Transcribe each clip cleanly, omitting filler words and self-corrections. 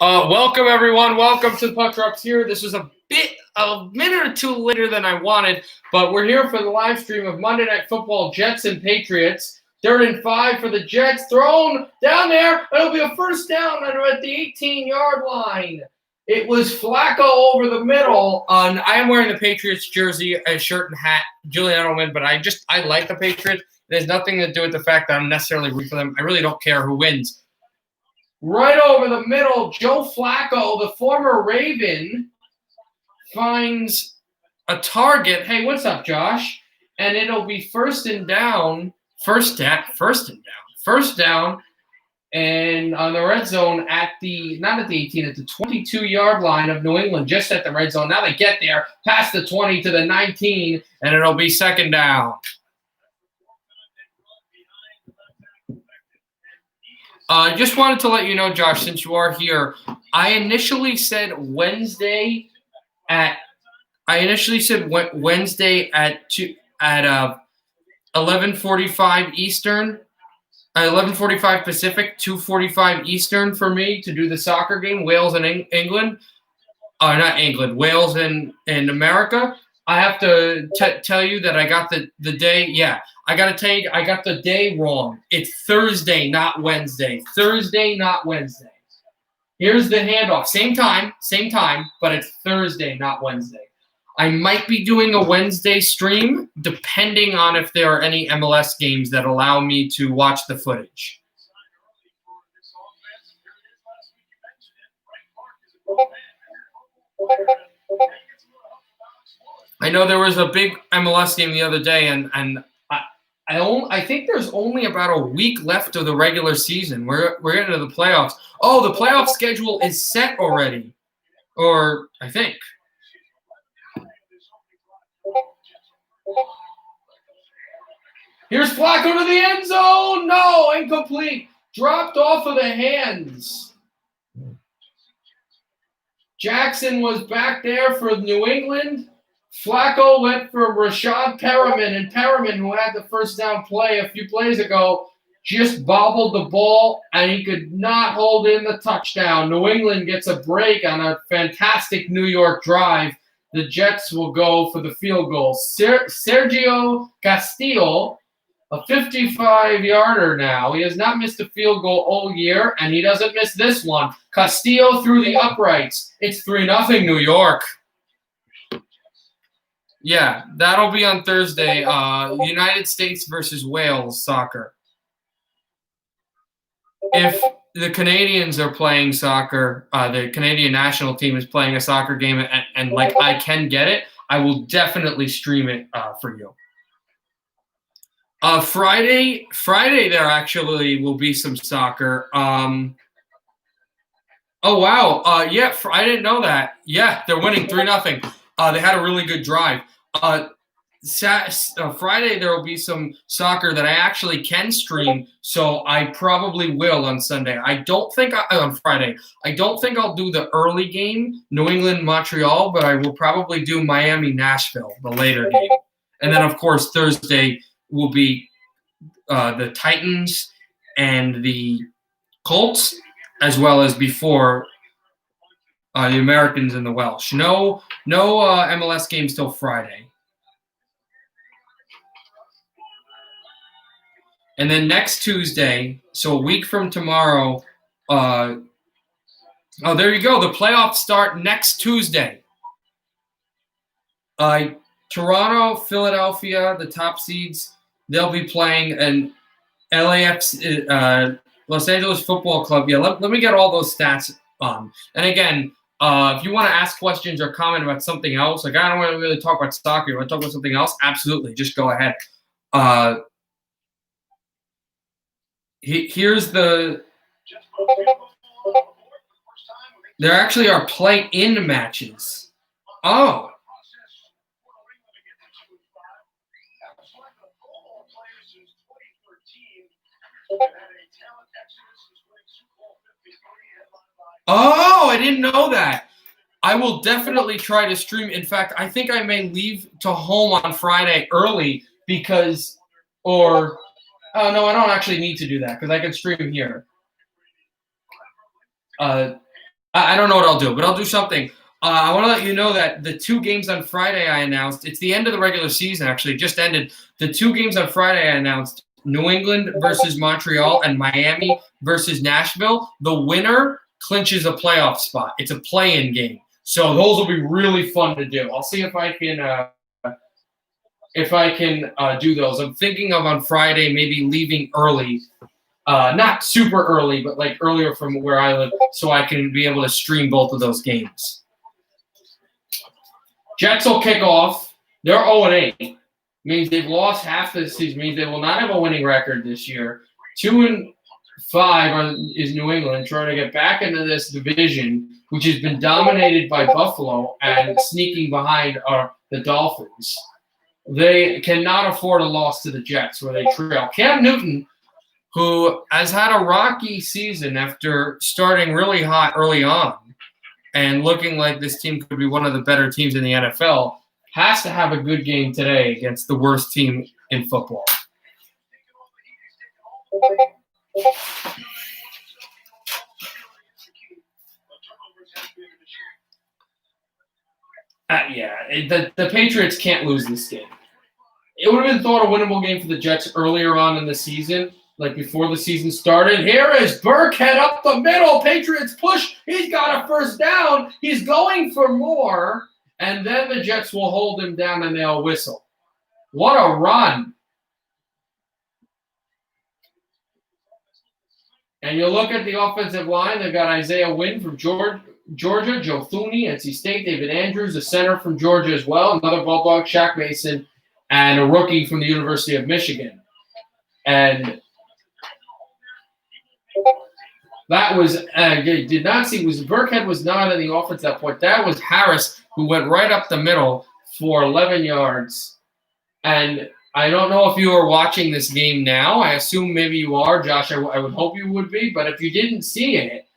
Welcome everyone. Welcome to the Patriots here. This was a minute or two later than I wanted, but we're here for the live stream of Monday Night Football, Jets and Patriots. 3rd and 5 for the Jets. Thrown down there. It'll be a first down at the 18-yard line. It was Flacco over the middle. I am wearing the Patriots jersey, a shirt and hat. Julian Edelman, but I like the Patriots. It has nothing to do with the fact that I'm necessarily rooting for them. I really don't care who wins. Right over the middle, Joe Flacco, the former Raven, finds a target. Hey, what's up, Josh? And it'll be first down, and on the red zone not at the 18, at the 22-yard line of New England, just at the red zone. Now they get there, past the 20 to the 19, and it'll be 2nd down. I just wanted to let you know, Josh, since you are here, I initially said Wednesday at 11:45 Eastern, 11:45 Pacific, 2:45 Eastern for me to do the soccer game, Wales and England. Not England, Wales and America. I have to tell you that I got the day. Yeah, I got to tell you, I got the day wrong. It's Thursday, not Wednesday. Thursday, not Wednesday. Here's the handoff. Same time, but it's Thursday, not Wednesday. I might be doing a Wednesday stream, depending on if there are any MLS games that allow me to watch the footage. I know there was a big MLS game the other day, and I think there's only about a week left of the regular season. We're getting to the playoffs. Oh, the playoff schedule is set already, or I think. Here's Flacco to the end zone. No, incomplete. Dropped off of the hands. Jackson was back there for New England. Flacco went for Rashad Perriman, and Perriman, who had the first down play a few plays ago, just bobbled the ball, and he could not hold in the touchdown. New England gets a break on a fantastic New York drive. The Jets will go for the field goal. Sergio Castillo, a 55-yarder now. He has not missed a field goal all year, and he doesn't miss this one. Castillo through the uprights. It's 3-0 New York. Yeah, that'll be on Thursday. United States versus Wales soccer. If the Canadians are playing soccer, the Canadian national team is playing a soccer game, and like I can get it, I will definitely stream it for you. Friday there actually will be some soccer. Oh wow, yeah, I didn't know that. Yeah, they're winning 3-0. They had a really good drive. Friday there will be some soccer that I actually can stream, so I probably will on Sunday. On Friday. I don't think I'll do the early game, New England Montreal, but I will probably do Miami Nashville, the later game. And then of course Thursday will be the Titans and the Colts, as well as before the Americans and the Welsh. No MLS games till Friday. And then next Tuesday, so a week from tomorrow, there you go. The playoffs start next Tuesday. Toronto, Philadelphia, the top seeds, they'll be playing an LAFC, Los Angeles Football Club. Yeah, let me get all those stats on. And again, if you want to ask questions or comment about something else, like I don't want to really talk about soccer, you want to talk about something else? Absolutely, just go ahead. Here's the. There actually are play-in matches. Oh. Oh, I didn't know that. I will definitely try to stream. In fact, I think I may leave to home on Friday early because, or, oh, no, I don't actually need to do that because I can stream here. I don't know what I'll do, but I'll do something. I want to let you know that the 2 games on Friday I announced, it's the end of the regular season, actually, just ended. The 2 games on Friday I announced, New England versus Montreal and Miami versus Nashville. The winner clinches a playoff spot. It's a play-in game. So those will be really fun to do. I'll see if I can do those. I'm thinking of on Friday maybe leaving early. Not super early, but like earlier from where I live, so I can be able to stream both of those games. Jets will kick off. They're 0-8. Means they've lost half the season. Means they will not have a winning record this year. 2-5 is New England trying to get back into this division, which has been dominated by Buffalo and sneaking behind are the Dolphins. They cannot afford a loss to the Jets where they trail. Cam Newton, who has had a rocky season after starting really hot early on and looking like this team could be one of the better teams in the NFL, has to have a good game today against the worst team in football. The Patriots can't lose this game. It would have been thought a winnable game for the Jets earlier on in the season, like before the season started. Here is Burkhead up the middle. Patriots push. He's got a first down. He's going for more. And then the Jets will hold him down and they'll whistle. What a run. And you look at the offensive line. They've got Isaiah Wynn from Georgia, Joe Thuney, NC State, David Andrews, a center from Georgia as well, another Bulldog, Shaq Mason, and a rookie from the University of Michigan. And that was, did not see, Burkhead was not in the offense at that point. That was Harris, who went right up the middle for 11 yards. And I don't know if you are watching this game now. I assume maybe you are, Josh. I would hope you would be. But if you didn't see it,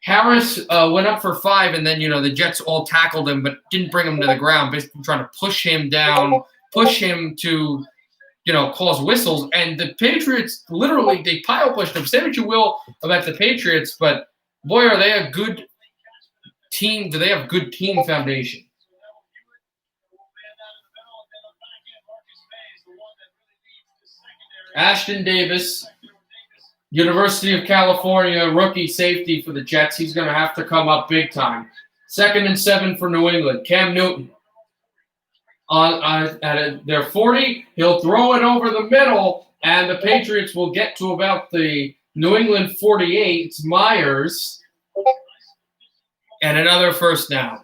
Harris went up for 5, and then, the Jets all tackled him but didn't bring him to the ground, basically trying to push him down, push him to, cause whistles. And the Patriots, literally, they pile pushed him. Say what you will about the Patriots, but, boy, are they a good team. Do they have good team foundation? Ashton Davis, University of California, rookie safety for the Jets. He's going to have to come up big time. 2nd and 7 for New England. Cam Newton at their 40. He'll throw it over the middle, and the Patriots will get to about the New England 48. It's Myers, and another first down.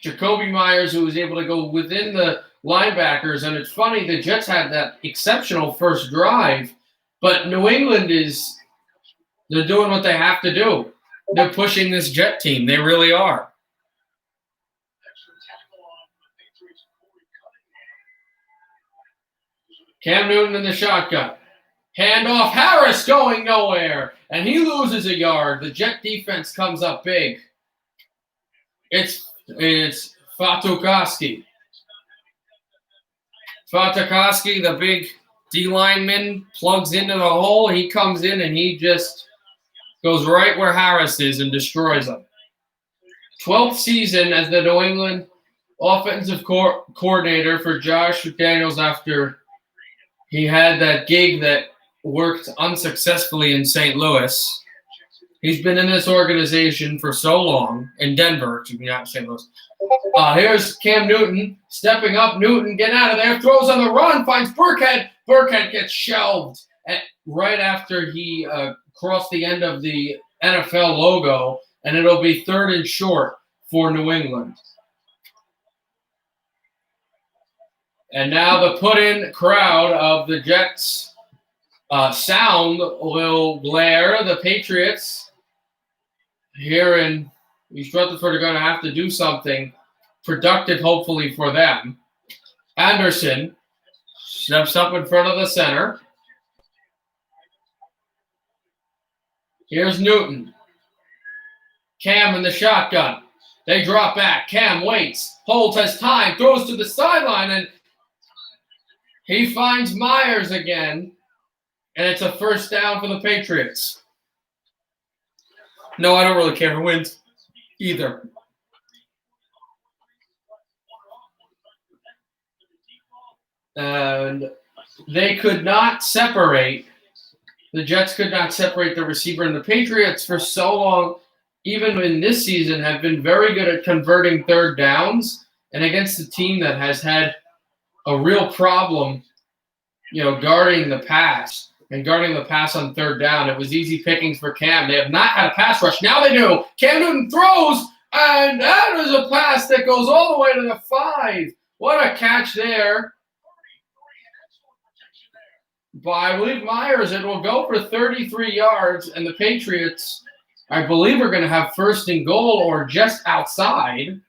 Jacoby Myers, who was able to go within the linebackers. And it's funny, the Jets had that exceptional first drive, but New England they're doing what they have to do. They're pushing this Jet team. They really are. Cam Newton in the shotgun. Handoff. Harris going nowhere, and he loses a yard. The Jet defense comes up big. It's Fatukowski. Fatukowski, the big D lineman, plugs into the hole. He comes in and he just goes right where Harris is and destroys him. 12th season as the New England offensive coordinator for Josh McDaniels after he had that gig that worked unsuccessfully in St. Louis. He's been in this organization for so long, in Denver, to be not St. Louis. Here's Cam Newton stepping up. Newton getting out of there, throws on the run, finds Burkhead. Burkhead gets shelved right after he crossed the end of the NFL logo, and it'll be 3rd and short for New England. And now the put-in crowd of the Jets sound will blare. The Patriots here in East Rutherford are going to have to do something productive, hopefully, for them. Anderson steps up in front of the center. Here's Newton. Cam in the shotgun. They drop back. Cam waits. Holds, has time. Throws to the sideline. And He finds Myers again, and it's a first down for the Patriots. No, I don't really care who wins either. And they could not separate. The Jets could not separate the receiver, and the Patriots for so long, even in this season, have been very good at converting third downs. And against a team that has had a real problem, guarding the pass on third down, it was easy pickings for Cam. They have not had a pass rush. Now they do. Cam Newton throws, and that is a pass that goes all the way to the 5. What a catch there by, I believe, Myers. It will go for 33 yards, and the Patriots, I believe, are going to have first and goal or just outside.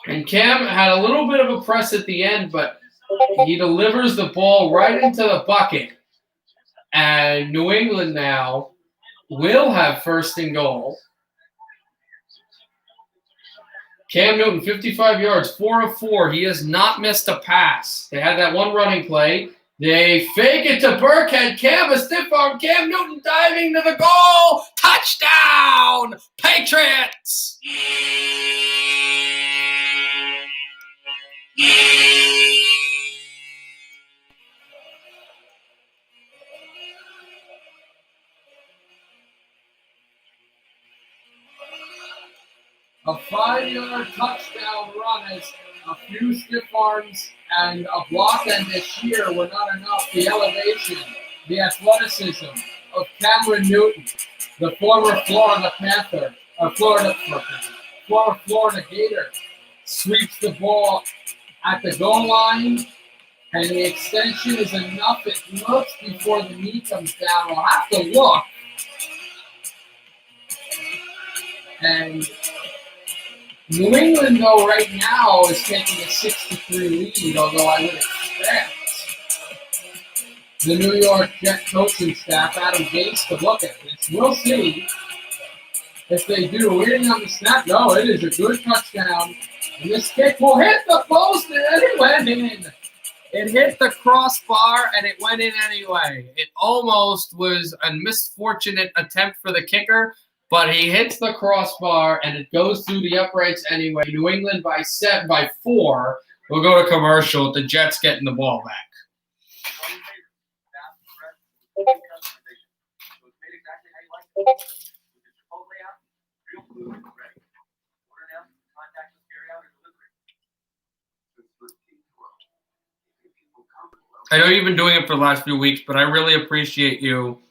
And Cam had a little bit of a press at the end, but he delivers the ball right into the bucket. And New England now will have first and goal. Cam Newton, 55 yards, 4 of 4. He has not missed a pass. They had that one running play. They fake it to Burkhead. Cam, a stiff arm. Cam Newton diving to the goal. Touchdown, Patriots! A 5-yard touchdown run as a few stiff arms and a block end this year were not enough. The elevation, the athleticism of Cameron Newton, the former Florida Panther, former Florida Gator, sweeps the ball at the goal line, and the extension is enough. It looks before the knee comes down. We'll have to look. And New England, though, right now is taking a 6-3 lead, although I would expect the New York Jet coaching staff, Adam Gase, to look at this. We'll see if they do. Waiting on the snap. No, it is a good touchdown. And this kick will hit the post, and it went in. It hit the crossbar, and it went in anyway. It almost was a misfortunate attempt for the kicker, but he hits the crossbar, and it goes through the uprights anyway. New England by 4. We'll go to commercial with the Jets getting the ball back. I know you've been doing it for the last few weeks, but I really appreciate you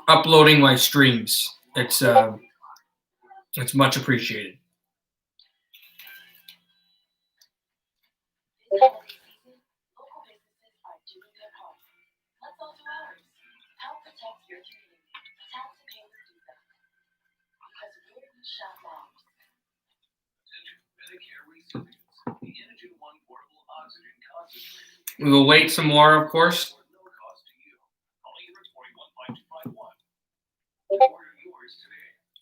uploading my streams. It's much appreciated. We will wait some more, of course.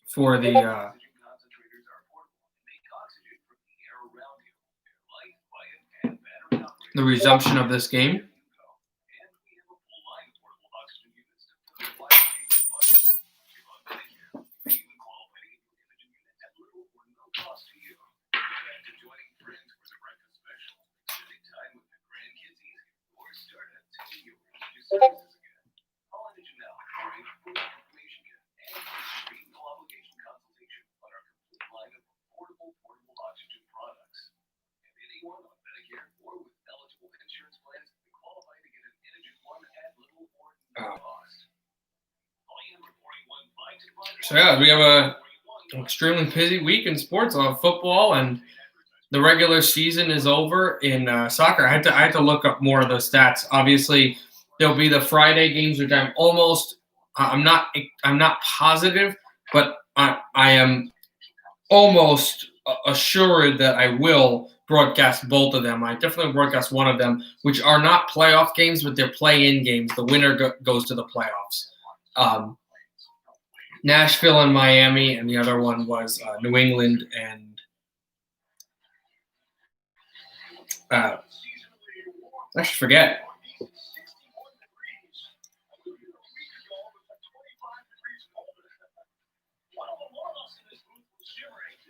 For the resumption of this game. So yeah, we have an extremely busy week in sports. On football, and the regular season is over in soccer. I had to look up more of those stats. Obviously, there'll be the Friday games, which I'm not positive, but I am almost assured that I will broadcast both of them. I definitely broadcast one of them, which are not playoff games, but they're play-in games. The winner goes to the playoffs. Nashville and Miami, and the other one was New England and I should forget.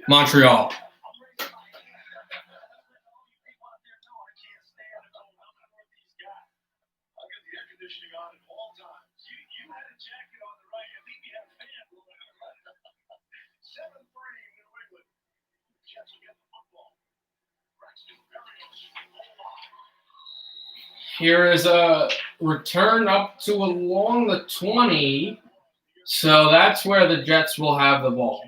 Montreal. Here is a return up to along the 20. So that's where the Jets will have the ball.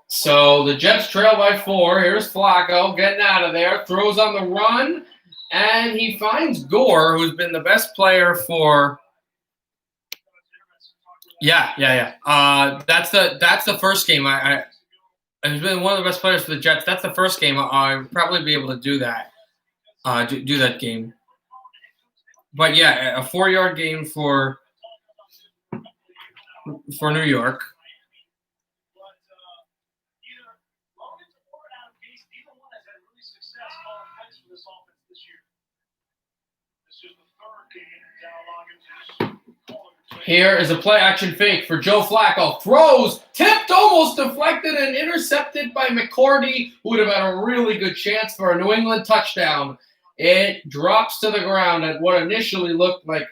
So the Jets trail by 4. Here's Flacco getting out of there, throws on the run, and he finds Gore, who's been the best player for. Yeah. That's the first game. He's been one of the best players for the Jets. That's the first game. I'll probably be able to do that. Do that game. But yeah, a 4-yard game for New York. Here is a play-action fake for Joe Flacco. Throws, tipped, almost deflected, and intercepted by McCourty, who would have had a really good chance for a New England touchdown. It drops to the ground at what initially looked like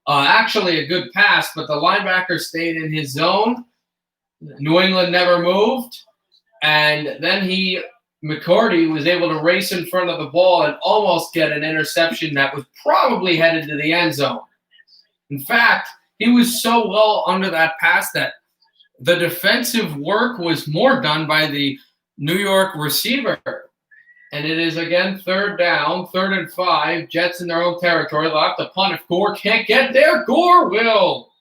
actually a good pass, but the linebacker stayed in his zone. New England never moved, and then McCourty was able to race in front of the ball and almost get an interception that was probably headed to the end zone. In fact, he was so well under that pass that the defensive work was more done by the New York receiver. And it is again 3rd down, 3rd and 5. Jets in their own territory. They'll have to punt if Gore can't get there. Gore will.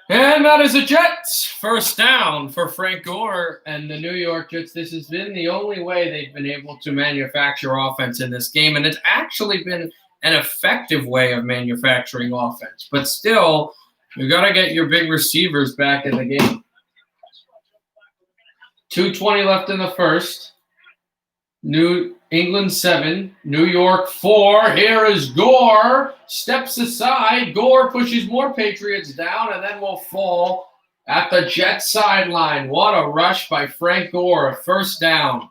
And that is a Jets first down for Frank Gore and the New York Jets. This has been the only way they've been able to manufacture offense in this game, and it's actually been an effective way of manufacturing offense. But still, you got to get your big receivers back in the game. 2:20 left in the first. Englnd 7, New York 4. Here is Gore. Steps aside. Gore pushes more Patriots down and then will fall at the Jets sideline. What a rush by Frank Gore. A first down.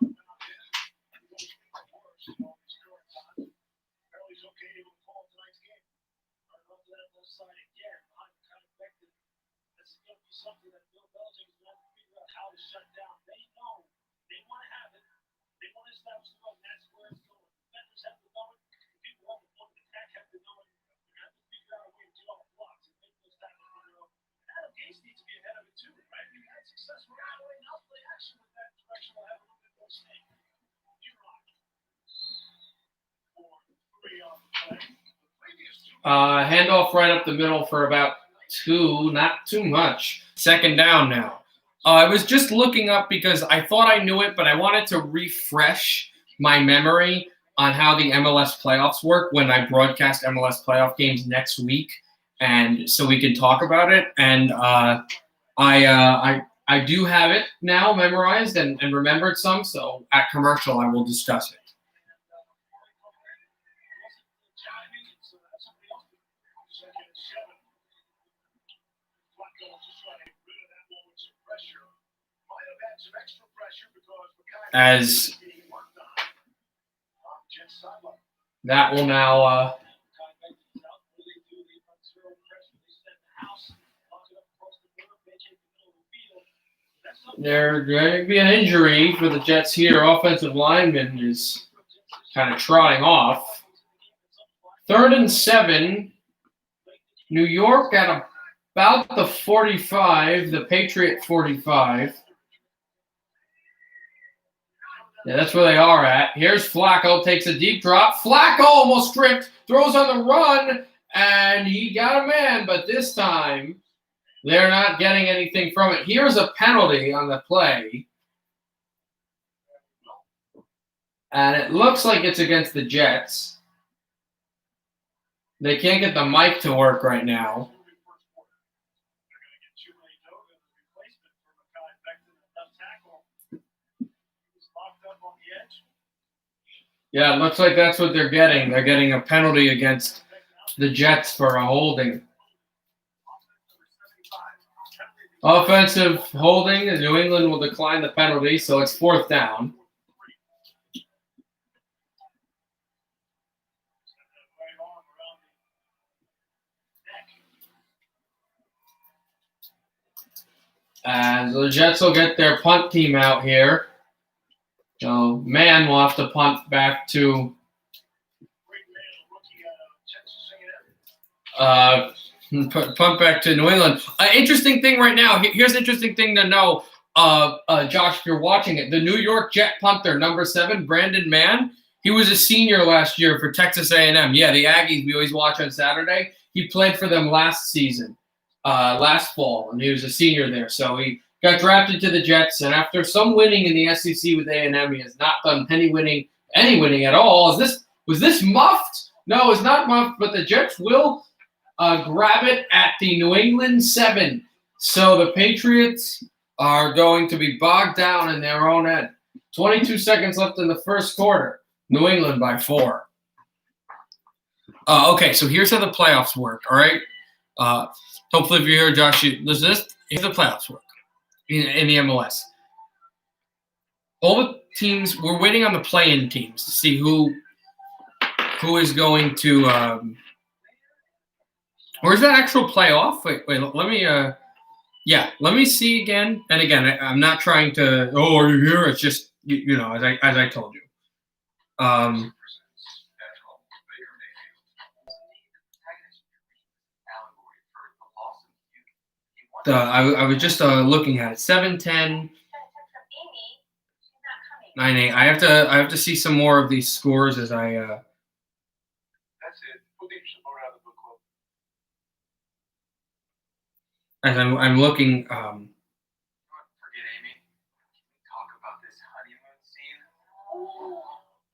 Handoff right up the middle for about 2, not too much. 2nd down now. I was just looking up because I thought I knew it, but I wanted to refresh my memory on how the MLS playoffs work when I broadcast MLS playoff games next week, and so we can talk about it. And I do have it now memorized and remembered some, so at commercial I will discuss it. As that will now there's going to be an injury for the Jets here. Offensive lineman is kind of trotting off. 3rd and 7. New York at about the 45, the Patriot 45. Yeah, that's where they are at. Here's Flacco, takes a deep drop. Flacco almost stripped, throws on the run, and he got a man, but this time they're not getting anything from it. Here's a penalty on the play. And it looks like it's against the Jets. They can't get the mic to work right now. Yeah, it looks like that's what they're getting. They're getting a penalty against the Jets for a holding. Offensive holding, and New England will decline the penalty, so it's 4th down. And the Jets will get their punt team out here. So, man will have to punt back to punt back to New England. Interesting thing right now. Here's an interesting thing to know, Josh, if you're watching it. The New York Jet punter, number 7, Brandon Mann, he was a senior last year for Texas A&M. Yeah, the Aggies we always watch on Saturday. He played for them last season, last fall, and he was a senior there. So he got drafted to the Jets, and after some winning in the SEC with A&M, he has not done any winning at all. Was this muffed? No, it's not muffed, but the Jets will grab it at the New England 7. So the Patriots are going to be bogged down in their own end. 22 seconds left in the first quarter. New England by 4. Okay, so here's how the playoffs work, all right? Hopefully if you're here, Josh, listen to this. Here's the playoffs work in the MLS. All the teams, we're waiting on the play-in teams to see who is going to where's that actual playoff? Wait, let me let me see again. And again, I'm not trying to are you here? It's just you know, as I told you. I was just looking at it. 7-10. 9-8. I have to see some more of these scores as I as I'm looking. Forget Amy. Talk about this honeymoon scene.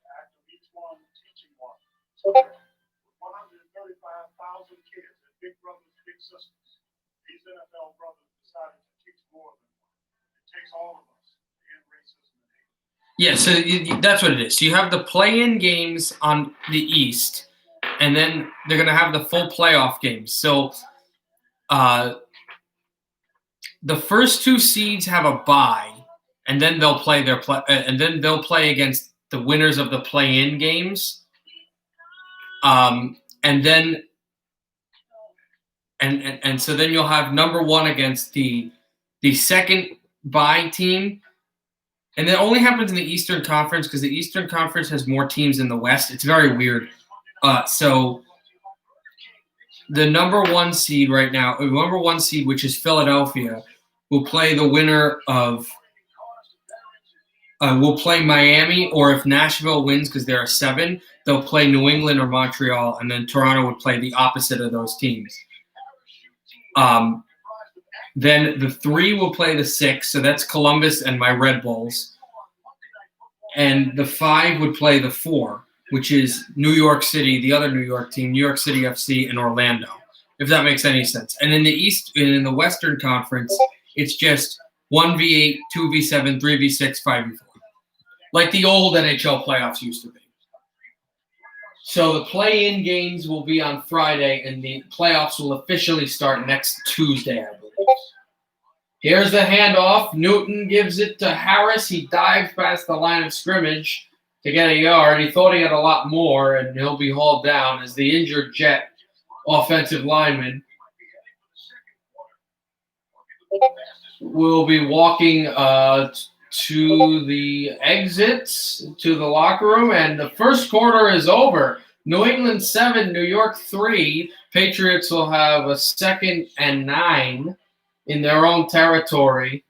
After each one, teaching one. 135,000 kids and big brothers, big sisters. These NFL brothers decided to teach more than one. It takes all of us to end racism and hate. Yeah, so that's what it is. So you have the play-in games on the East, and then they're going to have the full playoff games. So the first 2 seeds have a bye, and then they'll play against the winners of the play-in games. And so then you'll have number 1 against the second bye team. And that only happens in the Eastern Conference because the Eastern Conference has more teams than the West. It's very weird. So the number 1 seed right now, which is Philadelphia, will play the winner of will play Miami, or if Nashville wins because there are 7, they'll play New England or Montreal, and then Toronto would play the opposite of those teams. Then the 3 will play the 6, so that's Columbus and my Red Bulls. And the 5 would play the 4, which is New York City, the other New York team, New York City FC, and Orlando, if that makes any sense. And in the East, in the Western Conference, it's just 1v8, 2v7, 3v6, 5v4, like the old NHL playoffs used to be. So the play-in games will be on Friday, and the playoffs will officially start next Tuesday, I believe. Here's the handoff. Newton gives it to Harris. He dives past the line of scrimmage to get a yard. He thought he had a lot more, and he'll be hauled down as the injured Jet offensive lineman will be walking to the exits, to the locker room, and the first quarter is over. New England 7, New York 3. Patriots will have a 2nd and 9 in their own territory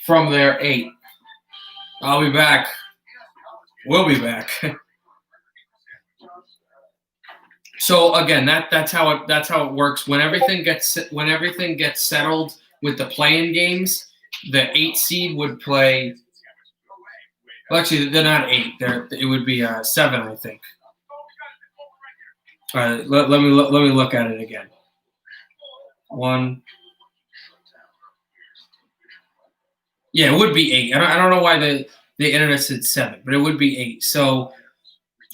from their 8. I'll be back. We'll be back. So again, that's how it works. When everything gets settled with the play-in games, the 8 seed would play. Well, actually, they're not 8. It would be 7, I think. All right, let me look at it again. 1. Yeah, it would be 8. I don't know why the internet said 7, but it would be 8. So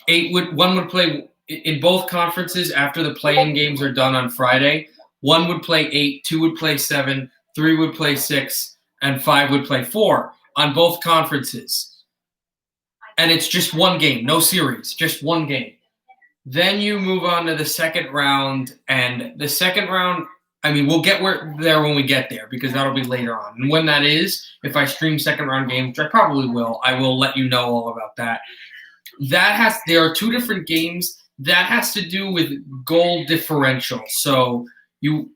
1 would play in both conferences after the play-in games are done on Friday. 1 would play 8, 2 would play 7, 3 would play 6, and 5 would play 4 on both conferences. And it's just one game, no series, just one game. Then you move on to the second round, and the second round, I mean, we'll get there when we get there because that'll be later on. And when that is, if I stream second round games, which I probably will, I will let you know all about that. There are 2 different games that has to do with goal differential. So the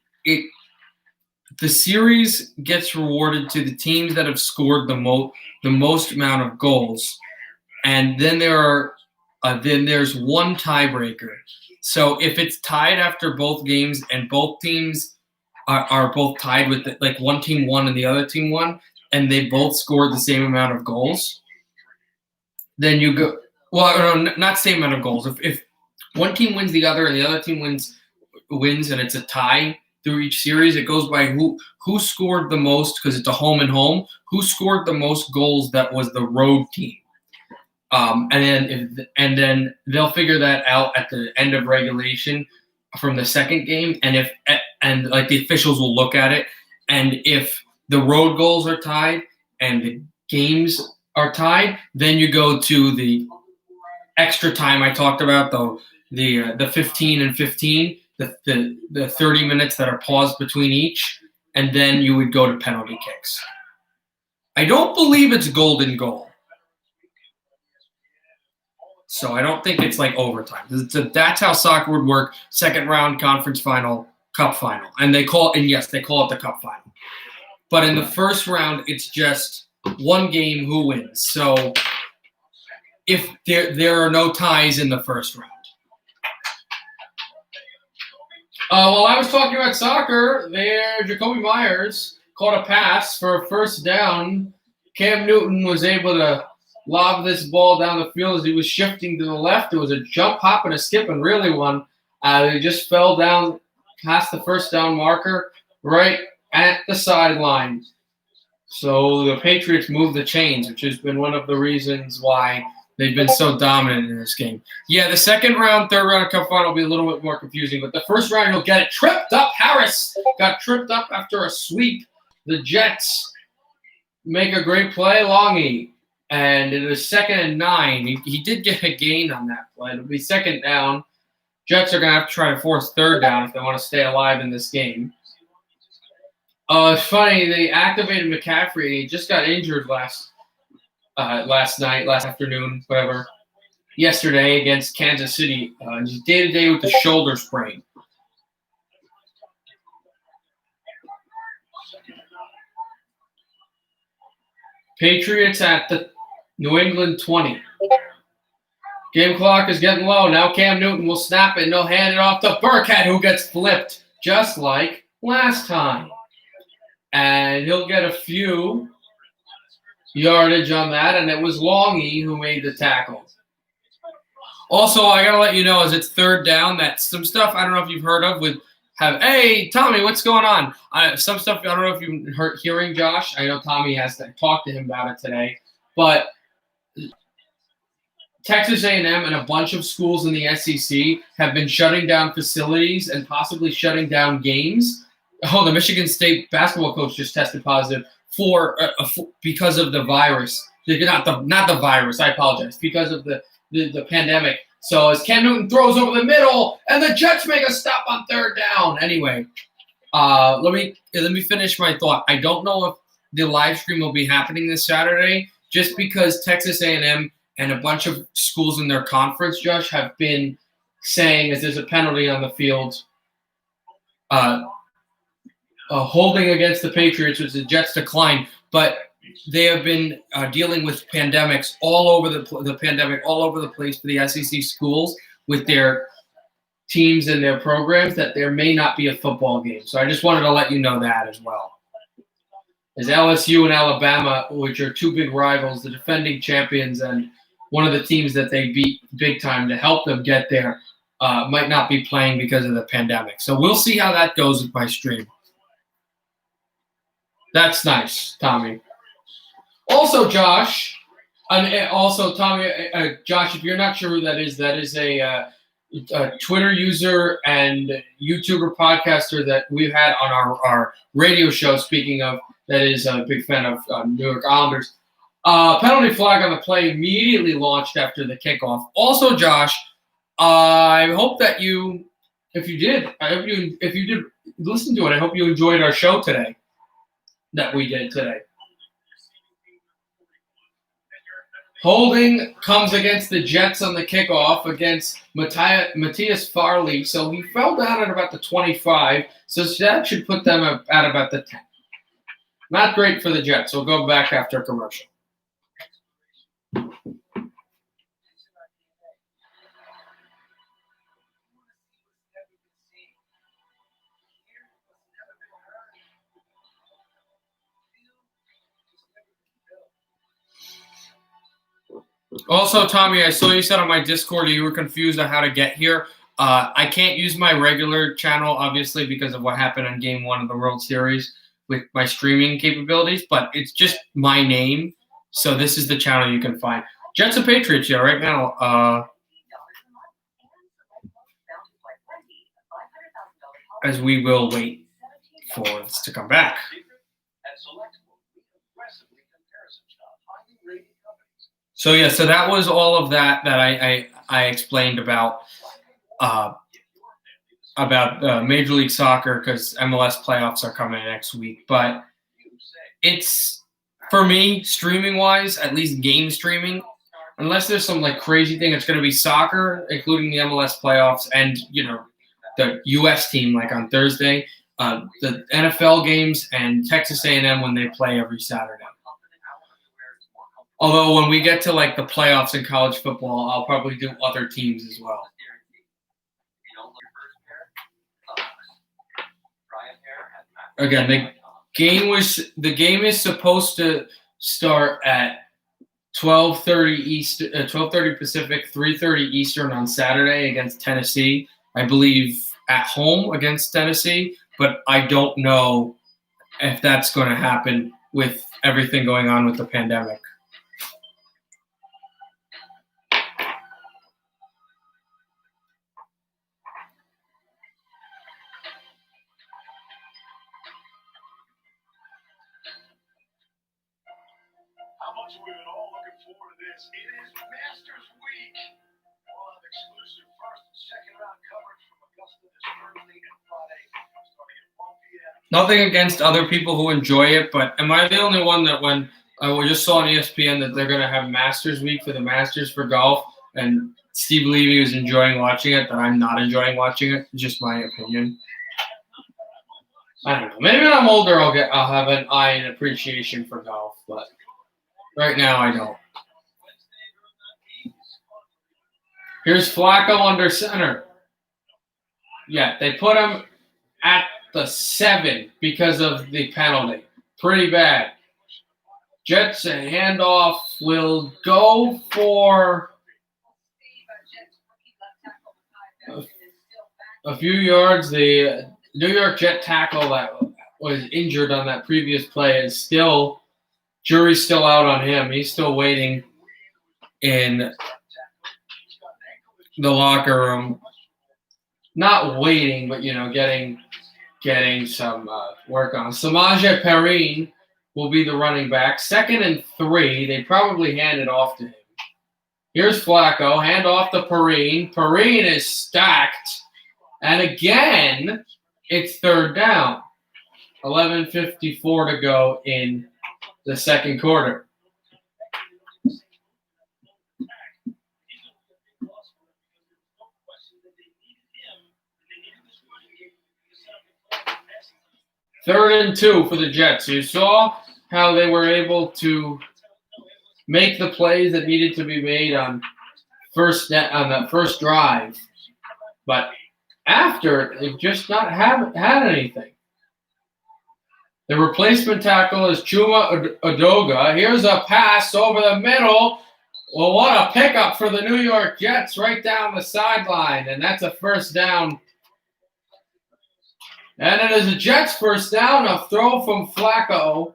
series gets rewarded to the teams that have scored the most amount of goals, and then there's one tiebreaker. So if it's tied after both games and both teams are both tied with like one team won and the other team won, and they both scored the same amount of goals, then you go. Well, no, not same amount of goals. If one team wins the other and the other team wins and it's a tie through each series, it goes by who scored the most because it's a home and home. Who scored the most goals? That was the road team. And then they'll figure that out at the end of regulation from the second game, and like the officials will look at it, and if the road goals are tied and the games are tied, then you go to the extra time I talked about, the 15 and 15, the 30 minutes that are paused between each, and then you would go to penalty kicks. I don't believe it's golden goal. So I don't think it's like overtime. That's how soccer would work. Second round, conference final, cup final. And they call it the cup final. But in the first round, it's just one game, who wins. So if there are no ties in the first round. While I was talking about soccer, Jacoby Myers caught a pass for a first down. Cam Newton was able to lob this ball down the field as he was shifting to the left. It was a jump, hop, and a skip, and really one. He just fell down past the first down marker right at the sideline. So the Patriots moved the chains, which has been one of the reasons why they've been so dominant in this game. Yeah, the second round, third round cup final will be a little bit more confusing, but the first round you'll get it tripped up. Harris got tripped up after a sweep. The Jets make a great play, Longy. And it was 2nd and 9. He did get a gain on that play. It'll be second down. Jets are going to have to try to force third down if they want to stay alive in this game. It's funny. They activated McCaffrey. He just got injured last afternoon, whatever, yesterday against Kansas City. He's day-to-day with the shoulder sprain. Patriots at the New England 20. Game clock is getting low. Now Cam Newton will snap it, and he'll hand it off to Burkhead, who gets flipped just like last time. And he'll get a few yardage on that, and it was Longy who made the tackle. Also, I got to let you know, as it's third down, that some stuff I don't know if you've heard of hey, Tommy, what's going on? Some stuff I don't know if you've heard hearing Josh. I know Tommy has to talk to him about it today. But Texas A&M and a bunch of schools in the SEC have been shutting down facilities and possibly shutting down games. Oh, the Michigan State basketball coach just tested positive because of the virus. Not the virus, I apologize. Because of the pandemic. So as Cam Newton throws over the middle, and the Jets make a stop on third down. Anyway, let me finish my thought. I don't know if the live stream will be happening this Saturday, just because Texas A&M and a bunch of schools in their conference, Josh, have been saying, as there's a penalty on the field, holding against the Patriots, which the Jets declined, but they have been dealing with pandemics all over the pandemic all over the place for the SEC schools with their teams and their programs, that there may not be a football game. So I just wanted to let you know that as well. As LSU and Alabama, which are two big rivals, the defending champions and one of the teams that they beat big time to help them get there, might not be playing because of the pandemic. So we'll see how that goes with my stream. That's nice, Tommy. Also, Josh, and also Tommy, Josh, if you're not sure who that is a Twitter user and YouTuber podcaster that we've had on our radio show, speaking of, that is a big fan of New York Islanders. Penalty flag on the play immediately launched after the kickoff. Also, Josh, I hope that if you did listen to it, I hope you enjoyed our show today that we did today. Holding comes against the Jets on the kickoff against Matthias Farley. So he fell down at about the 25. So that should put them at about the 10. Not great for the Jets. We'll go back after commercial. Also, Tommy, I saw you said on my Discord you were confused on how to get here. I can't use my regular channel, obviously, because of what happened in Game 1 of the World Series with my streaming capabilities, but it's just my name. So this is the channel you can find. Jets and Patriots, yeah, right now. As we will wait for this to come back. So yeah, so that was all of that I explained about Major League Soccer, because MLS playoffs are coming next week. But it's, for me, streaming wise, at least game streaming, unless there's some like crazy thing, it's going to be soccer, including the MLS playoffs, and the U.S. team like on Thursday, the NFL games, and Texas A&M when they play every Saturday. Although when we get to like the playoffs in college football, I'll probably do other teams as well. Again, the game is supposed to start at 12:30 Pacific, 3:30 Eastern on Saturday against Tennessee. I believe at home against Tennessee, but I don't know if that's going to happen with everything going on with the pandemic. We've been all looking forward to this. It is Masters Week. We'll have exclusive first and second round coverage from Augusta this Thursday and Friday, starting at 1 p.m. Nothing against other people who enjoy it, but am I the only one that when we just saw on ESPN that they're going to have Masters Week for the Masters for golf, and Steve Levy was enjoying watching it, that I'm not enjoying watching it? Just my opinion. I don't know. Maybe when I'm older, I'll have an eye and appreciation for golf, but right now I don't. Here's Flacco under center. Yeah, they put him at the 7 because of the penalty. Pretty bad. Jets handoff will go for a few yards. The New York Jet tackle that was injured on that previous play is still, jury's still out on him. He's still waiting in the locker room. Not waiting, but, getting some work on. Samaje Perine will be the running back. 2nd and 3. They probably hand it off to him. Here's Flacco. Hand off to Perine. Perine is stacked. And again, it's 3rd down. 11:54 to go in the second quarter. Third and 2 for the Jets. You saw how they were able to make the plays that needed to be made on the first drive, but after they've just not had anything. The replacement tackle is Chuma Odoga. Here's a pass over the middle. Well, what a pickup for the New York Jets right down the sideline, and that's a first down. And it is a Jets first down, a throw from Flacco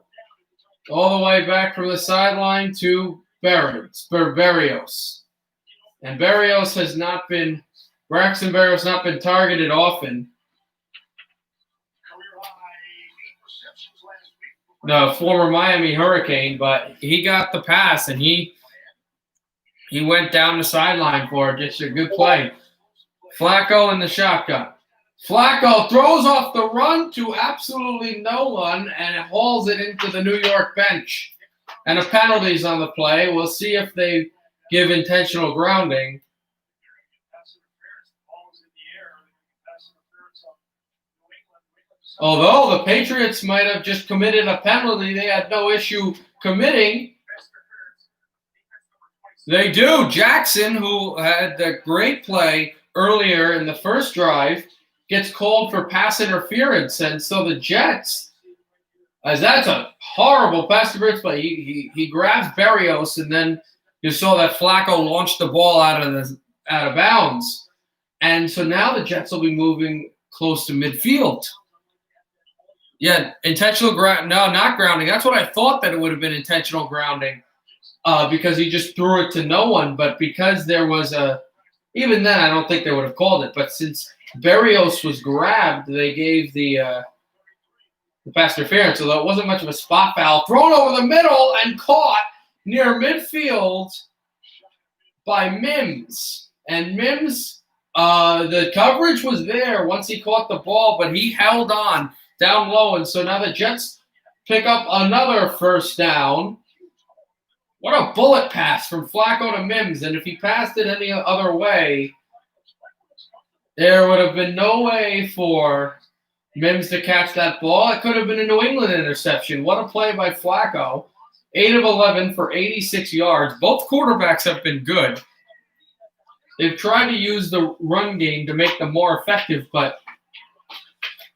all the way back from the sideline to Berrios. And Braxton Berrios has not been targeted often. The former Miami Hurricane, but he got the pass and he went down the sideline for it. Just a good play. Flacco in the shotgun. Flacco throws off the run to absolutely no one and hauls it into the New York bench. And a penalty's on the play. We'll see if they give intentional grounding. Although the Patriots might have just committed a penalty they had no issue committing. They do. Jackson, who had the great play earlier in the first drive, gets called for pass interference. And so the Jets, as that's a horrible pass interference play, he grabs Berrios, and then you saw that Flacco launched the ball out of bounds. And so now the Jets will be moving close to midfield. Yeah, intentional ground. No, not grounding. That's what I thought, that it would have been intentional grounding because he just threw it to no one. But because there was even then, I don't think they would have called it. But since Berrios was grabbed, they gave the pass interference. Although it wasn't much of a spot foul, thrown over the middle and caught near midfield by Mims. And Mims, the coverage was there once he caught the ball, but he held on down low, and so now the Jets pick up another first down. What a bullet pass from Flacco to Mims, and if he passed it any other way, there would have been no way for Mims to catch that ball. It could have been a New England interception. What a play by Flacco. 8 of 11 for 86 yards. Both quarterbacks have been good. They've tried to use the run game to make them more effective, but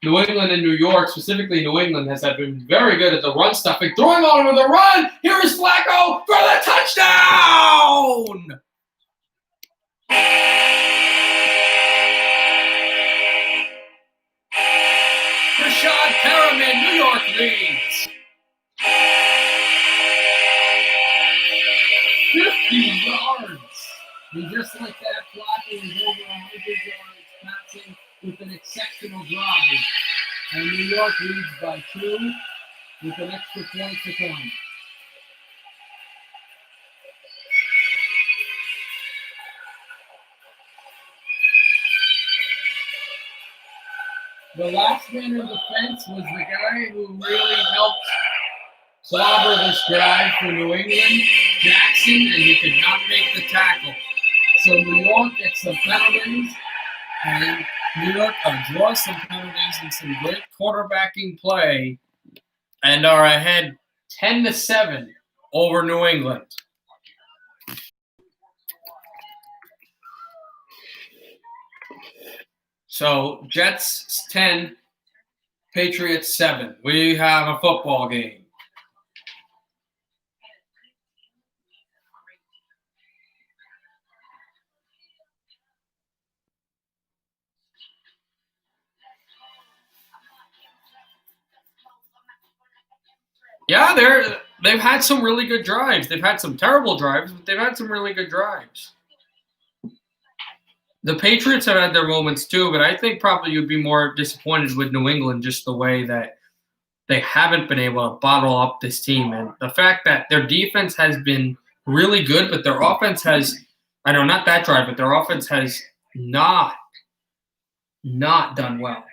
New England and New York, specifically New England, has been very good at the run stuffing. Throwing on with the run. Here is Flacco for the touchdown. Rashad Perriman, New York leads. 50 yards. And just like that, Flacco is over 100 yards passing with an exceptional drive. And New York leads by 2 with an extra point to come. The last man in defense was the guy who really helped clobber this drive for New England, Jackson, and he could not make the tackle. So New York gets some penalties, and New York draws some penalties and some great quarterbacking play, and are ahead 10-7 over New England. So Jets 10, Patriots 7. We have a football game. Yeah, they've had some really good drives. They've had some terrible drives, but they've had some really good drives. The Patriots have had their moments too, but I think probably you'd be more disappointed with New England just the way that they haven't been able to bottle up this team. And the fact that their defense has been really good, but their offense has, I know not that drive, but their offense has not done well.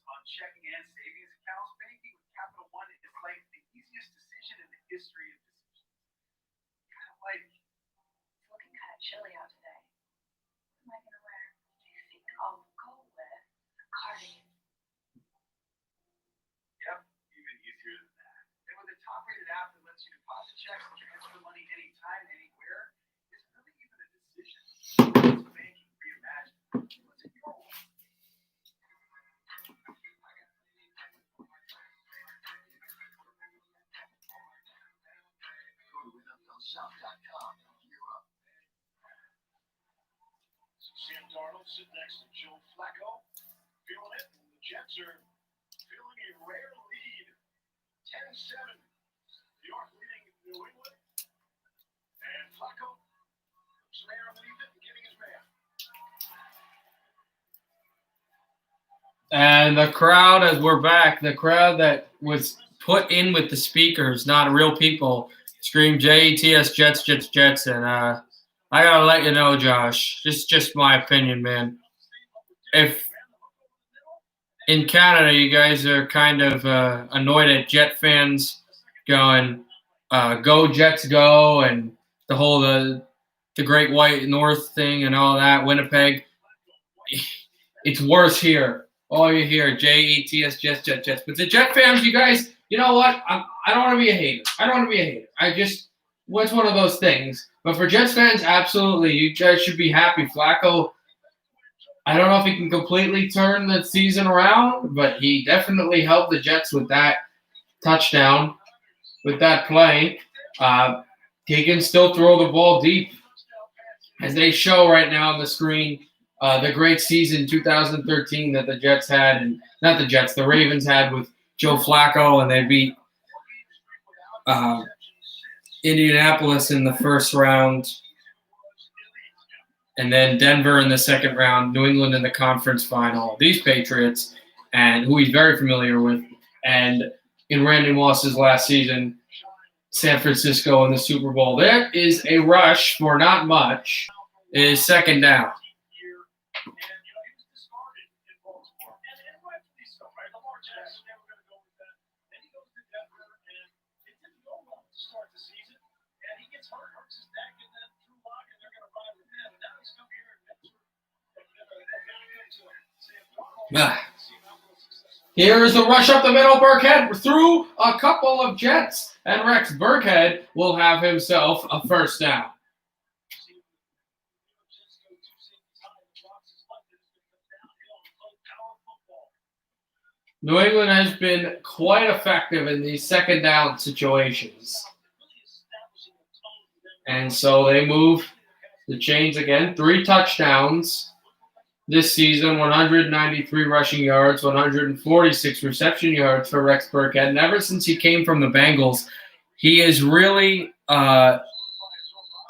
on checking and savings accounts, banking with Capital One is like the easiest decision in the history of decisions. Kind of like, It's looking kind of chilly out today. What am I going to wear? Do you think I'll go with a cardigan? yep, even easier than that. And with a top-rated app that lets you deposit checks and transfer money anytime, anywhere, it's really even a decision. It's banking reimagined. What's in your wallet? Go to NFLShop.com and gear up. Sam Darnold sitting next to Joe Flacco, feeling it, and the Jets are feeling a rare lead, 10-7. New York leading New England, and Flacco, some air underneath it and getting his man. And the crowd, as we're back, the crowd that was put in with the speakers, not real people, scream Jets, Jets, Jets, Jets. And I got to let you know, Josh, just my opinion, man. If in Canada you guys are kind of annoyed at Jet fans going, go Jets go, and the whole the Great White North thing and all that, Winnipeg, it's worse here. All you hear, Jets, Jets, Jets, Jets. But the Jet fans, you guys, you know what? I don't want to be a hater. It's one of those things. But for Jets fans, absolutely, you guys should be happy. Flacco, I don't know if he can completely turn the season around, but he definitely helped the Jets with that touchdown, with that play. He can still throw the ball deep. As they show right now on the screen, the great season 2013 that the Jets had, and not the Jets, the Ravens had with Joe Flacco, and they beat Indianapolis in the first round, and then Denver in the second round, New England in the conference final. These Patriots, and who he's very familiar with, and in Randy Moss's last season, San Francisco in the Super Bowl. There is a rush for not much. It is second down. Here is a rush up the middle. Burkhead through a couple of Jets, and Rex Burkhead will have himself a first down. New England has been quite effective in these second down situations. And so they move the chains again. 3 touchdowns this season, 193 rushing yards, 146 reception yards for Rex Burkhead. And ever since he came from the Bengals, he is really oh,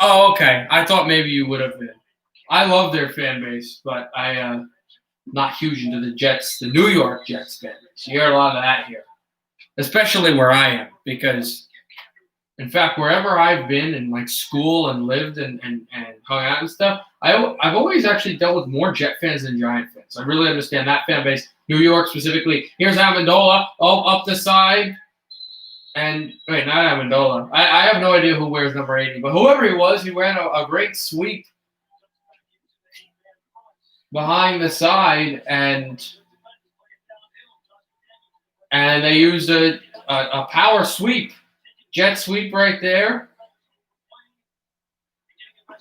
okay. I thought maybe you would have been. I love their fan base, but I'm not huge into the Jets, the New York Jets fan base. You hear a lot of that here, especially where I am, because in fact, wherever I've been in like school and lived and hung out and stuff, I've always actually dealt with more Jet fans than Giant fans. I really understand that fan base. New York specifically. Here's Amendola, up the side. And wait, not Amendola. I have no idea who wears number 80, but whoever he was, he ran a great sweep behind the side, and they used a power sweep, jet sweep right there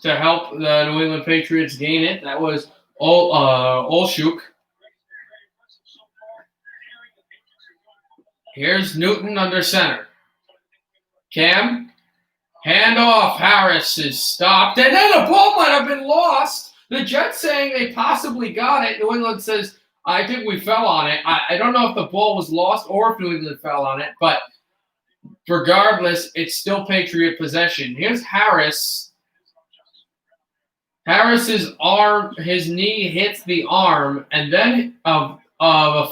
to help the New England Patriots gain it. That was Olshuk. Here's Newton under center. Cam, hand off. Harris is stopped, and then the ball might have been lost. The Jets saying they possibly got it. New England says, I think we fell on it. I don't know if the ball was lost or if New England fell on it, but regardless, it's still Patriot possession. Here's Harris. Harris's arm, his knee hits the arm, and then a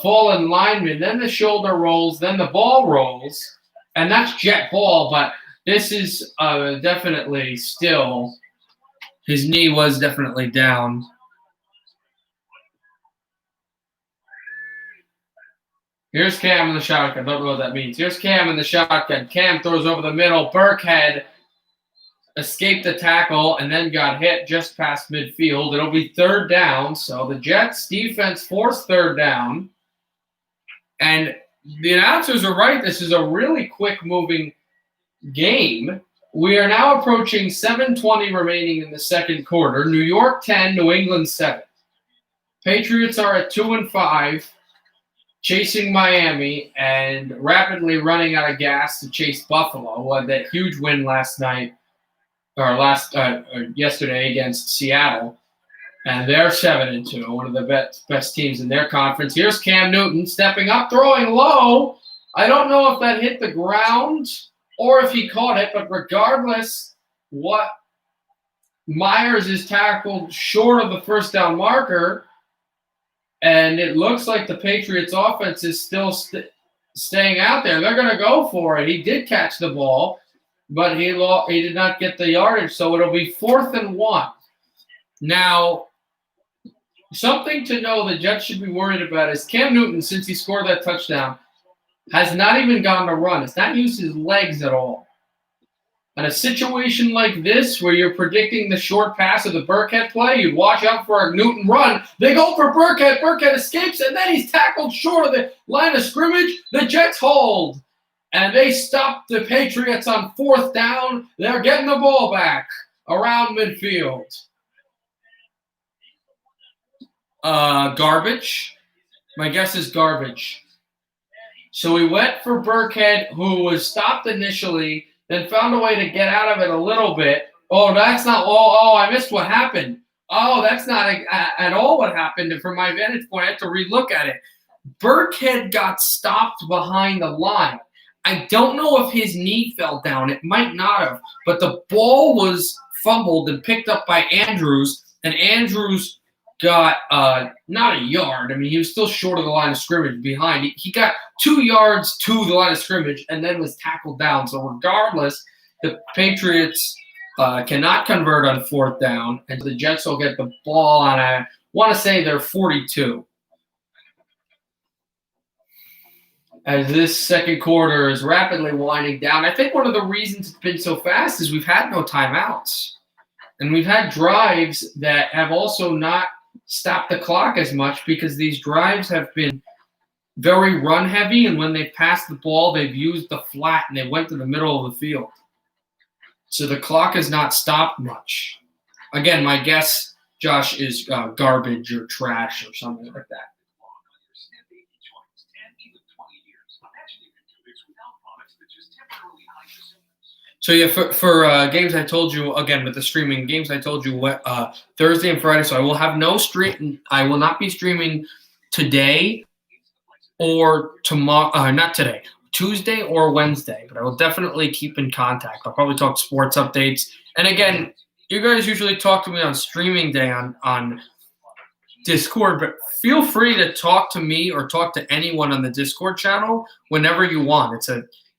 fallen lineman, then the shoulder rolls, then the ball rolls, and that's Jet ball, but this is definitely still, his knee was definitely down. Here's Cam in the shotgun. Don't know what that means. Here's Cam in the shotgun. Cam throws over the middle. Burkhead escaped the tackle and then got hit just past midfield. It'll be 3rd down. So the Jets defense forced 3rd down. And the announcers are right. This is a really quick-moving game. We are now approaching 7:20 remaining in the second quarter. New York 10, New England 7. Patriots are at 2-5, chasing Miami and rapidly running out of gas to chase Buffalo, who had that huge win last night or yesterday against Seattle. And they're 7-2, one of the best teams in their conference. Here's Cam Newton stepping up, throwing low. I don't know if that hit the ground or if he caught it, but regardless, what Myers is tackled short of the first down marker, and it looks like the Patriots offense is still staying out there. They're going to go for it. He did catch the ball, but he did not get the yardage, so it'll be 4th and 1. Now, something to know the Jets should be worried about is Cam Newton, since he scored that touchdown, has not even gone to run. It's not used his legs at all. In a situation like this, where you're predicting the short pass of the Burkhead play, you'd watch out for a Newton run. They go for Burkhead. Burkhead escapes, and then he's tackled short of the line of scrimmage. The Jets hold, and they stop the Patriots on 4th down. They're getting the ball back around midfield. Garbage. My guess is garbage. So we went for Burkhead, who was stopped initially, then found a way to get out of it a little bit. Oh, that's not – I missed what happened. Oh, that's not at all what happened. And from my vantage point, I had to relook at it. Burkhead got stopped behind the line. I don't know if his knee fell down. It might not have. But the ball was fumbled and picked up by Andrews, and Andrews – got not a yard. I mean, he was still short of the line of scrimmage behind. He got 2 yards to the line of scrimmage and then was tackled down. So regardless, the Patriots cannot convert on 4th down, and the Jets will get the ball on I want to say they're 42. As this second quarter is rapidly winding down, I think one of the reasons it's been so fast is we've had no timeouts. And we've had drives that have also not stopped the clock as much because these drives have been very run heavy, and when they've passed the ball, they've used the flat and they went to the middle of the field. So the clock has not stopped much. Again, my guess, Josh, is garbage or trash or something like that. So yeah, for games I told you, again with the streaming games I told you Thursday and Friday. So I will have no stream. I will not be streaming today or tomorrow. Not today, Tuesday or Wednesday. But I will definitely keep in contact. I'll probably talk sports updates. And again, you guys usually talk to me on streaming day on Discord, but feel free to talk to me or talk to anyone on the Discord channel whenever you want.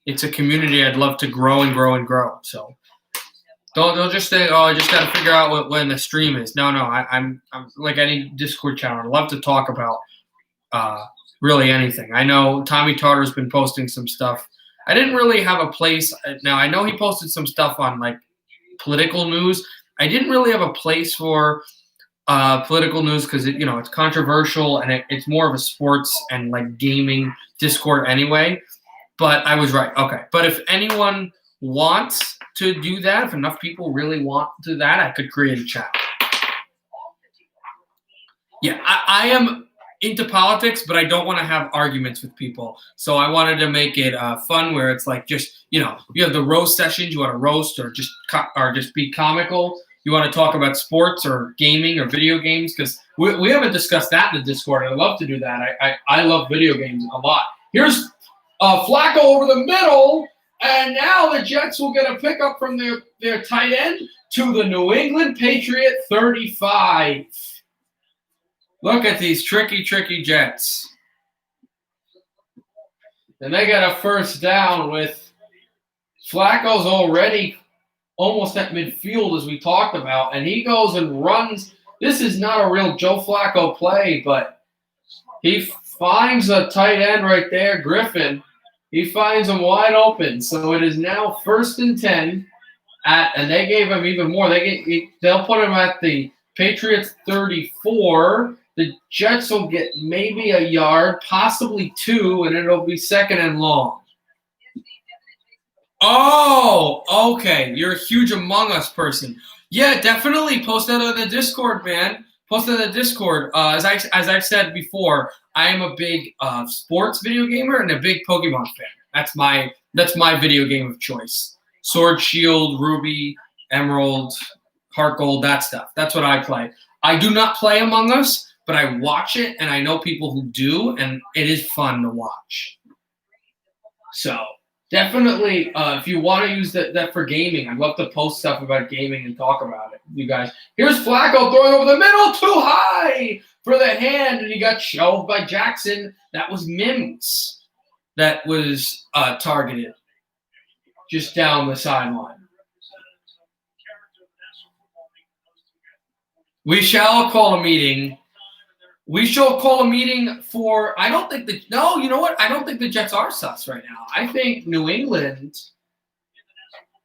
It's a community I'd love to grow and grow and grow. So don't just say, I just got to figure out when the stream is. No, I'm like any Discord channel. I'd love to talk about really anything. I know Tommy Tartar's been posting some stuff. I didn't really have a place. Now, I know he posted some stuff on like political news. I didn't really have a place for political news because it's controversial and it's more of a sports and like gaming Discord anyway. But I was right. Okay. But if anyone wants to do that, if enough people really want to do that, I could create a chat. Yeah, I am into politics, but I don't want to have arguments with people. So I wanted to make it fun where it's like just, you have the roast sessions. You want to roast or just be comical. You want to talk about sports or gaming or video games because we haven't discussed that in the Discord. I'd love to do that. I love video games a lot. Here's Flacco over the middle, and now the Jets will get a pickup from their tight end to the New England Patriot 35. Look at these tricky Jets. And they got a first down with Flacco's already almost at midfield as we talked about, and he goes and runs. This is not a real Joe Flacco play, but he finds a tight end right there, Griffin. He finds him wide open. So it is now 1st and 10 and they gave him even more. They'll put him at the Patriots 34. The Jets will get maybe a yard, possibly 2, and it'll be 2nd and long. Oh, okay. You're a huge Among Us person. Yeah, definitely post that on the Discord, man. Post that on the Discord. As I've said before, I am a big sports video gamer and a big Pokemon fan. That's my video game of choice. Sword, Shield, Ruby, Emerald, Heart Gold, that stuff. That's what I play. I do not play Among Us, but I watch it, and I know people who do, and it is fun to watch. So definitely, if you want to use that for gaming, I'd love to post stuff about gaming and talk about it, you guys. Here's Flacco throwing over the middle, too high for the hand, and he got shoved by Jackson. That was Mims that was targeted just down the sideline. We shall call a meeting. We shall call a meeting for. I don't think you know what? I don't think the Jets are sus right now. I think New England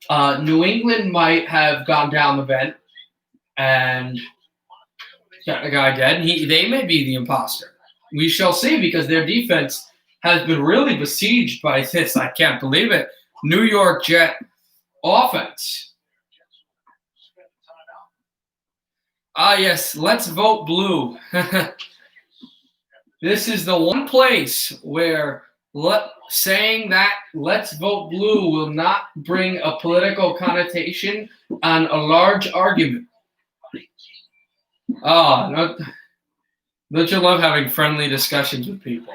might have gone down the vent and got the guy dead. And they may be the imposter. We shall see, because their defense has been really besieged by this. I can't believe it. New York Jet offense. Yes, let's vote blue. This is the one place where saying that let's vote blue will not bring a political connotation on a large argument. Oh, don't you love having friendly discussions with people?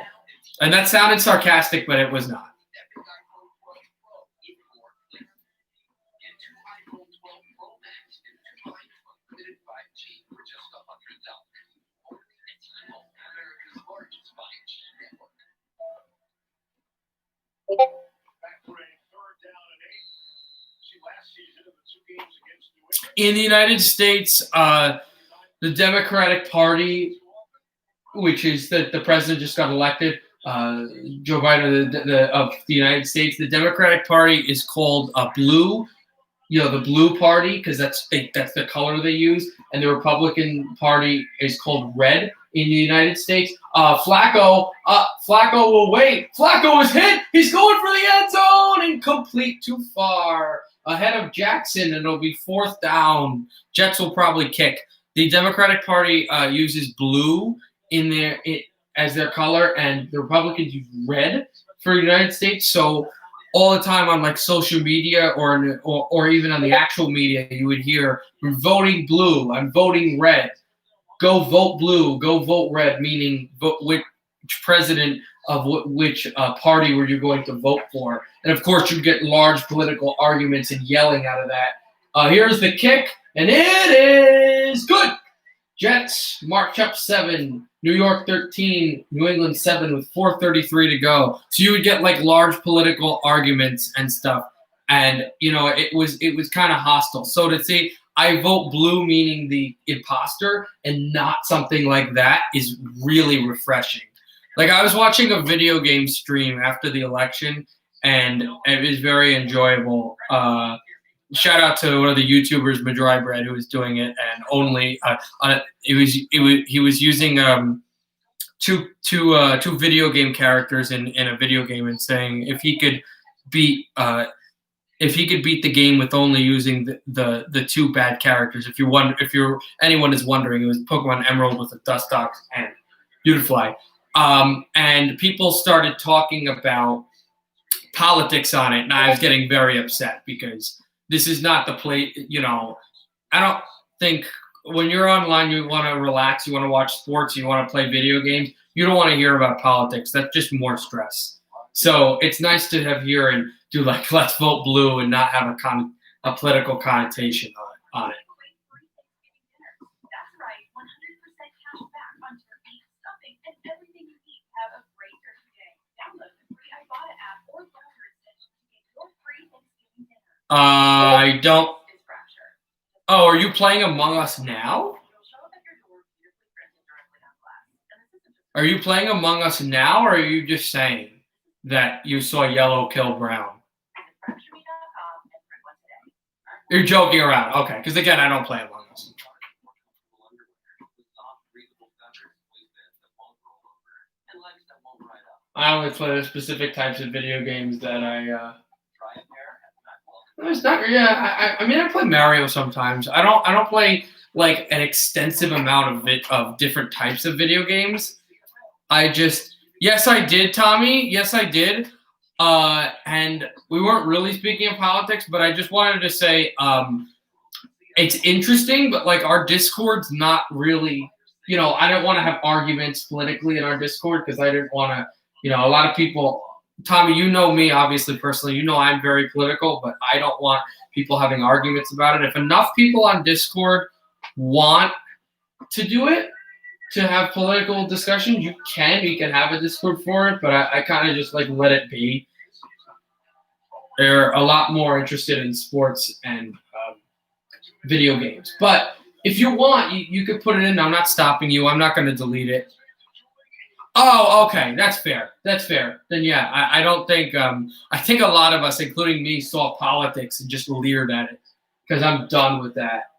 And that sounded sarcastic, but it was not. In the United States, the Democratic Party, which is the president just got elected, Joe Biden of the United States, the Democratic Party is called blue. You know, the blue party, because that's the color they use, and the Republican Party is called red in the United States. Flacco will wait. Flacco is hit. He's going for the end zone, incomplete, too far. Ahead of Jackson, and it'll be 4th down. Jets will probably kick. The Democratic Party uses blue as their color, and the Republicans use red for the United States. So all the time on like social media or even on the actual media, you would hear, "I'm voting blue. I'm voting red. Go vote blue. Go vote red," meaning vote which president of which party were you going to vote for. And of course, you get large political arguments and yelling out of that. Here's the kick, and it is good. Jets march up 7, New York 13, New England 7 with 4:33 to go. So you would get like large political arguments and stuff. And, you know, it was kind of hostile. So to say I vote blue, meaning the imposter, and not something like that is really refreshing. Like, I was watching a video game stream after the election, and it was very enjoyable. Shout out to one of the YouTubers, Madry Bread, who was doing it, and only he was using two video game characters in a video game, and saying if he could beat the game with only using the 2 bad characters. If anyone is wondering, it was Pokemon Emerald with a Dustox and Beautifly. And people started talking about politics on it, and I was getting very upset, because this is not the play. You know, I don't think when you're online, you want to relax, you want to watch sports, you want to play video games. You don't want to hear about politics. That's just more stress. So it's nice to have here and do like let's vote blue and not have a political connotation on it. That's right, 100% cash back on turkey, stuffing, and everything you need. Have a great turkey day. Download the free Ibotta app or browser extension to get your free Thanksgiving dinner. I don't. Oh, are you playing Among Us now? Are you playing Among Us now, or are you just saying that you saw yellow kill brown? You're joking around. Okay, because again, I don't play Among Us. I only play the specific types of video games that I. It's not. Yeah, I mean, I play Mario sometimes. I don't play like an extensive amount of different types of video games. Yes, I did, Tommy. Yes, I did. And we weren't really speaking of politics, but I just wanted to say it's interesting, but like our Discord's not really. I didn't want to have arguments politically in our Discord because I didn't want to. A lot of people. Tommy, you know me, obviously, personally. You know I'm very political, but I don't want people having arguments about it. If enough people on Discord want to do it, to have political discussion, you can have a Discord for it, but I kind of just like let it be. They're a lot more interested in sports and video games. But if you want, you could put it in. I'm not stopping you. I'm not going to delete it. Oh, okay. That's fair. Then, yeah, I don't think I think a lot of us, including me, saw politics and just leered at it because I'm done with that.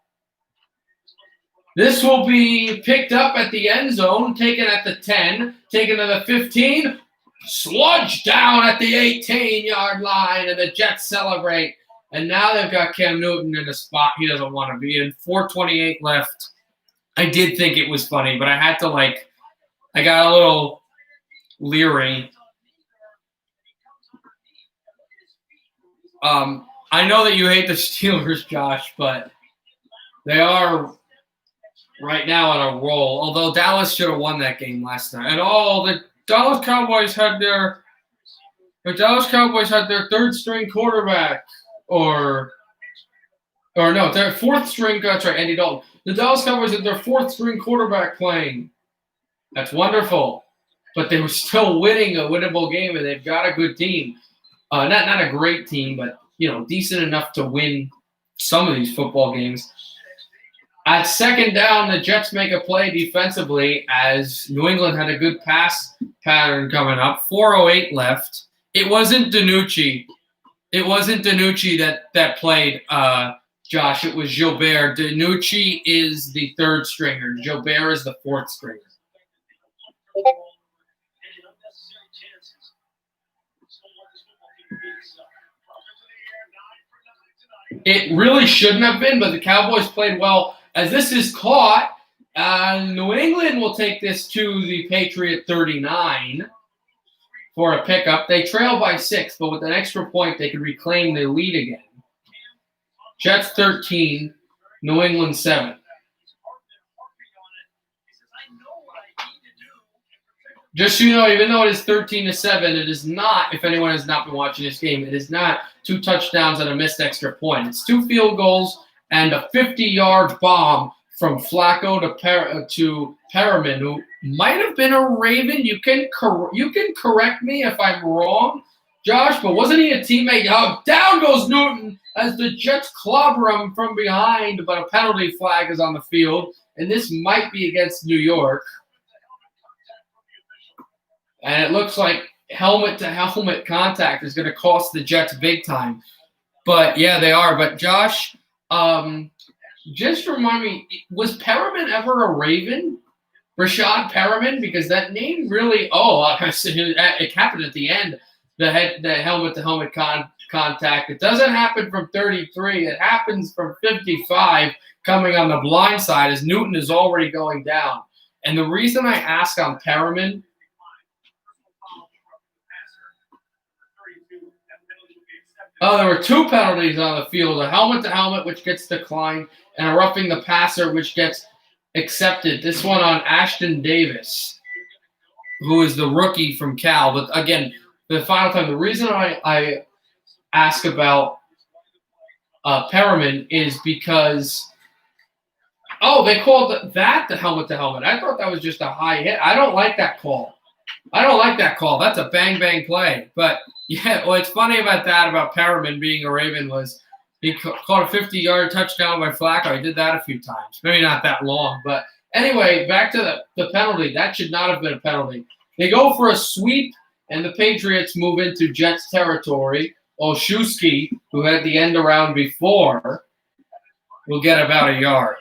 This will be picked up at the end zone, taken at the 10, taken to the 15, sludged down at the 18-yard line, and the Jets celebrate. And now they've got Cam Newton in a spot he doesn't want to be in. 4:28 left. I did think it was funny, but I had to I got a little leery. I know that you hate the Steelers, Josh, but they are right now on a roll. Although Dallas should have won that game last night. And the Dallas Cowboys had their third string quarterback, or no, their fourth string. That's right, Andy Dalton. The Dallas Cowboys had their fourth string quarterback playing. That's wonderful, but they were still winning a winnable game, and they've got a good team. Not a great team, but decent enough to win some of these football games. At second down, the Jets make a play defensively as New England had a good pass pattern coming up. 4:08 left. It wasn't DiNucci. That played, Josh. It was Gilbert. DiNucci is the third stringer. Gilbert is the fourth stringer. It really shouldn't have been, but the Cowboys played well. As this is caught, New England will take this to the Patriot 39 for a pickup. They trail by 6, but with an extra point, they could reclaim their lead again. Jets 13, New England 7. Just so you know, even though it is 13-7, it is not, if anyone has not been watching this game, it is not 2 touchdowns and a missed extra point. It's 2 field goals and a 50-yard bomb from Flacco to Perriman, who might have been a Raven. You can correct me if I'm wrong, Josh, but wasn't he a teammate? Oh, down goes Newton as the Jets clobber him from behind, but a penalty flag is on the field, and this might be against New York. And it looks like helmet-to-helmet contact is going to cost the Jets big time. But, yeah, they are. But, Josh, just remind me, was Perriman ever a Raven? Rashad Perriman? Because that name really – it happened at the end, the helmet-to-helmet contact. It doesn't happen from 33. It happens from 55 coming on the blind side as Newton is already going down. And the reason I ask on Perriman – there were 2 penalties on the field, a helmet-to-helmet, which gets declined, and a roughing the passer, which gets accepted. This one on Ashton Davis, who is the rookie from Cal. But, again, the final time, the reason I ask about Perriman is because, they called that the helmet-to-helmet. I thought that was just a high hit. I don't like that call. That's a bang-bang play. But, yeah, what's funny about Perriman being a Raven was he caught a 50-yard touchdown by Flacco. He did that a few times. Maybe not that long, but Anyway, back to the penalty. That should not have been a penalty. They go for a sweep, and the Patriots move into Jets territory. Olszewski, who had the end around before, will get about a yard.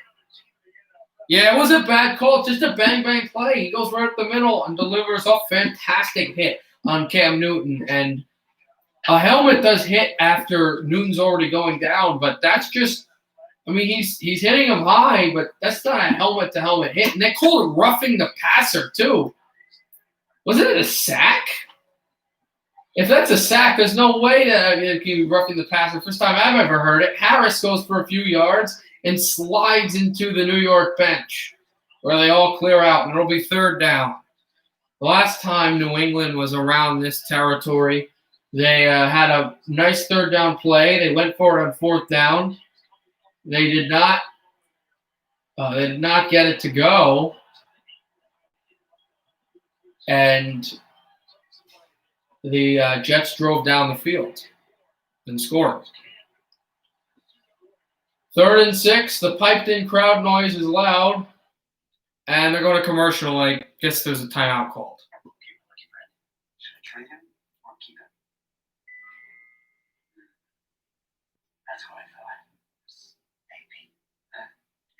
Yeah, it was a bad call. Just a bang-bang play. He goes right up the middle and delivers a fantastic hit on Cam Newton. And a helmet does hit after Newton's already going down, but that's just – I mean, he's hitting him high, but that's not a helmet-to-helmet hit. And they called it roughing the passer, too. Wasn't it a sack? If that's a sack, there's no way that he can be roughing the passer. First time I've ever heard it. Harris goes for a few yards and slides into the New York bench where they all clear out, and it'll be third down. The last time New England was around this territory, they had a nice third down play. They went for it on fourth down. They did not get it to go, and the Jets drove down the field and scored. 3rd and 6, the piped-in crowd noise is loud, and they're going to commercial. I guess there's a timeout called. Should I trade him or keep him? That's what I thought. Hey, Pete,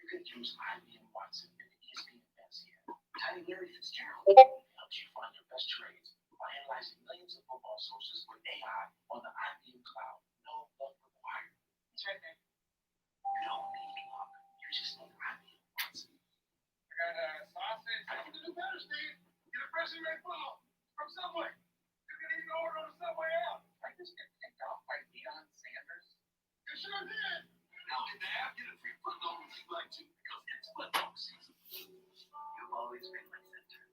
you could use IBM Watson and ESPN Fantasy here. Tiny Larry Fitzgerald helps you find your best trades by analyzing millions of football sources with AI on the IBM cloud. No luck required. It's right there. You don't need luck. You just need IBM Watson. I got a sausage. I can do better, Steve. Get a freshly made funnel from Subway. You can even order on the Subway app. I just get picked off by Deion Sanders. You sure did. Now in the app, get a free football if you'd like to, because it's football season. You've always been my center.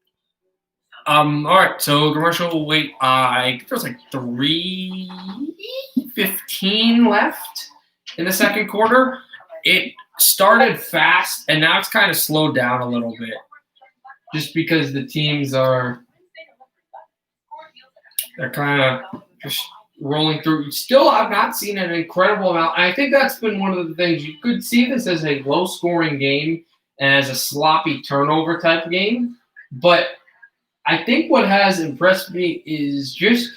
All right, so commercial will wait. I think there's like 3:15 left in the second quarter. It started fast, and now it's kind of slowed down a little bit, just because the teams they're kind of just rolling through. Still, I've not seen an incredible amount. I think that's been one of the things. You could see this as a low-scoring game and as a sloppy turnover type game, but I think what has impressed me is just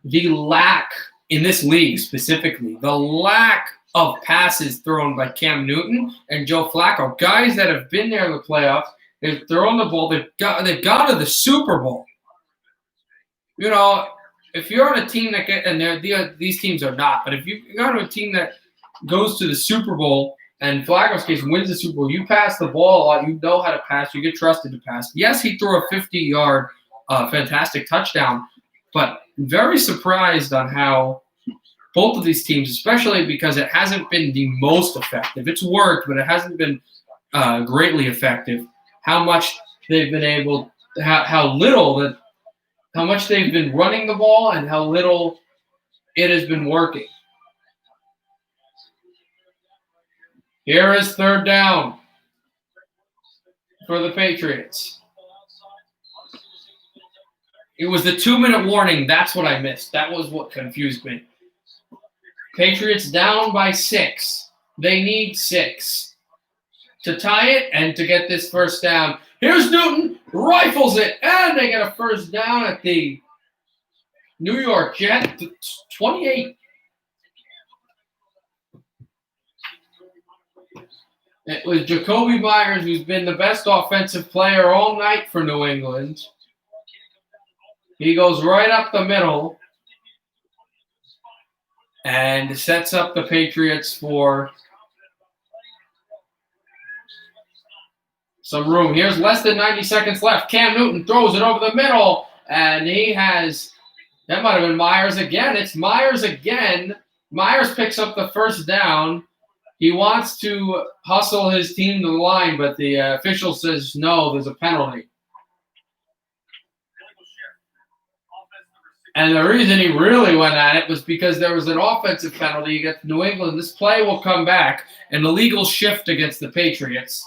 the lack, in this league specifically, the lack of passes thrown by Cam Newton and Joe Flacco, guys that have been there in the playoffs. They've thrown the ball. They've got to the Super Bowl. You know, if you're on a team that these teams are not, but if you're on a team that goes to the Super Bowl and Flacco's case wins the Super Bowl, you pass the ball a lot. You know how to pass. You get trusted to pass. Yes, he threw a 50-yard fantastic touchdown, but very surprised on how both of these teams, especially because it hasn't been the most effective. It's worked, but it hasn't been greatly effective. How much they've been able, how much they've been running the ball, and how little it has been working. Here is third down for the Patriots. It was the 2-minute warning. That's what I missed. That was what confused me. Patriots down by 6. They need 6 to tie it and to get this first down. Here's Newton, rifles it, and they get a first down at the New York Jets, 28. It was Jacoby Myers, who's been the best offensive player all night for New England. He goes right up the middle and sets up the Patriots for some room. Here's less than 90 seconds left. Cam Newton throws it over the middle, and that might have been Myers again. It's Myers again. Myers picks up the first down. He wants to hustle his team to the line, but the official says no, there's a penalty. And the reason he really went at it was because there was an offensive penalty against New England. This play will come back, and the legal shift against the Patriots.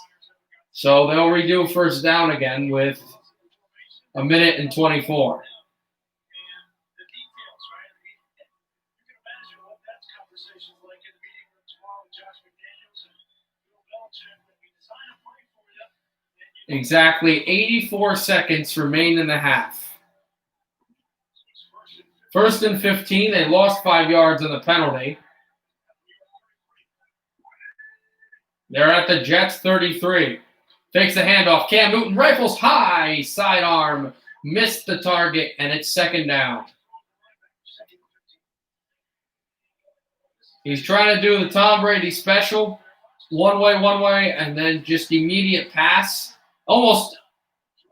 So they'll redo first down again with 1:24. Exactly 84 seconds remain in the half. 1st and 15. They lost 5 yards on the penalty. They're at the Jets 33. Takes the handoff. Cam Newton rifles high. Sidearm. Missed the target, and it's 2nd down. He's trying to do the Tom Brady special. One way, and then just immediate pass. Almost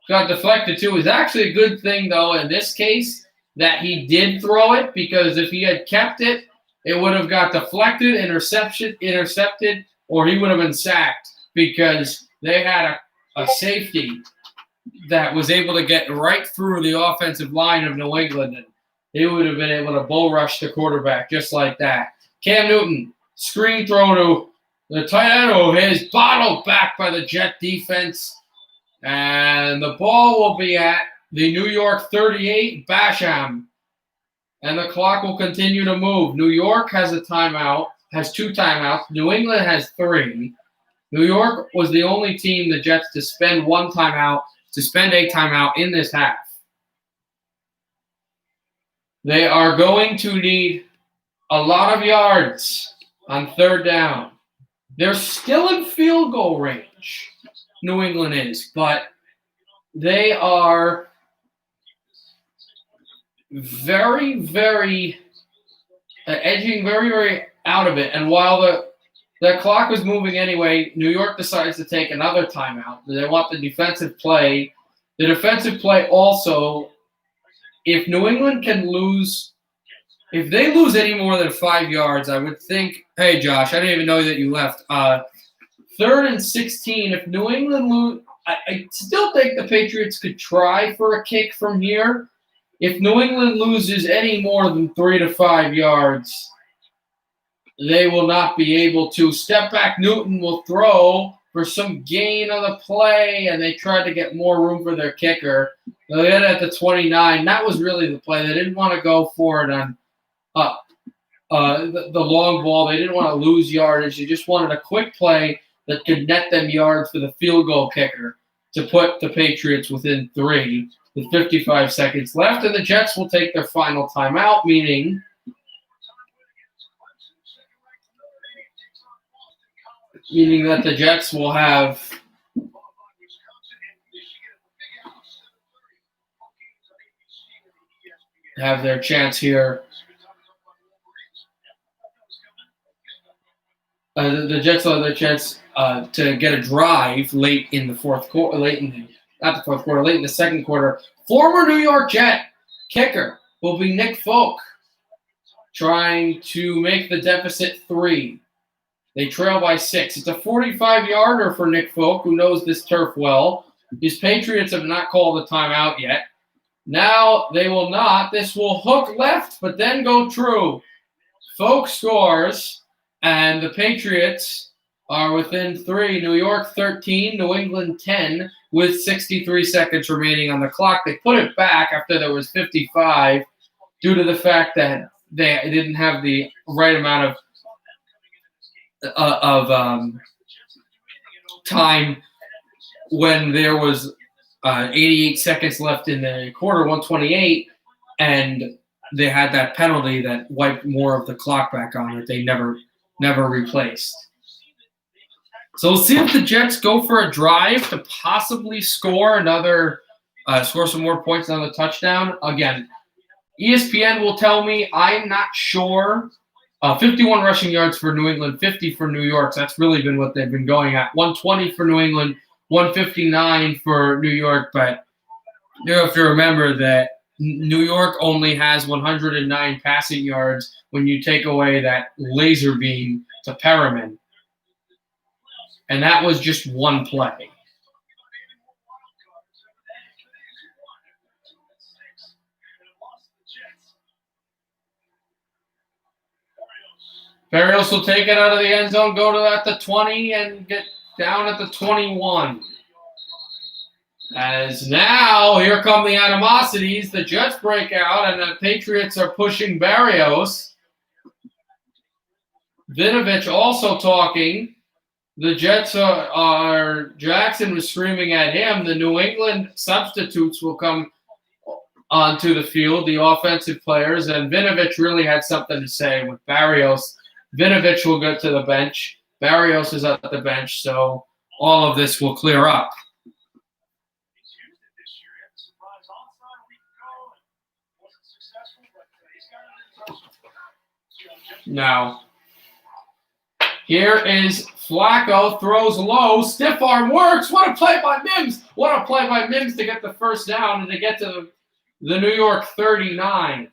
got deflected too. It was actually a good thing, though, in this case, that he did throw it, because if he had kept it, it would have got deflected, intercepted, or he would have been sacked, because they had a safety that was able to get right through the offensive line of New England, and they would have been able to bull rush the quarterback just like that. Cam Newton, screen throw to the tight end, who is bottled back by the Jet defense, and the ball will be at the New York 38, Basham, and the clock will continue to move. New York has a timeout, has 2 timeouts. New England has 3. New York was the only team, the Jets, to spend a timeout in this half. They are going to need a lot of yards on 3rd down. They're still in field goal range, New England is, but they are very, very edging very, very out of it. And while the clock was moving anyway, New York decides to take another timeout. They want the defensive play. The defensive play also, if New England can lose, if they lose any more than 5 yards, I would think, hey, Josh, I didn't even know that you left. 3rd and 16, if New England lose, I still think the Patriots could try for a kick from here. If New England loses any more than 3 to 5 yards, they will not be able to. Step back, Newton will throw for some gain on the play, and they tried to get more room for their kicker. They get at the 29. That was really the play. They didn't want to go for it on the long ball. They didn't want to lose yardage. They just wanted a quick play that could net them yards for the field goal kicker to put the Patriots within 3 with 55 seconds left. And the Jets will take their final timeout, meaning that the Jets will have their chance here. The Jets will have their chance to get a drive late in the 4th quarter, late in the 2nd quarter. Former New York Jet kicker will be Nick Folk, trying to make the deficit 3. They trail by 6. It's a 45-yarder for Nick Folk, who knows this turf well. His Patriots have not called a timeout yet. Now they will not. This will hook left, but then go true. Folk scores, and the Patriots are within 3. New York 13, New England 10, with 63 seconds remaining on the clock. They put it back after there was 55 due to the fact that they didn't have the right amount of time when there was 88 seconds left in the quarter, 128, and they had that penalty that wiped more of the clock back on that they never replaced. So we'll see if the Jets go for a drive to possibly score some more points on the touchdown. Again, ESPN will tell me, I'm not sure. 51 rushing yards for New England, 50 for New York. So that's really been what they've been going at. 120 for New England, 159 for New York. But you have to remember that New York only has 109 passing yards when you take away that laser beam to Perriman. And that was just one play. Patriots will take it out of the end zone, go to at the 20, and get down at the 21. As now, here come the animosities. The Jets break out, and the Patriots are pushing Barrios. Vinovich also talking. The Jets Jackson was screaming at him. The New England substitutes will come onto the field, the offensive players, and Vinovich really had something to say with Barrios. Vinovich will go to the bench. Barrios is at the bench, so all of this will clear up. He's used it this year. He had the surprise onside a week ago and wasn't successful, but he's got it in his arsenal. Now, here is Flacco, throws low, stiff arm works. What a play by Mims. What a play by Mims to get the first down and to get to the New York 39.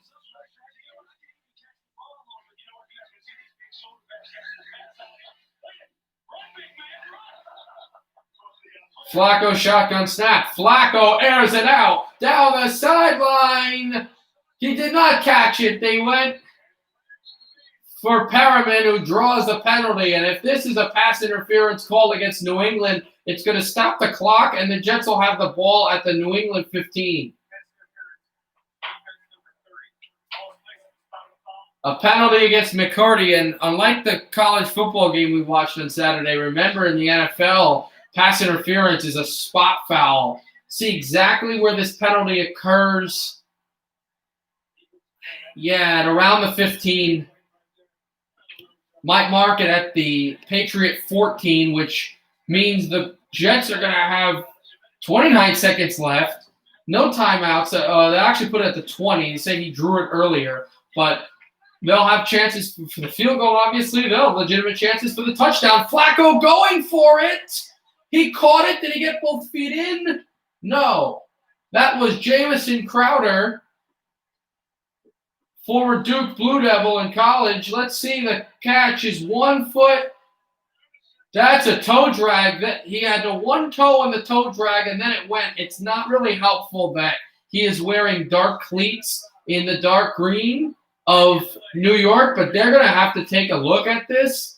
Flacco shotgun snap. Flacco airs it out down the sideline. He did not catch it. They went for Perriman, who draws the penalty. And if this is a pass interference call against New England, it's going to stop the clock, and the Jets will have the ball at the New England 15. A penalty against McCurdy, and unlike the college football game we watched on Saturday, remember in the NFL, pass interference is a spot foul. See exactly where this penalty occurs. Yeah, at around the 15. Might mark it at the Patriot 14, which means the Jets are going to have 29 seconds left. No timeouts. They actually put it at the 20. They say he drew it earlier, but they'll have chances for the field goal, obviously. They'll have legitimate chances for the touchdown. Flacco going for it. He caught it. Did he get both feet in? No. That was Jamison Crowder, former Duke Blue Devil in college. Let's see. The catch is 1 foot. That's a toe drag. That he had the one toe on the toe drag, and then it went. It's not really helpful that he is wearing dark cleats in the dark green of New York, but they're going to have to take a look at this.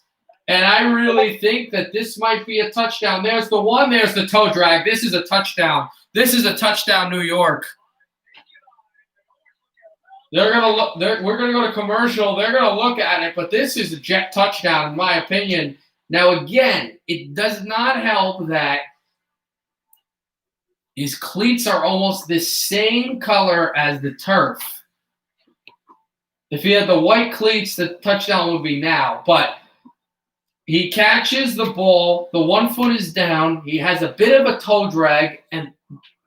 And I really think that this might be a touchdown. There's the one. There's the toe drag. This is a touchdown. This is a touchdown, New York. They're gonna look. We're gonna go to commercial. They're gonna look at it, but this is a Jet touchdown, in my opinion. Now, again, it does not help that his cleats are almost the same color as the turf. If he had the white cleats, the touchdown would be now. But he catches the ball. The 1 foot is down. He has a bit of a toe drag, and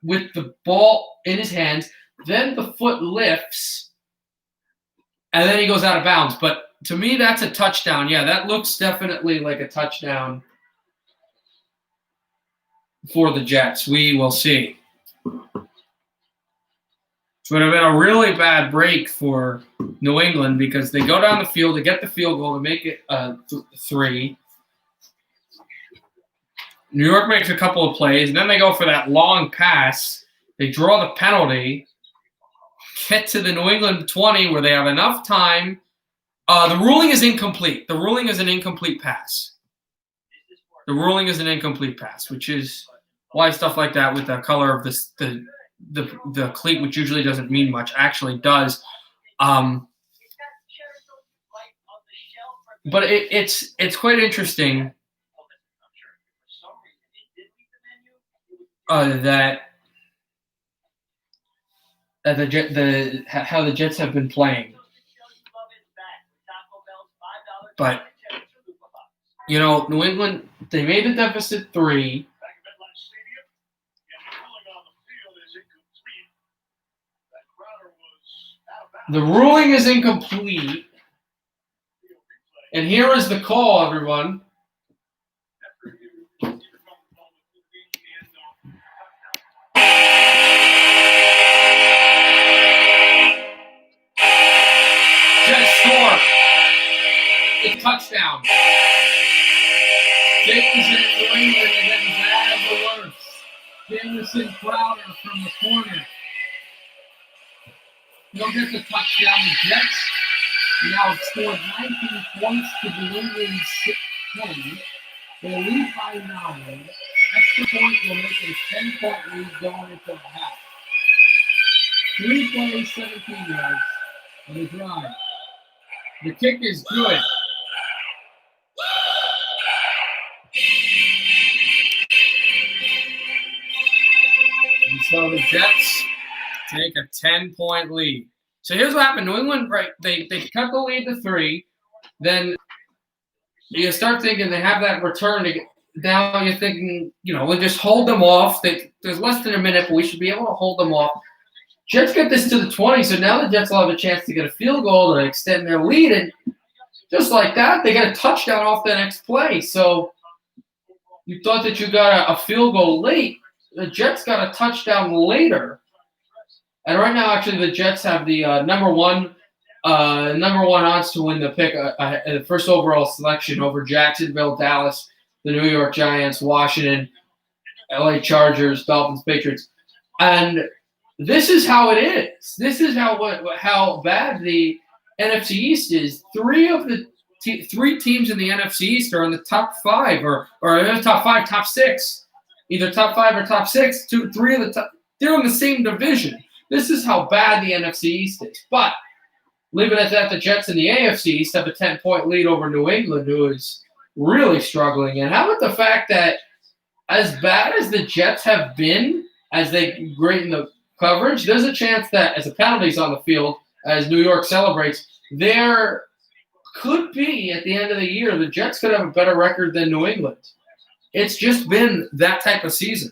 with the ball in his hands, then the foot lifts, and then he goes out of bounds. But to me, that's a touchdown. Yeah, that looks definitely like a touchdown for the Jets. We will see. It would have been a really bad break for New England because they go down the field to get the field goal to make it 3. New York makes a couple of plays, and then they go for that long pass. They draw the penalty, get to the New England 20 where they have enough time. The ruling is incomplete. The ruling is an incomplete pass. The ruling is an incomplete pass, which is why stuff like that with the color of this, the cleat, which usually doesn't mean much, actually does. But it's quite interesting that how the Jets have been playing. But, New England, they made the deficit 3. The ruling is incomplete. And here is the call, everyone. Jets score. It's touchdown. Jamison New England is getting bad of the worst. Jamison Crowder from the corner. He'll get the touchdown. The Jets now scored 19 points to New England's 20. They lead by 9. Extra point will make it a 10-point lead going into the half. 3 plays, 17 yards on the drive. The kick is good. So the Jets take a 10-point lead. So here's what happened. New England, right, they cut the lead to 3. Then you start thinking they have that return to get. Now you're thinking, we'll just hold them off. There's less than a minute, but we should be able to hold them off. Jets get this to the 20, so now the Jets will have a chance to get a field goal to extend their lead. And just like that, they get a touchdown off the next play. So you thought that you got a field goal late. The Jets got a touchdown later. And right now, actually, the Jets have the number one odds to win the pick, the first overall selection over Jacksonville, Dallas, the New York Giants, Washington, LA Chargers, Dolphins, Patriots. And this is how it is. This is how bad the NFC East is. Three teams in the NFC East are in the top 5 or top 5, top 6. Either top 5 or top 6. 3 of the top. They're in the same division. This is how bad the NFC East is. But leave it at that, the Jets in the AFC East have a 10-point lead over New England, who is really struggling. And how about the fact that as bad as the Jets have been, as they grade in the coverage, there's a chance that as the penalties on the field, as New York celebrates, there could be, at the end of the year, the Jets could have a better record than New England. It's just been that type of season.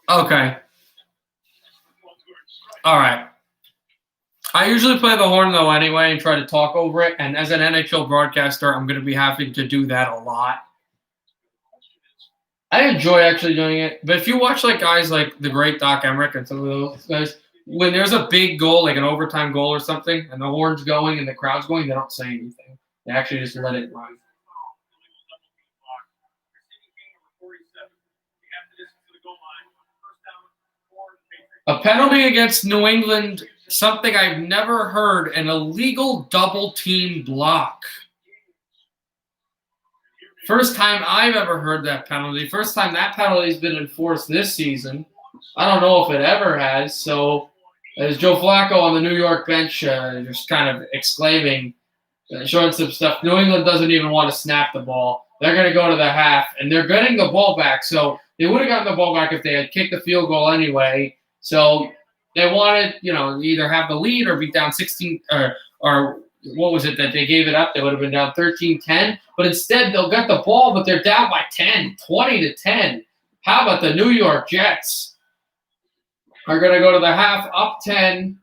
Okay. All right. I usually play the horn, though, anyway, and try to talk over it. And as an NHL broadcaster, I'm going to be having to do that a lot. I enjoy actually doing it. But if you watch guys like the great Doc Emmerich and some of those guys, when there's a big goal, like an overtime goal or something, and the horn's going and the crowd's going, they don't say anything. They actually just let it run. A penalty against New England, something I've never heard, an illegal double-team block. First time I've ever heard that penalty. First time that penalty's been enforced this season. I don't know if it ever has. So as Joe Flacco on the New York bench just kind of exclaiming, showing some stuff, New England doesn't even want to snap the ball. They're going to go to the half, and they're getting the ball back. So they would have gotten the ball back if they had kicked the field goal anyway. So they wanted, either have the lead or be down 16 or what was it that they gave it up? They would have been down 13-10. But instead, they'll get the ball, but they're down by 10, 20-10. How about the New York Jets are going to go to the half up 10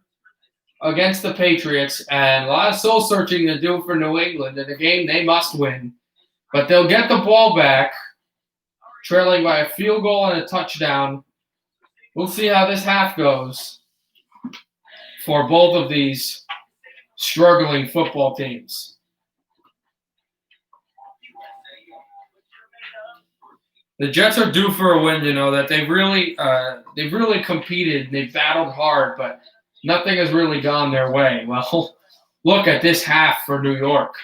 against the Patriots, and a lot of soul searching to do for New England in a game they must win. But they'll get the ball back, trailing by a field goal and a touchdown. We'll see how this half goes for both of these struggling football teams. The Jets are due for a win, that they've really competed, they've battled hard, but nothing has really gone their way. Well, look at this half for New York.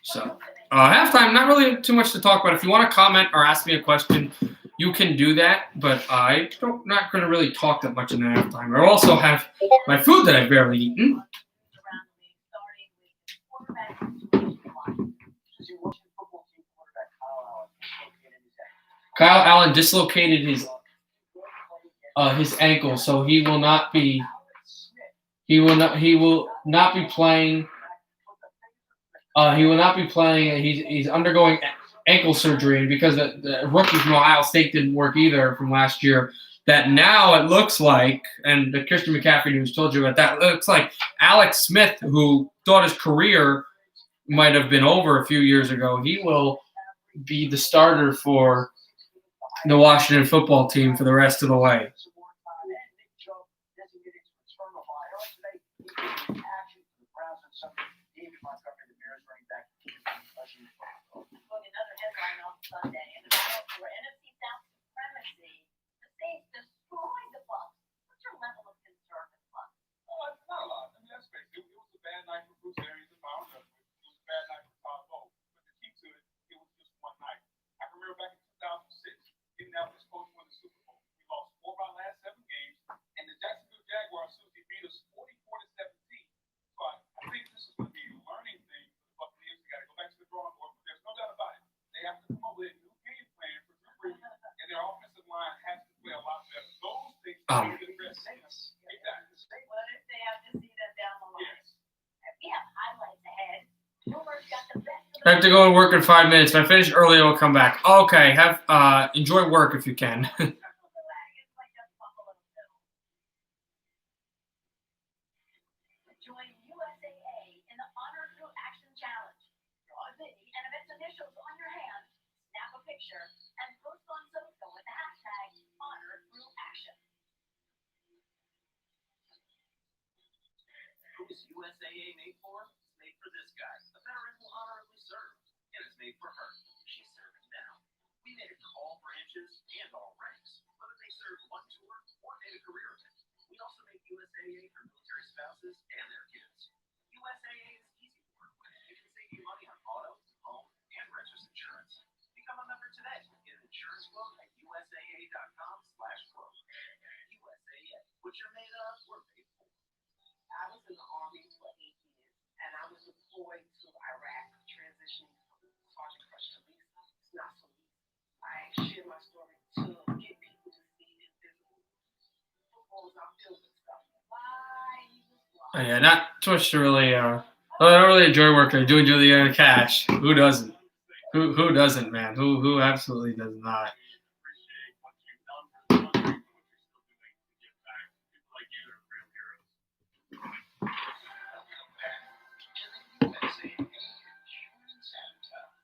So, halftime, not really too much to talk about. If you want to comment or ask me a question, you can do that, but I'm not going to really talk that much in the halftime. I also have my food that I've barely eaten. Kyle Allen dislocated his ankle, so he will not be playing. He will not be playing. He's undergoing ankle surgery, and because the rookie from Ohio State didn't work either from last year, that now it looks like, and the Christian McCaffrey news told you about that, it looks like Alex Smith, who thought his career might have been over a few years ago, he will be the starter for the Washington football team for the rest of the way. Sunday in the battle for NFC South supremacy, the Saints destroyed the Bucs. What's your level of concern with the Bucs? Oh, it's not a lot. I mean, let's face it. It was a bad night for Bruce Arians and Myron Judge. It was a bad night for Todd Bowles. But the key to it, it was just one night. I can remember back in 2006, Indianapolis Colts won the Super Bowl. We lost 4 of our last 7 games, and the Jacksonville Jaguars beat us 44-17. So I think this is going to be a learning I have to go and work in 5 minutes. If I finish early, I'll come back. Okay, have enjoy work if you can. Join USAA in the Honor Through Action Challenge. Draw a mini and event's initials on your hand, snap a picture, and post on social with the hashtag Honor Through Action. Who's USAA made for? It's made for this guy. A veteran who honorably served. And it's made for her. She's serving now. We made it for all branches and all ranks, whether they served one tour or made a career of it. We also make USAA for military spouses and their kids. USAA is easy to work with. It can save you money on auto, home, and renters insurance. Become a member today. Get an insurance quote at USAA.com/quote. USAA. What you're made of, we're made for. I was in the Army for 8 years, and I was deployed to Iraq, transitioning from Sergeant Crush to Lisa. It's not so easy. I share my story to get people to see invisible. Football is not filled with stuff. Why? Yeah, not too much to really. I don't really enjoy work. I do enjoy the cash. Who doesn't? Who doesn't, man? Who absolutely does not? Appreciate what you've done for the country and what you're still doing to give back. People like you are real heroes. Welcome back to the USAA Insurance Center.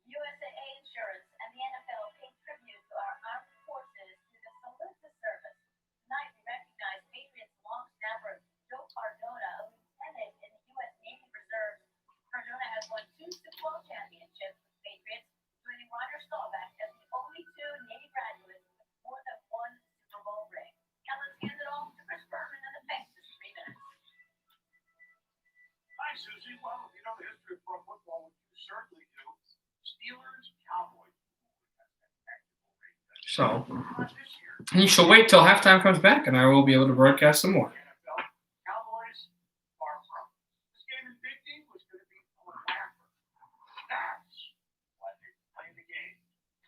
USAA Insurance and the NFL pay tribute to our armed forces through the Salute to Service. Tonight we recognize Patriots long snapper Joe Cardona, a lieutenant in the U.S. Navy Reserves. Cardona has won 2 Super Bowl championships with the Patriots, joining Roger Staubach as the only 2 Navy graduates with more than 1 Super Bowl ring. Now let's hand it off to Chris Berman and the Banks for 3 minutes. Hi, Susie. Well, if you know the history of pro football, which you certainly do, Steelers, Cowboys. So Not this year. you shall wait till halftime comes back, and I will be able to broadcast some more. NFL, Cowboys, far from. This game in Big D was going to be on Laffer. That's why they play the game.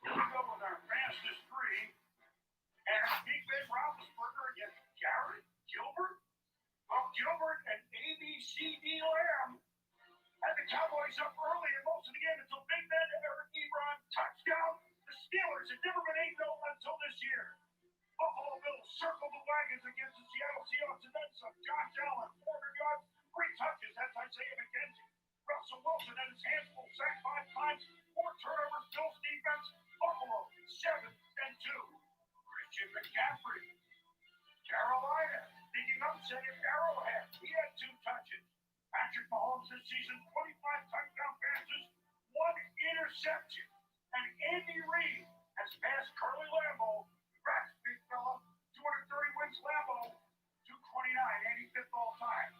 Here we go with our fastest 3. And Big Ben Roethlisberger against Jared Gilbert. Well, Gilbert and ABCD Lamb had the Cowboys up early in most of the game until Big Ben and Eric Ebron touchdown. The Steelers had never been 8-0 until this year. Buffalo Bills circled the wagons against the Seattle Seahawks and then some. Josh Allen, 400 yards, 3 touches. That's Isaiah McKenzie. Russell Wilson had his hands full, sacked 5 times, 4 turnovers. Bills defense, Buffalo 7-2. Christian McCaffrey, Carolina, thinking upset at Arrowhead. He had 2 touches. Patrick Mahomes this season, 25 touchdown passes, 1 interception. And Andy Reid has passed Curly Lambeau. Congrats, big fella. 230 wins Lambeau. 229, 85th all time.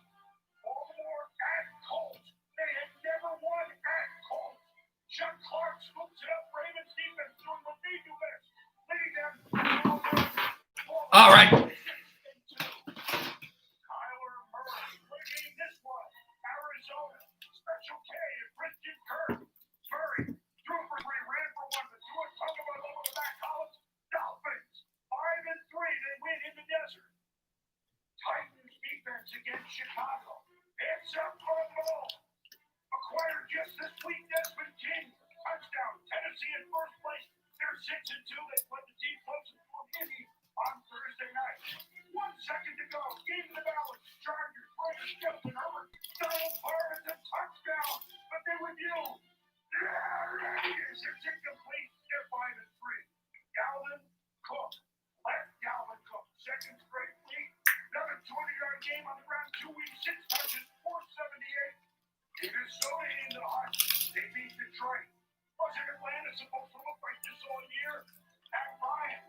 Baltimore at Colts. They had never won at Colts. Chuck Clark scoops it up. Ravens defense doing what they do best. Leading them. All right. Kyler Murray winning this one. Arizona. Special K and Christian Kirk. Murray threw for 3, ran for 1, but threw a tongue of a over the back columns. Dolphins 5-3. They win in the desert. Titans defense against Chicago. It's up on the ball. Acquired just this week, Desmond King. Touchdown. Tennessee in first place. They're 6-2. They put the team closer to a Indy on Thursday night. 1 second to go. Game of the balance. Chargers, Raiders, Justin Herbert. Donald Parr is a touchdown. But they review. It's incomplete. They're 5-3. Dalvin Cook. Left Dalvin Cook. Second straight week. Another 20-yard game on the ground. 2 weeks, 6 touches, 478. Minnesota in the hunt. They beat Detroit. Wasn't Atlanta supposed to look like this all year? Pat Ryan.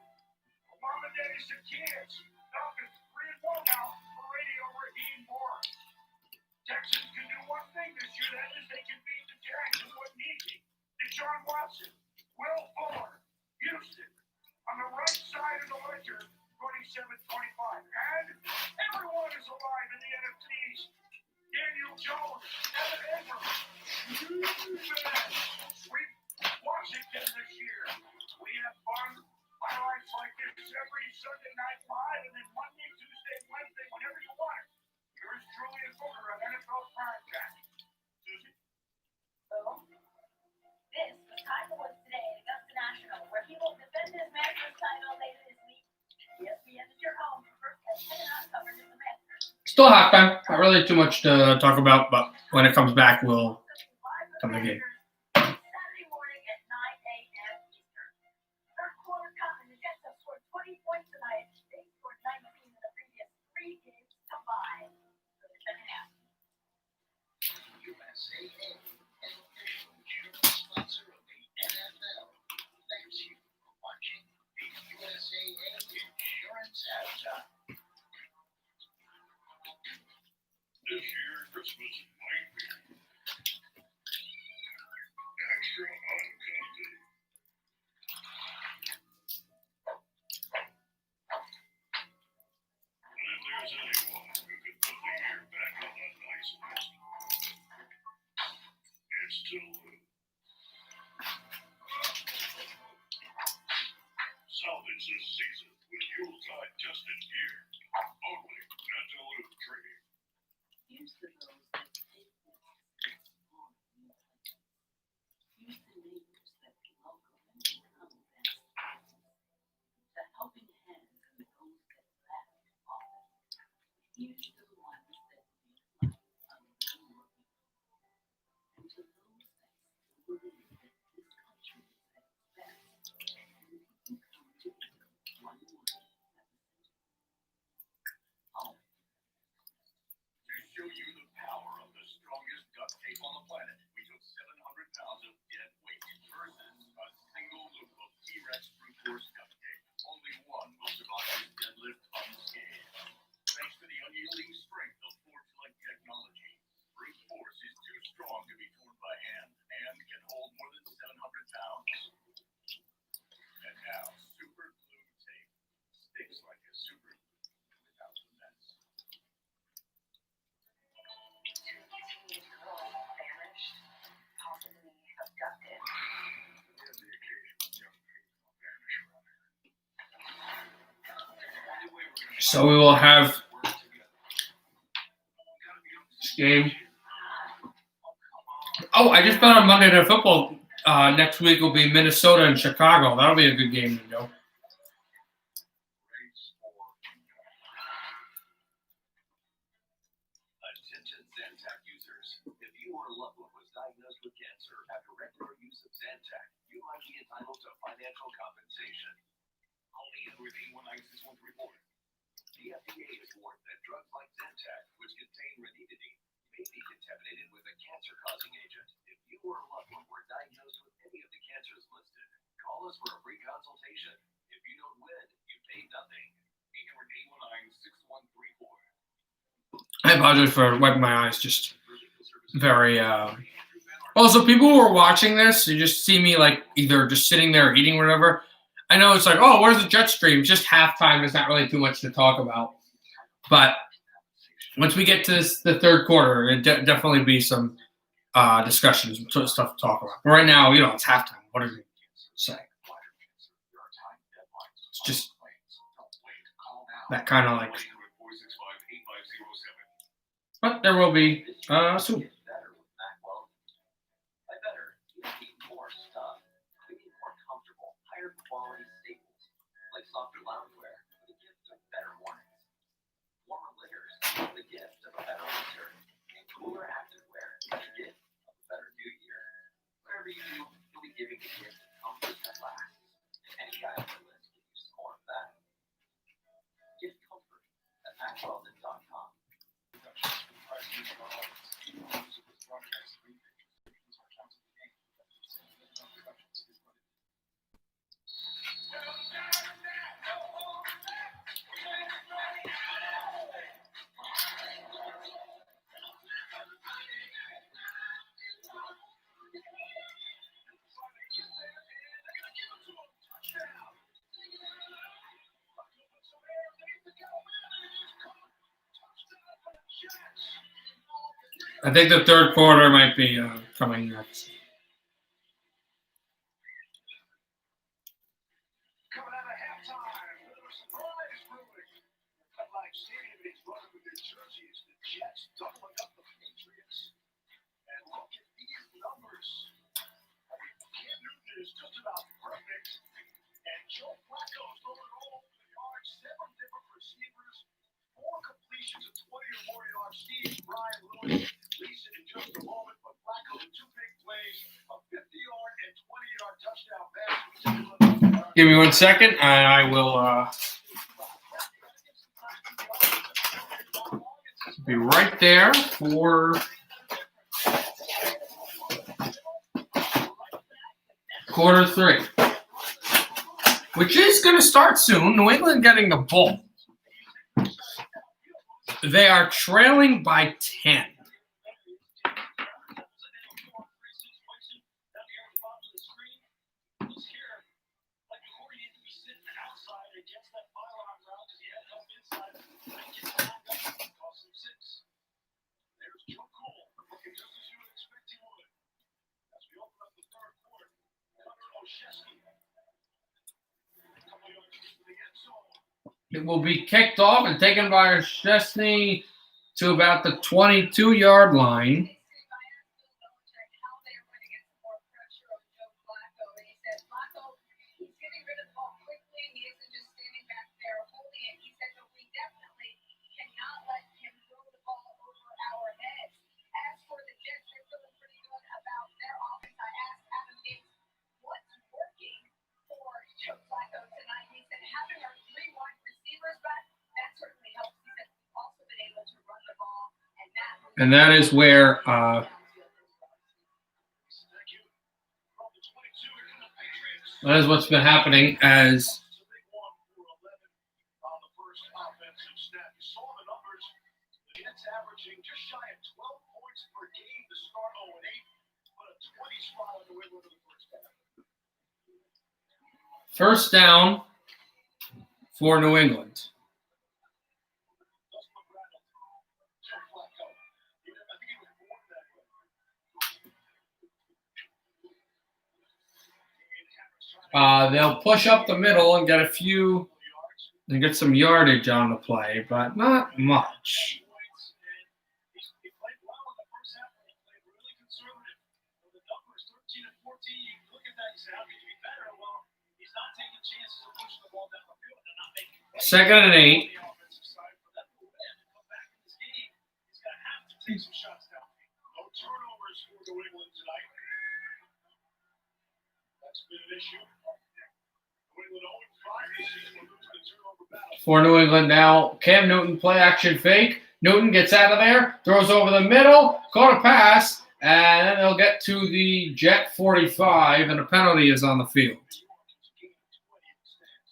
Mama Daddy Zacchaeus. Falcons 3-1 now for Radio Raheem Morris. Texans can do one thing this year. That is they can beat the Jags. It wasn't easy. Deshaun Watson. Will Fuller. Houston. On the right side of the ledger, 27-25. And everyone is alive in the NFC East. Daniel Jones, Evan Ingram. Sweep Washington this year. We have fun. Highlights like this every Sunday night live, and then Monday, Tuesday, Wednesday, whenever you want it. Yours truly is Still halftime. Not really too much to talk about, but when it comes back, we'll come again. Saturday morning at 9 a.m. Eastern. Third quarter coming. The Jets have scored 20 points tonight. They scored 19 in the previous 3 games combined. For the second half. USAA, an official insurance sponsor of the NFL. Thanks you for watching the USAA Insurance Halftime. This year, Christmas might be extra uncomfy. And if there's anyone who could put the year back on a nice list, it's Tulu. Salvage this season with Yuletide tested gear. Only at Tulu Trading. Here's to those that take this on new heights. Here's to neighbors that welcome and become best friends. The helping hands and the those that laugh often. Here's to the ones that make life a little more beautiful. And to those that still believe that this country is at its best, and we can come together one more at the center. Home. To show you the power of the strongest duct tape on the planet, we took 700 pounds of dead weight versus a single loop of T-Rex brute force duct tape. Only one will survive this deadlift unscathed. Thanks to the unyielding strength of forge-like technology, brute force is too strong to be torn by hand and can hold more than 700 pounds. And now, super glue tape sticks like a super glue without the mess. Teenage girl vanished, possibly abducted. We have the occasional young people vanish around here. The only way we're gonna So we will have work together. Gotta be on the this game. Oh, come on. Oh, I just found on Monday Night Football. Next week will be Minnesota and Chicago. That'll be a good game to go. Great sport. Attention Zantac users. If you or a loved one was diagnosed with cancer after regular use of Zantac, you might be entitled to financial compensation. Only with 819-6134. The FDA has warned that drugs like Zantac, which contain ranitidine, may be contaminated with a cancer-causing agent. If you or a loved one were diagnosed with any of the cancers listed, call us for a free consultation. If you don't win, you pay nothing. 819-6134. I apologize for wiping my eyes. Just very. Also, people who are watching this, you just see me like either just sitting there eating or whatever. I know it's like, oh, where's the Jet stream? Just halftime. There's not really too much to talk about. But once we get to the third quarter, it definitely be some discussions, stuff to talk about. But right now, it's halftime. What does it say? It's just that kind of like. But there will be soon. Like softer loungewear, the gift of better mornings. Warmer litters, the gift of a better winter. And cooler activewear, the gift of a better new year. Whatever you do, you'll be giving the gift of comfort that lasts. And any guy on the list can use some more of that. Gift comfort at MacWeldon.com. I think the third quarter might be coming next. Coming out of halftime with a surprise ruling. MetLife Stadium is running with New Jersey as the Jets doubling up the Patriots. And look at these numbers. Cam Newton is just about perfect. And Joe Flacco's throwing all over the yard. 7 different receivers, 4 completions of 20 or more a 50-yard and 20-yard touchdown pass. Give me 1 second, and I will be right there for quarter 3, which is going to start soon. New England getting the ball. They are trailing by 10. It will be kicked off and taken by Szczesny to about the 22-yard line. And that is where that is what's been happening as first down for New England. They'll push up the middle and get some yardage on the play, but not much. Second and 8. For New England now, Cam Newton play action fake. Newton gets out of there, throws over the middle, caught a pass, and then they'll get to the Jet 45, and a penalty is on the field.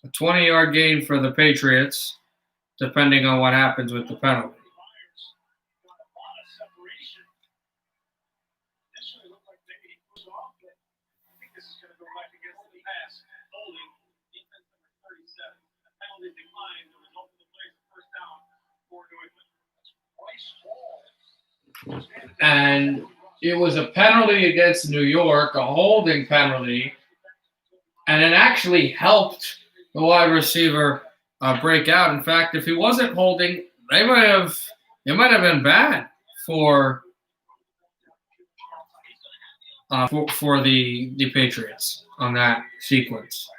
A 20-yard gain for the Patriots, depending on what happens with the penalty. And it was a penalty against New York, a holding penalty, and it actually helped the wide receiver break out. In fact, if he wasn't holding, it might have been bad for the Patriots on that sequence.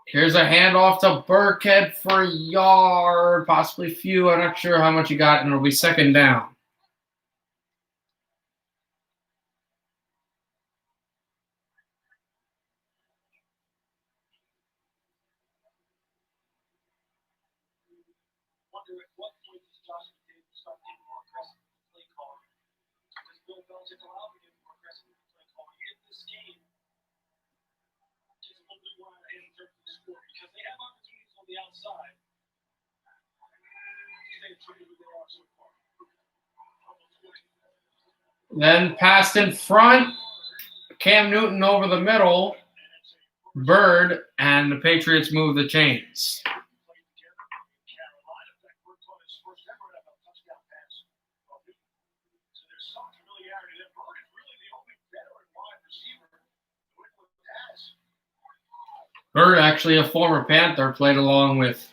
Here's a handoff to Burkhead for a yard, possibly few. I'm not sure how much he got, and it'll be second down. Then passed in front, Cam Newton over the middle, Bird, and the Patriots move the chains. Bird, actually a former Panther, played along with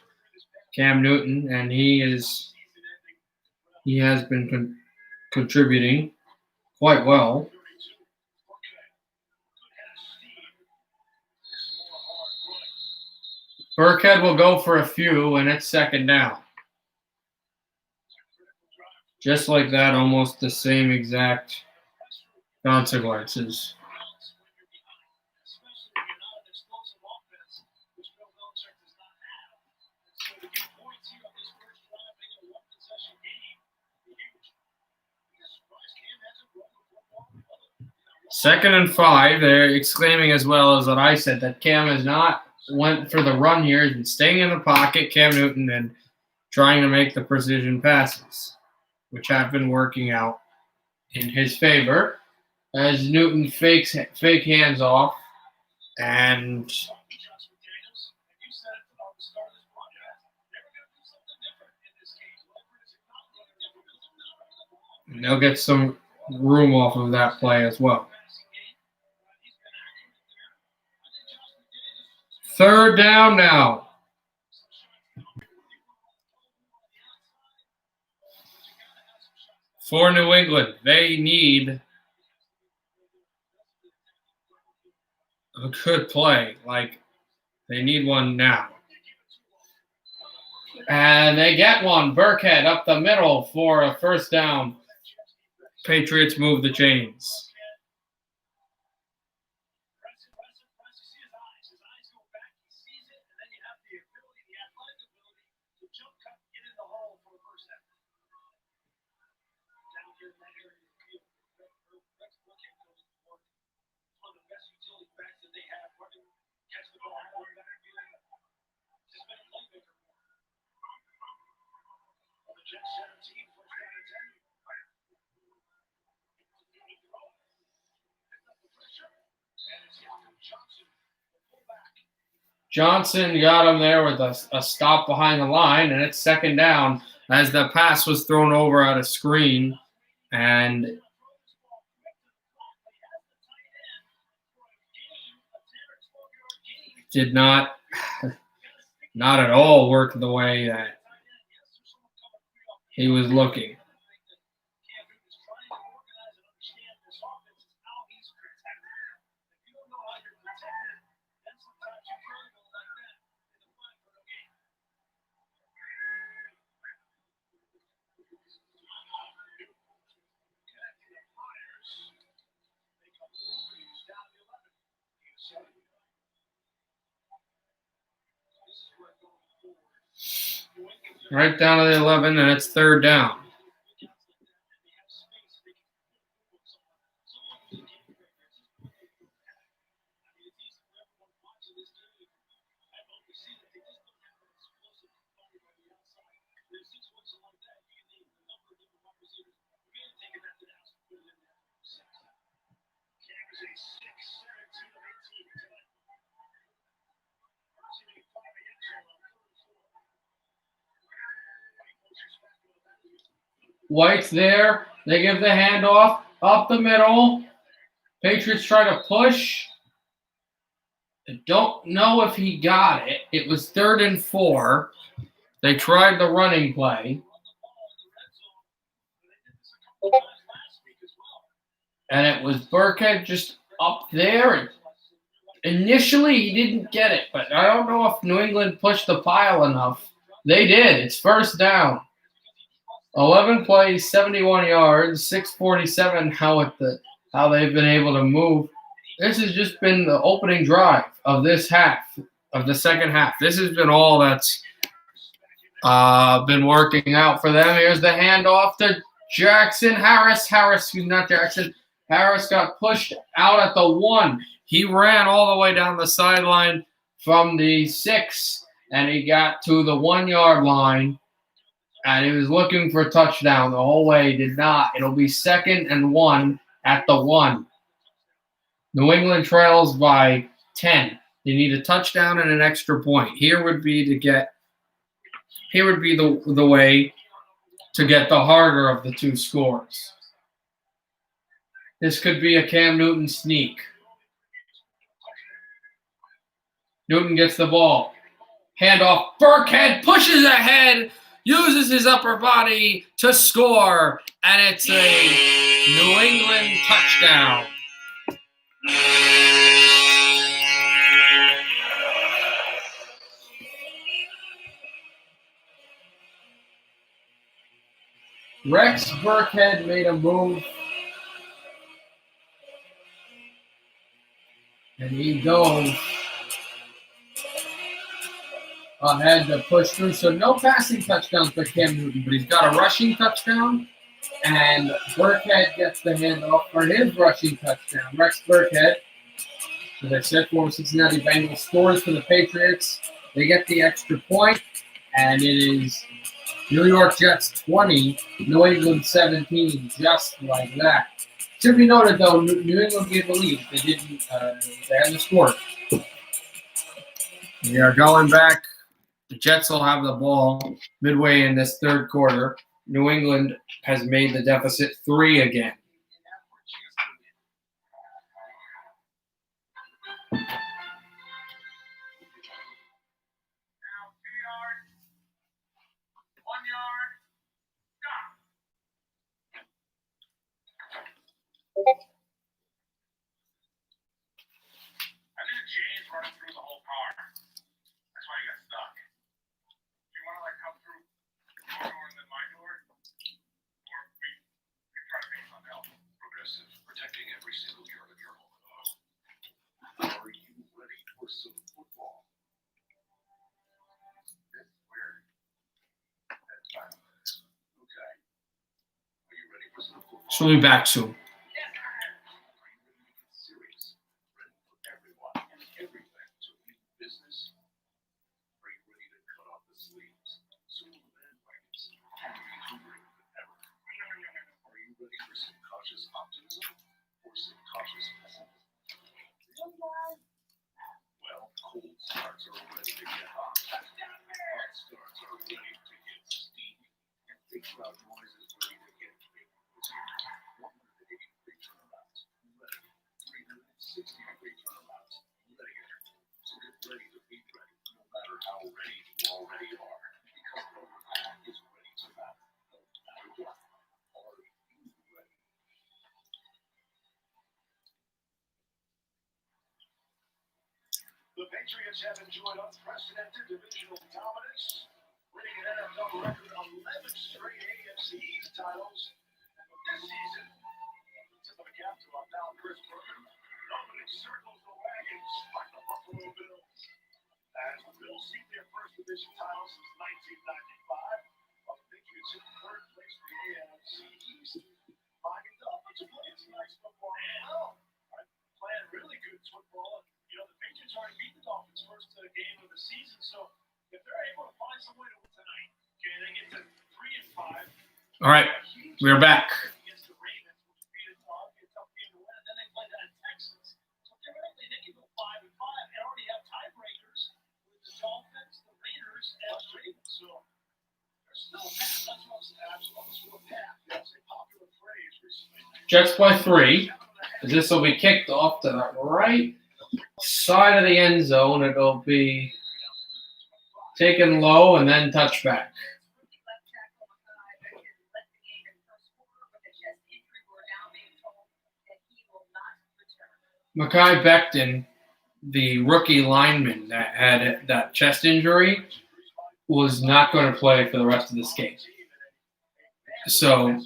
Cam Newton, and he has been contributing quite well. Burkhead will go for a few, and it's second down. Just like that, almost the same exact consequences. Second and 5. They're exclaiming as well as what I said, that Cam has not went for the run here. He's been staying in the pocket, Cam Newton, and trying to make the precision passes, which have been working out in his favor as Newton fakes fake hands off, and they'll get some room off of that play as well. Third down now. For New England, they need a good play. Like, they need one now. And they get one. Burkhead up the middle for a first down. Patriots move the chains. Johnson got him there with a stop behind the line, and it's second down as the pass was thrown over at a screen and did not at all work the way that he was looking. Right down to the 11, and it's third down. White's there. They give the handoff up the middle. Patriots try to push. I don't know if he got it. It was 3rd and 4. They tried the running play. And it was Burkhead just up there. Initially, he didn't get it, but I don't know if New England pushed the pile enough. They did. It's first down. 11 plays, 71 yards, 647. How they've been able to move. This has just been the opening drive of this half, of the second half. This has been all that's been working out for them. Here's the handoff to Jackson Harris. Harris got pushed out at the 1. He ran all the way down the sideline from the 6, and he got to the 1-yard line. And he was looking for a touchdown the whole way. He did not. It'll be 2nd and 1 at the 1. New England trails by 10. They need a touchdown and an extra point. Here would be the way to get the harder of the two scores. This could be a Cam Newton sneak. Newton gets the ball. Handoff. Burkhead pushes ahead, uses his upper body to score, and it's a New England touchdown. Rex Burkhead made a move. And he goes ahead to push through. So no passing touchdowns for Cam Newton, but he's got a rushing touchdown. And Burkhead gets the handoff for his rushing touchdown. Rex Burkhead, as I said, former Cincinnati Bengals, scores for the Patriots. They get the extra point, and it is New York Jets 20, New England 17, just like that. To be noted, though, New England gave the lead. They didn't. They hadn't scored. We are going back. The Jets will have the ball midway in this third quarter. New England has made the deficit 3 again. Running through the whole car. That's why you got stuck. You want to come through your door and then my door, or we try to make something else. Progressive, protecting every single yard of your home. Are you ready for some football? That's weird. That's fine. Okay. Are you ready for some football? She'll be back soon. Well, cold starts are ready to get hot. Hot starts are ready to get steamy. And big crowd noise is ready to get big. 180-degree turnabouts. Ready. 360-degree turnabouts. Ready. So get ready to be ready, no matter how ready you already are. Because the overtime is ready to matter. No matter what. Are you ready? The Patriots have enjoyed unprecedented divisional dominance, winning an NFL record 11 straight AFC East titles. But this season, tip of the cap to our pal Chris Berger, nobody circles the wagons like the Buffalo Bills. As the Bills seek their first division title since 1995, while the Patriots in third place for the AFC East, lining up to play tonight's football as well. Playing really good football. The Patriots already beat the Dolphins' first game of the season, so if they're able to find some way to win tonight, okay, they get to 3 and 5. All right, we're back. Against the Ravens, which beat a tough game to win, and then they play the Texans. So theoretically, they can go 5 and 5 and already have tiebreakers with the Dolphins, the Raiders, and the Ravens. So there's still a path. That's what's still a path. That's a popular phrase recently. Jets by 3. This will be kicked off to the right side of the end zone. It'll be taken low and then touchback. Mekhi Becton, the rookie lineman that had that chest injury, was not going to play for the rest of this game. So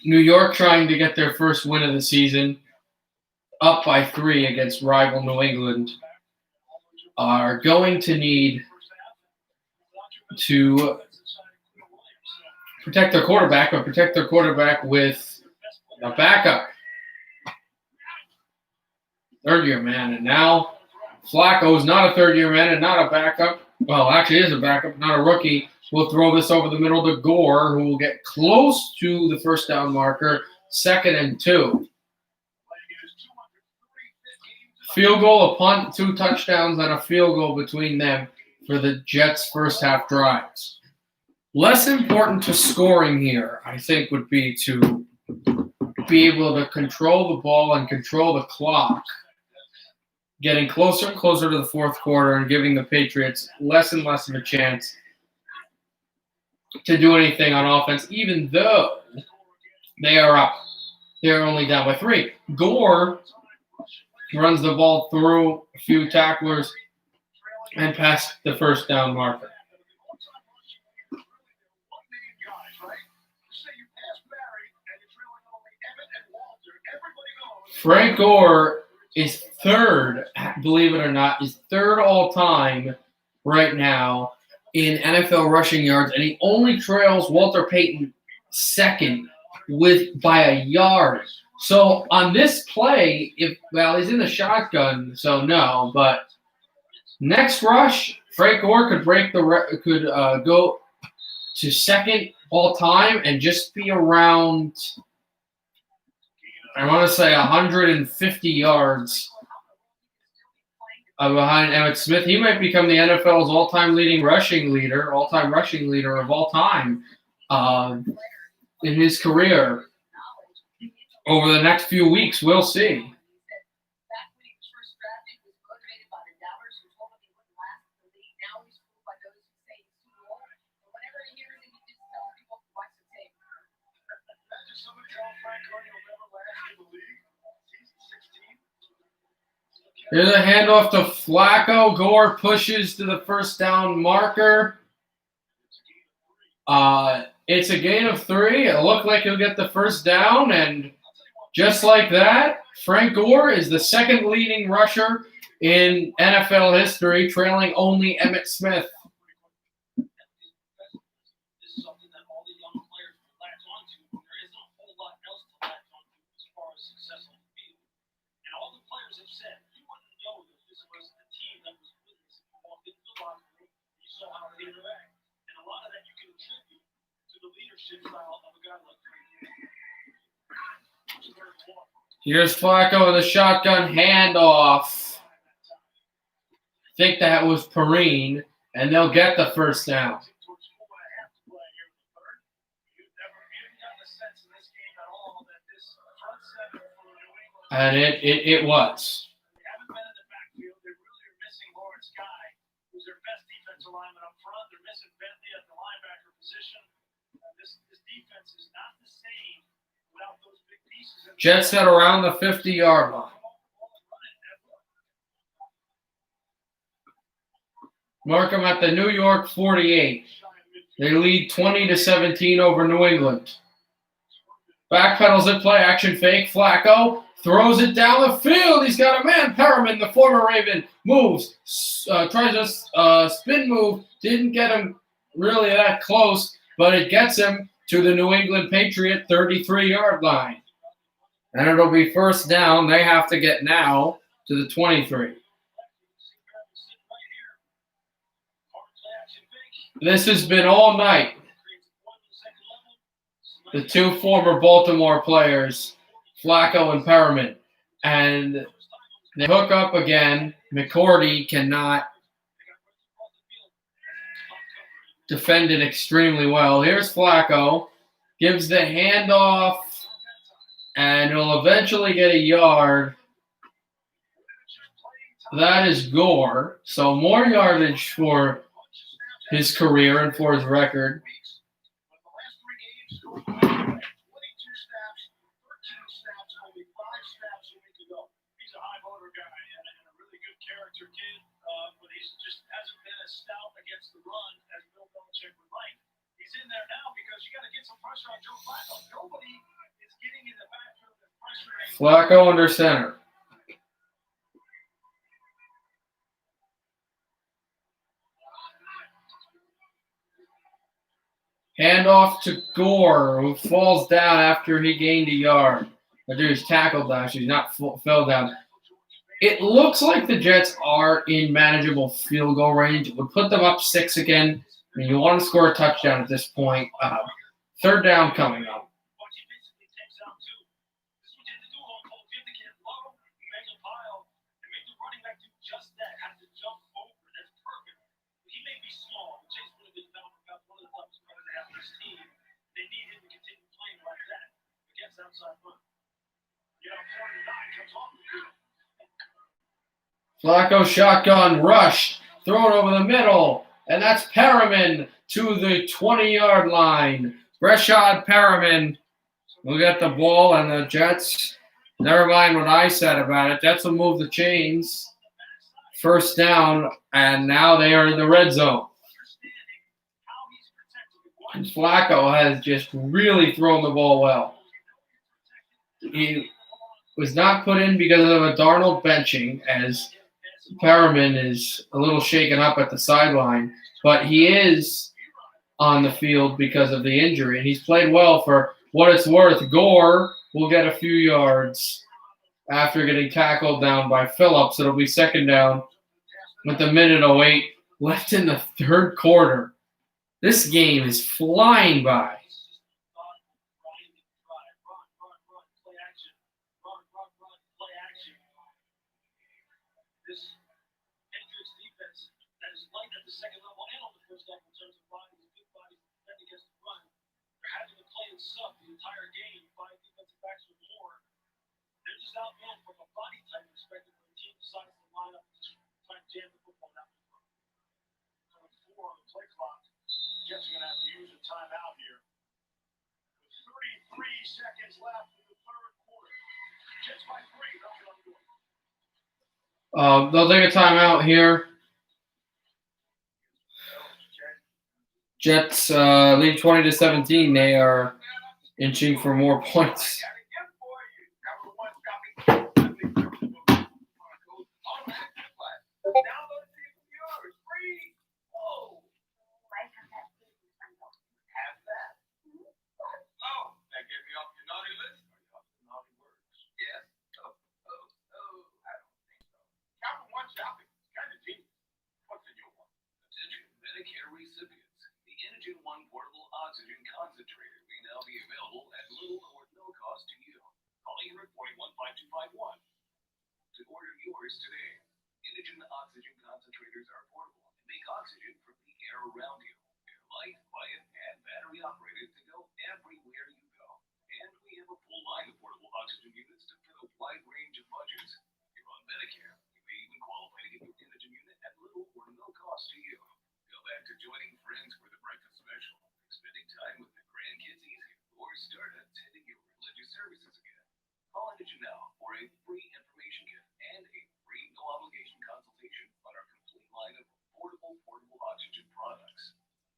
New York trying to get their first win of the season, up by 3 against rival New England, are going to need to protect their quarterback, but protect their quarterback with a backup. Third-year man, and now Flacco is not a third-year man and not a backup. Well, actually is a backup, not a rookie. We'll throw this over the middle to Gore, who will get close to the first down marker, 2nd and 2. Field goal, a punt, 2 touchdowns, and a field goal between them for the Jets' first half drives. Less important to scoring here, I think, would be to be able to control the ball and control the clock, getting closer and closer to the fourth quarter and giving the Patriots less and less of a chance to do anything on offense, even though they are up. They're only down by 3. Gore runs the ball through a few tacklers and past the first down marker. right? You say you pass Barry and you're trailing only Emmett and Walter. Everybody knows. Frank Gore is third, believe it or not, is third all time right now in NFL rushing yards, and he only trails Walter Payton second by a yard. So on this play, he's in the shotgun, so no. But next rush, Frank Gore could go to second all time and just be around, I want to say, 150 yards behind Emmitt Smith. He might become the NFL's all-time rushing leader of all time in his career over the next few weeks. We'll see. Here's a handoff to Flacco. Gore pushes to the first down marker. It's a gain of 3. It looked like he'll get the first down, and just like that, Frank Gore is the second leading rusher in NFL history, trailing only Emmitt Smith. Here's Flacco with a shotgun handoff. I think that was Perrine, and they'll get the first down. And it was. Jets at around the 50-yard line. Mark them at the New York 48. They lead 20-17 over New England. Backpedals it, play action fake. Flacco throws it down the field. He's got a man. Perriman, the former Raven, moves. Tries a spin move. Didn't get him really that close, but it gets him to the New England Patriot 33-yard line. And it'll be first down. They have to get now to the 23. This has been all night. The two former Baltimore players, Flacco and Perriman. And they hook up again. McCourty cannot defend it extremely well. Here's Flacco. Gives the handoff. And he'll eventually get a yard. That is Gore. So more yardage for his career and for his record. He's in there now because you got to get some pressure on Joe Flacco. Nobody is getting in the backfield and pressuring. Flacco under center. Handoff to Gore, who falls down after he gained a yard. Or he's tackled down. He's not fell down. It looks like the Jets are in manageable field goal range. It would put them up 6 again. I mean, you want to score a touchdown at this point. Third down coming up. Flacco shotgun rush, throw it over the middle, and that's Perriman to the 20-yard line. Rashad Perriman will get the ball, and the Jets, never mind what I said about it, Jets will move the chains. First down, and now they are in the red zone. And Flacco has just really thrown the ball well. He was not put in because of a Darnold benching, as Perriman is a little shaken up at the sideline, but he is on the field because of the injury, and he's played well for what it's worth. Gore will get a few yards after getting tackled down by Phillips. It'll be second down with a minute 08 left in the third quarter. This game is flying by. This Patriots defense that is light at the second level and on the first level in terms of bodies, big bodies, defending against the run. They're having to play in sub the entire game, 5 defensive backs or more. They're just outmanned from a body type perspective when the team decides to line up and just try and jam the football down the front. So with 4 on the play clock, Jets are going to have to use a timeout here. With 33 seconds left in the third quarter. Jets by 3, knocking on the door. They'll take a timeout here. Jets lead 20-17. They are inching for more points. Medicare recipients, the Englnd portable oxygen concentrator may now be available at little or no cost to you. Call 841-5251 to order yours today. Englnd oxygen concentrators are portable and make oxygen from the air around you. They're light, quiet, and battery operated to go everywhere you go. And we have a full line of portable oxygen units to fit a wide range of budgets. If you're on Medicare, you may even qualify to get your Englnd unit at little or no cost to you. Back to joining friends for the breakfast special, spending time with the grandkids easy, or start attending your religious services again. Call Englnd now for a free information kit and a free no-obligation consultation on our complete line of affordable portable oxygen products.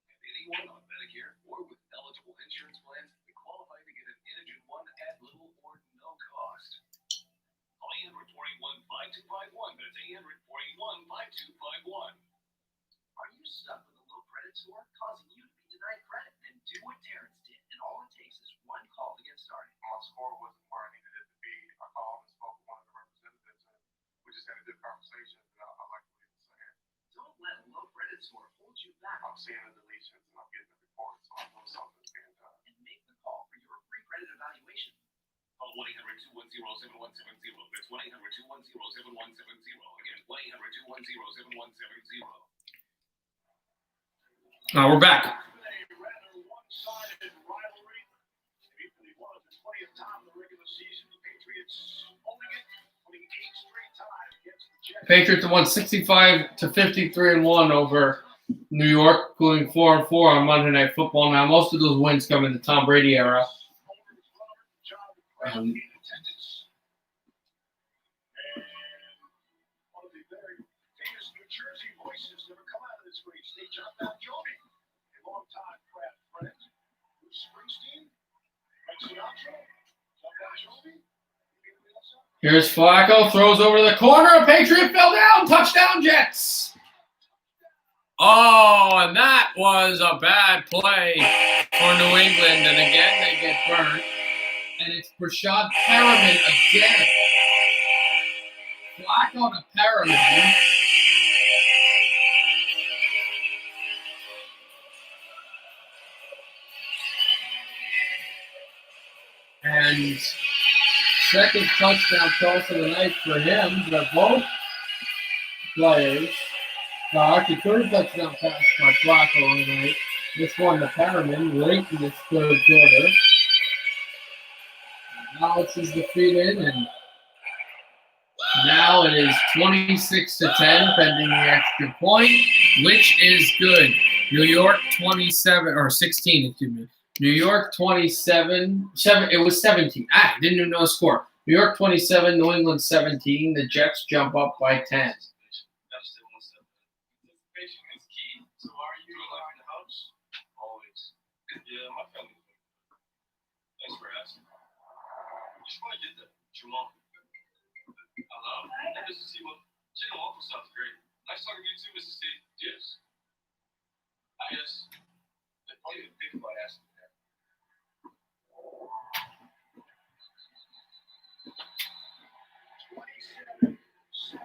And anyone on Medicare or with eligible insurance plans may qualify to get an Englnd one at little or no cost. Call 841-5251. That's 841-5251. Are you stuck with a low credit score causing you to be denied credit? Then do what Terrence did, and all it takes is one call to get started. My score wasn't where I needed it to be. I called and spoke with one of the representatives, and we just had a good conversation. And I like what he was saying. Don't let a low credit score hold you back. I'm seeing the deletions, and I'm getting the reports, so I know something's being done. And make the call for your free credit evaluation. Call 1-800-210-7170. That's 1-800-210-7170. Again, 1-800-210-7170. Now we're back. Patriots won 65-53-1 over New York, including 4-4 on Monday Night Football. Now most of those wins come in the Tom Brady era. Here's Flacco, throws over the corner. Patriot fell down. Touchdown, Jets. Oh, and that was a bad play for New England. And again, they get burnt. And it's Rashad Perriman again. Flacco to Perriman. And second touchdown toss of the night for him. They're both players. Actually, third touchdown pass by Flacco on the night. This one to Perriman late in this third quarter. Alex is the feed in, and now it is 26-10, pending the extra point, which is good. New York 16, excuse me. New York 27, it was 17. Didn't even know the score. New York 27, New England 17. The Jets jump up by 10.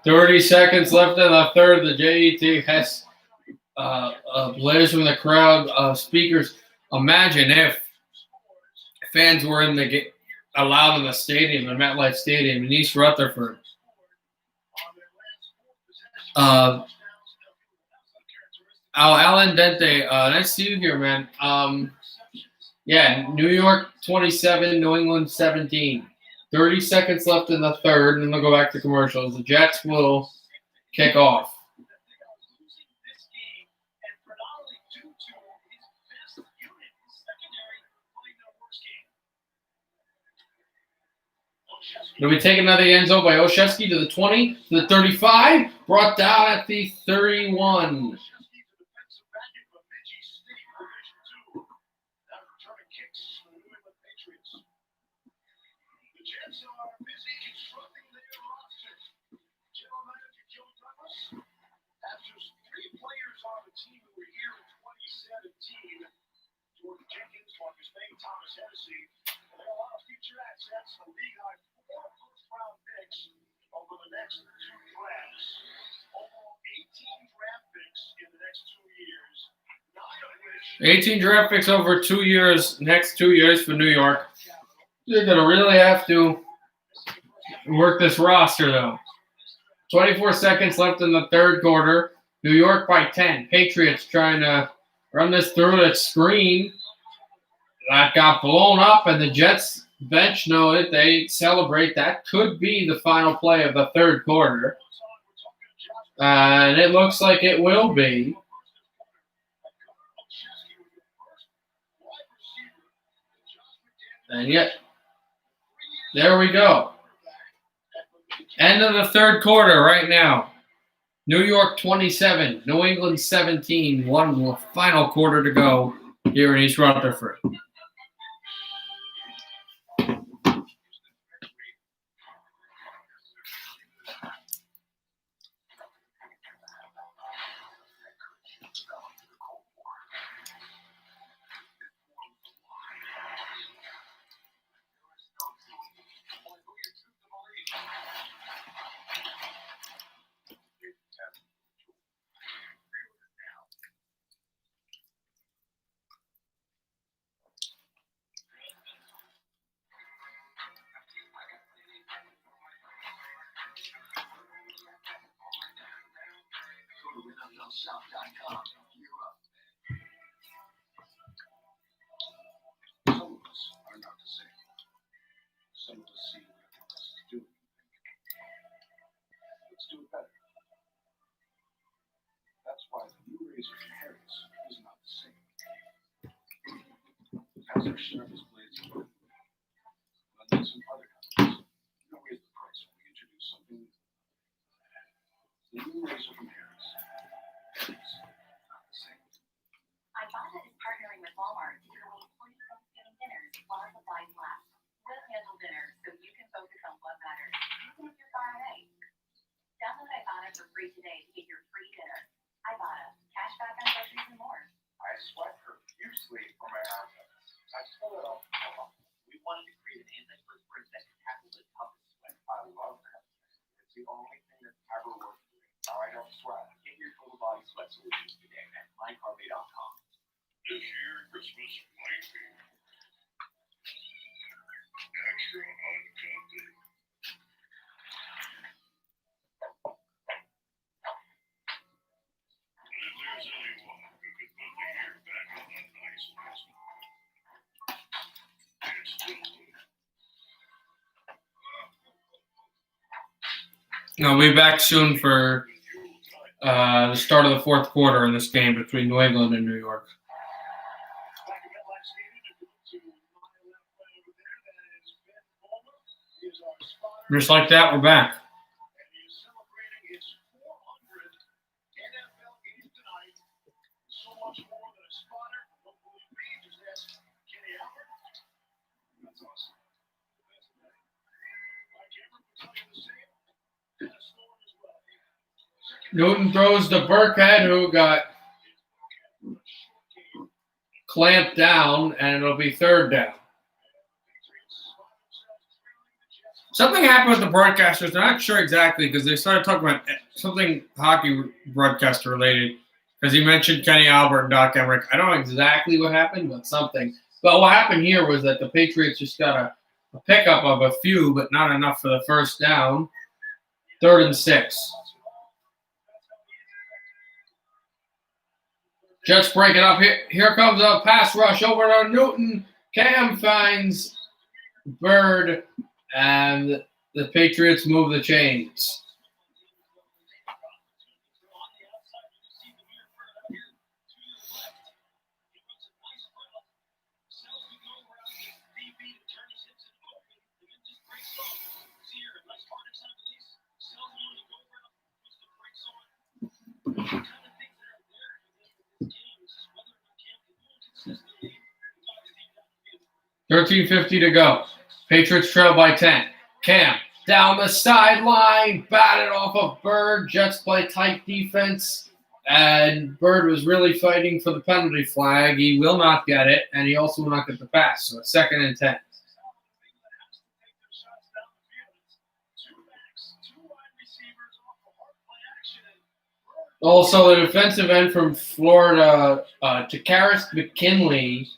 $30 seconds left in the third. The JET has blares from the crowd speakers. Imagine if fans were in the allowed in the stadium, the MetLife Stadium in East Rutherford. Englnd, nice to see you here, man. Yeah, New York 27, New England 17. 30 seconds left in the third, and then they'll go back to commercials. The Jets will kick off. Do we take another end zone by Olszewski to the 20, to the 35, brought down at the 31. Over the next 2 drafts, overall 18 draft picks in the next 2 years, 9 of which 18 draft picks over 2 years, next 2 years for New York. They're going to really have to work this roster, though. 24 seconds left in the third quarter. New York by 10. Patriots trying to run this through that screen. That got blown up, and the Jets bench know it. They celebrate. That could be the final play of the third quarter. And it looks like it will be. And yet, there we go. End of the third quarter right now. New York 27, New England 17. One final quarter to go here in East Rutherford. Ibotta is partnering with Walmart to give away free Thanksgiving dinners while supplies last. We'll handle dinner so you can focus on what matters, even if you're far away. Download Ibotta for free today to get your free dinner. Ibotta, cash back on groceries and more. I sweat profusely for my outfits. I pull it off. We wanted to create an antiperspirant that can tackle the toughest sweat. I love that. It's the only thing that's ever worked for me. Now I don't sweat. Get your total body sweat solutions today at mycarbay.com. This year, Christmas might be extra uncomfy. If there's anyone who could put the year back on a nice list, it's Dylan. I'll be back soon for the start of the fourth quarter in this game between New England and New York. Just like that, we're back. And he is celebrating his 400th NFL game tonight. So much more than a spotter. Don't believe me? Just ask Kenny Albert. That's awesome. Newton throws to Burkhead, who got clamped down, and it'll be third down. Something happened with the broadcasters. I'm not sure exactly because they started talking about something hockey broadcaster related because he mentioned Kenny Albert and Doc Emmerich. I don't know exactly what happened, but something. But what happened here was that the Patriots just got a pickup of a few, but not enough for the first down. 3rd and 6. Jets break it up. Here comes a pass rush over to Newton. Cam finds Bird, and the Patriots move the chains. $13:50 to go. Patriots trail by 10. Cam down the sideline, batted off of Bird. Jets play tight defense, and Bird was really fighting for the penalty flag. He will not get it, and he also will not get the pass. So it's 2nd and 10. Also, the defensive end from Florida, Takaris McKinley,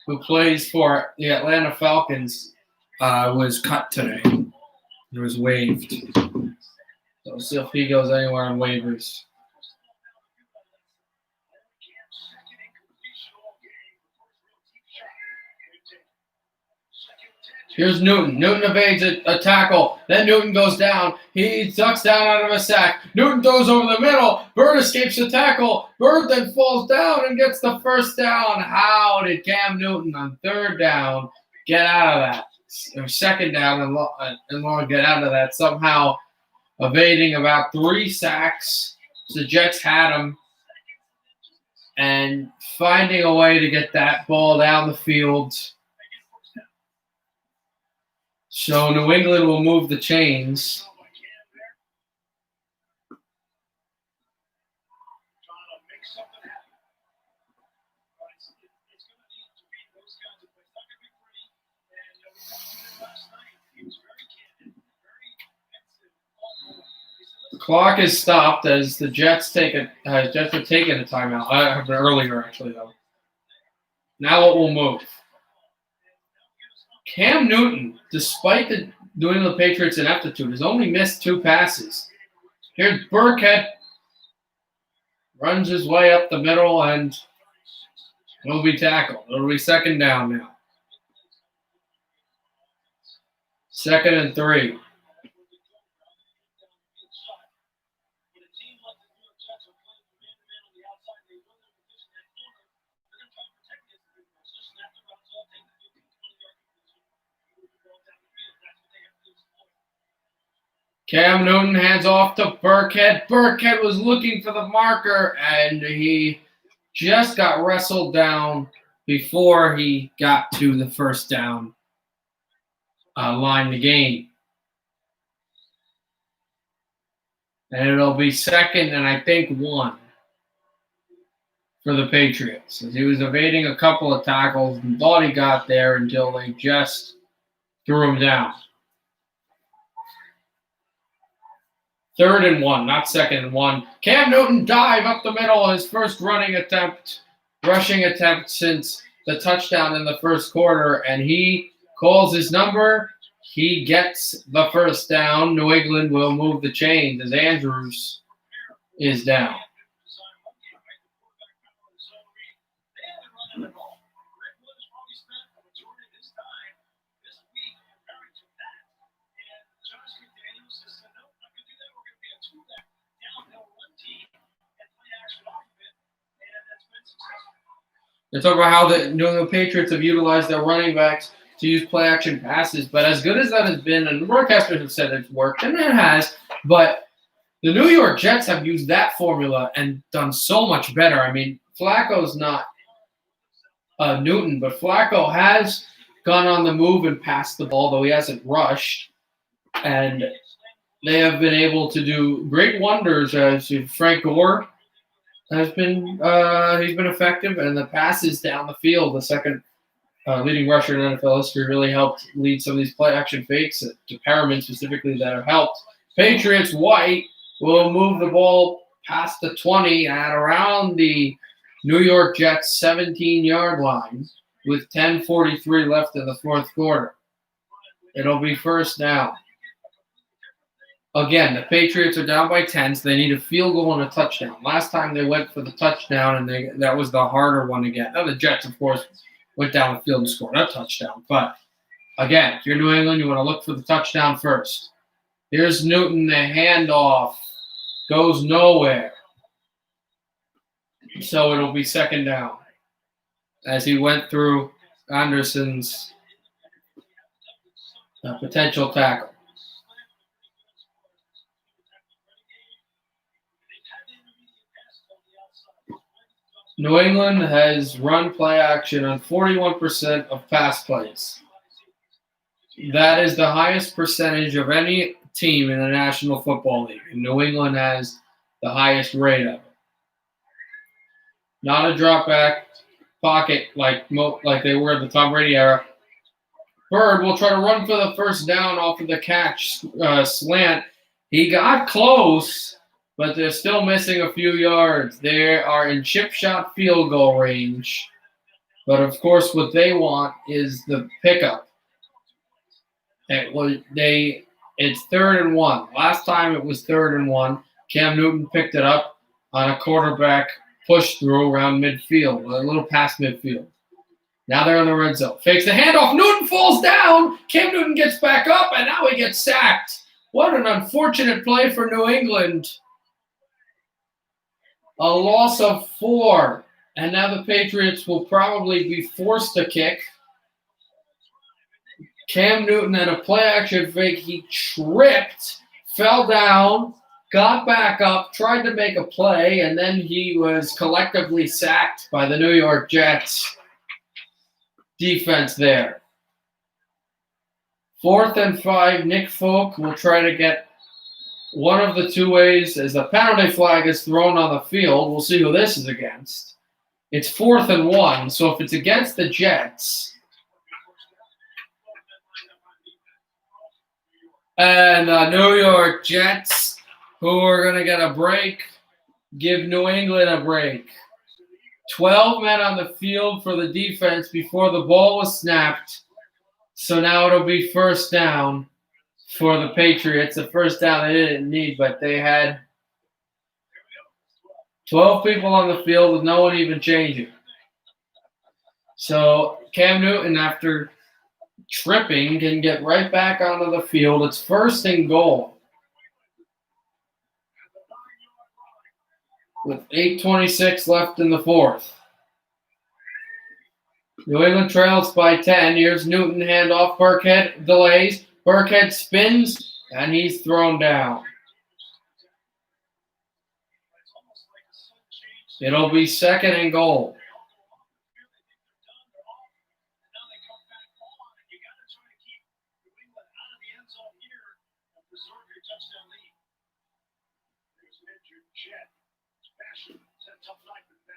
who plays for the Atlanta Falcons, was cut today. It was waived. So we'll see if he goes anywhere on waivers. Here's Newton. Newton evades a tackle. Then Newton goes down. He ducks down out of a sack. Newton throws over the middle. Bird escapes the tackle. Bird then falls down and gets the first down. How did Cam Newton on 3rd down get out of that? Or 2nd down and long get out of that? Somehow evading about 3 sacks. The Jets had him. And finding a way to get that ball down the field. So New England will move the chains. The clock is stopped as the Jets are taking a timeout. Earlier, actually, though. Now it will move. Cam Newton, despite the New England Patriots' ineptitude, has only missed 2 passes. Here's Burkhead. Runs his way up the middle and will be tackled. It'll be 2nd down now. 2nd and 3. Cam Newton hands off to Burkhead. Burkhead was looking for the marker, and he just got wrestled down before he got to the first down line to gain. And it'll be 2nd and I think 1 for the Patriots. As he was evading a couple of tackles and thought he got there until they just threw him down. 3rd and 1, not 2nd and 1. Cam Newton dive up the middle, his first rushing attempt since the touchdown in the first quarter, and he calls his number. He gets the first down. New England will move the chains as Andrews is down. They talk about how the New England Patriots have utilized their running backs to use play-action passes, but as good as that has been, and the broadcasters have said it's worked, and it has, but the New York Jets have used that formula and done so much better. I mean, Flacco's not Newton, but Flacco has gone on the move and passed the ball, though he hasn't rushed, and they have been able to do great wonders. As Frank Gore has been, he's been effective, and the passes down the field, the second leading rusher in NFL history, really helped lead some of these play action fakes to Perriman specifically that have helped. Patriots White will move the ball past the 20 at around the New York Jets 17-yard line with 10:43 left in the fourth quarter. It'll be first down. Again, the Patriots are down by 10, so they need a field goal and a touchdown. Last time they went for the touchdown, and that was the harder one to get. Now the Jets, of course, went down the field and scored a touchdown. But, again, if you're New England, you want to look for the touchdown first. Here's Newton, the handoff. Goes nowhere. So it'll be second down as he went through Anderson's potential tackle. New England has run play action on 41% of pass plays. That is the highest percentage of any team in the National Football League. And New England has the highest rate of it. Not a drop back pocket like they were in the Tom Brady era. Bird will try to run for the first down off of the catch slant. He got close, but they're still missing a few yards. They are in chip shot field goal range. But, of course, what they want is the pickup. It's 3rd and 1. Last time it was 3rd and 1. Cam Newton picked it up on a quarterback push through around midfield, a little past midfield. Now they're in the red zone. Fakes the handoff. Newton falls down. Cam Newton gets back up, and now he gets sacked. What an unfortunate play for New England. A loss of 4. And now the Patriots will probably be forced to kick. Cam Newton had a play-action fake. He tripped, fell down, got back up, tried to make a play, and then he was collectively sacked by the New York Jets defense there. 4th and 5, Nick Folk will try to get one of the two ways as the penalty flag is thrown on the field. We'll see who this is against. It's 4th and 1, so if it's against the Jets, and the New York Jets, who are going to get a break, give New England a break. 12 men on the field for the defense before the ball was snapped. So now it'll be first down for the Patriots. The first down they didn't need, but they had 12 people on the field with no one even changing. So Cam Newton, after tripping, can get right back onto the field. It's 1st and goal with 8:26 left in the fourth. New England trails by 10. Here's Newton, handoff. Burkhead delays. Burkhead spins, and he's thrown down. It'll be 2nd and goal.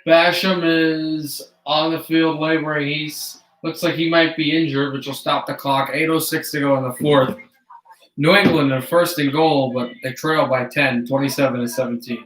Basham is on the field laboring. Looks like he might be injured, which will stop the clock. 8:06 to go in the fourth. New England are 1st and goal, but they trail by 10, 27-17.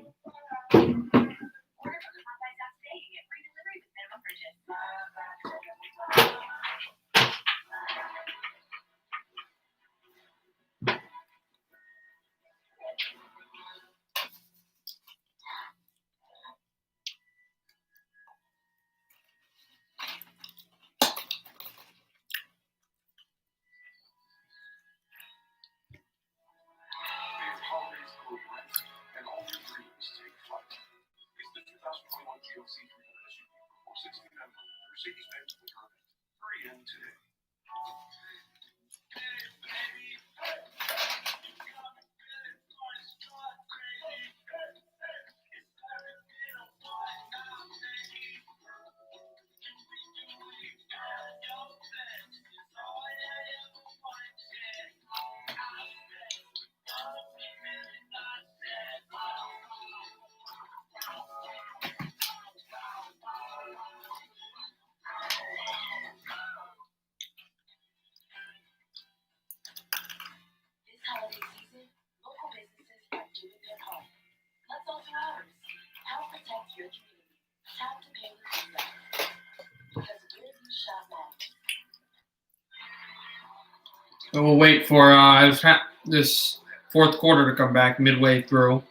Tap to pay with Englnd. Because where you shop matters. And we'll wait for this fourth quarter to come back midway through.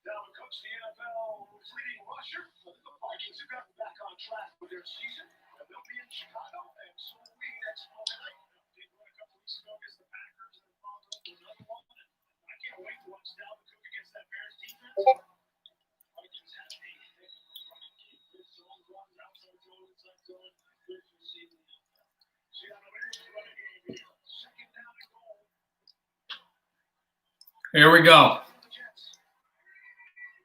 Dalvin Cook's the NFL's leading rusher. The Vikings have gotten back on track with their season. They'll be in Chicago, and so will we next Monday night. They won a couple weeks ago against the Packers, and followed up with another one. I can't wait to watch Dalvin Cook against that Bears defense. Vikings have a heck of a running game. Good zone runs, outside zone, inside zone. Good receiving. Seattle Bears running game here. Second down and goal. Here we go.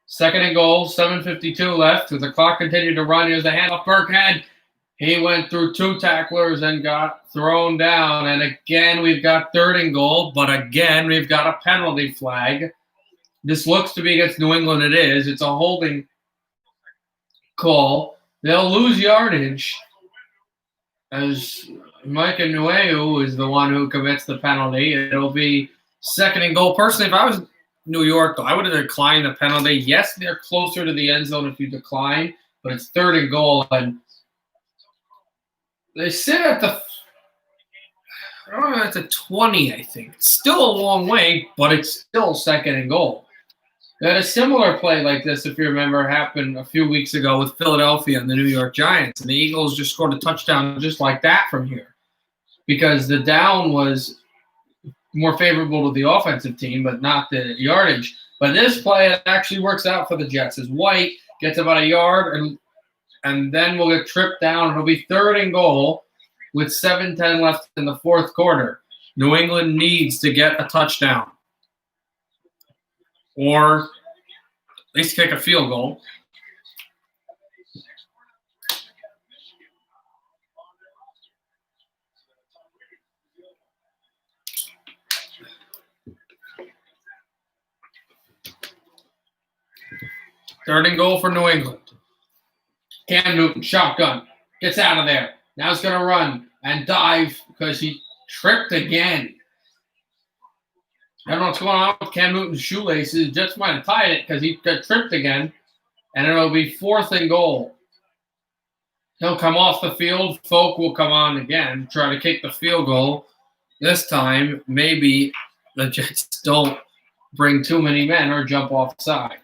Second and goal, 7:52 left. As the clock continued to run, here's the handoff. Burkhead. He went through two tacklers and got thrown down. And again, we've got third and goal, but again, we've got a penalty flag. This looks to be against New England. It is. It's a holding call. They'll lose yardage as Micah Nueu is the one who commits the penalty. It'll be second and goal. Personally, if I was New York, though, I would have declined the penalty. Yes, they're closer to the end zone if you decline, but it's third and goal, and they sit at the, I don't know, at the 20, I think. It's still a long way, but it's still second and goal. They had a similar play like this, if you remember, happened a few weeks ago with Philadelphia and the New York Giants, and the Eagles just scored a touchdown just like that from here because the down was more favorable to the offensive team, but not the yardage. But this play actually works out for the Jets as White gets about a yard, and then we'll get tripped down. It'll be third and goal with 7:10 left in the fourth quarter. New England needs to get a touchdown or at least kick a field goal. Third and goal for New England. Cam Newton, shotgun, gets out of there. Now he's going to run and dive because he tripped again. I don't know what's going on with Cam Newton's shoelaces. Jets might have tied it because he got tripped again. And it'll be fourth and goal. He'll come off the field. Folk will come on again, try to kick the field goal. This time, maybe the Jets don't bring too many men or jump off the side.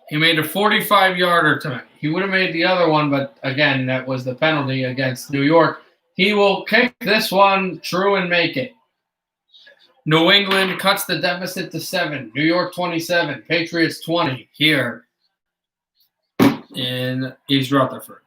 He made a 45-yarder tonight. He would have made the other one, but again, that was the penalty against New York. He will kick this one true and make it. New England cuts the deficit to 7. New York 27. Patriots 20 here in East Rutherford.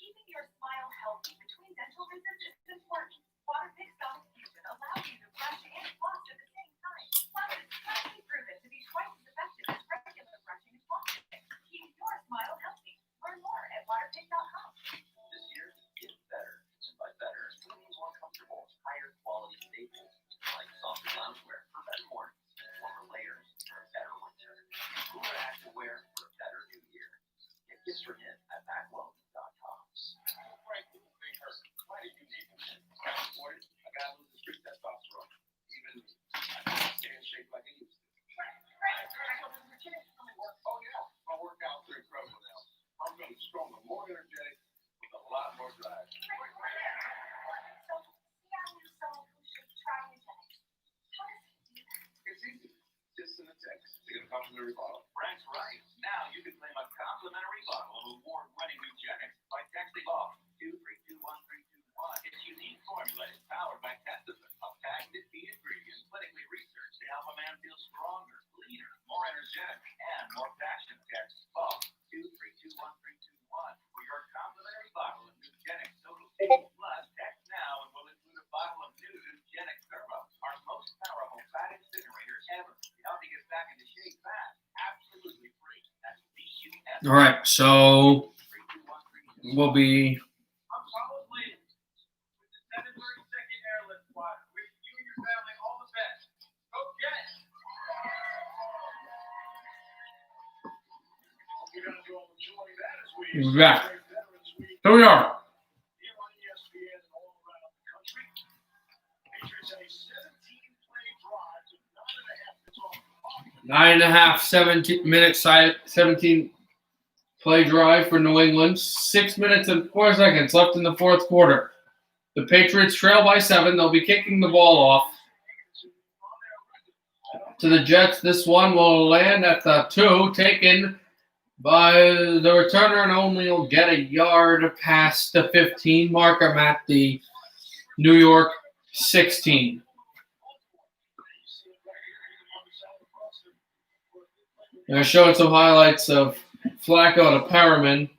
Keeping your smile healthy between dental visits is important. Waterpik Soft Fusion allows you to brush and floss at the same time. Plus, it's clinically proven to be twice as effective as regular brushing and flossing. Keep your smile healthy. Learn more at waterpik.com. This year, get better. And by better, we mean more comfortable, higher quality staples like softer loungewear for better mornings, warmer layers for a better winter, cooler activewear for a better new year. Get gifts for him at backloan.com. Frankly, they hurt. Quite a unique one. I supported. I got to lose the street testosterone. Even I can't stay in shape like I used to. Oh yeah, my workouts are incredible now. I'm feeling stronger, more energetic, with a lot more drive. So, see how you someone who should try new genetics. How does he do that? It's easy. Just send a text to get a complimentary bottle. Brands All right, so we'll be I'm Charles Lee with the 732nd Airlift Squad. Wishing you and your family all the best. Go Jets! Hope you guys are all enjoying that as we back. celebrate Veterans Week Here we are. here on ESPN and all around the country. Patriots had a 17-play drive with 9.5 minutes off. 9.5, 17 play drive for New England. 6 minutes and 4 seconds left in the fourth quarter. The Patriots trail by 7. They'll be kicking the ball off to the Jets. This one will land at the 2, taken by the returner, and only will get a yard past the 15 mark. I'm at the New York 16. They're showing some highlights of Flacco to Perriman,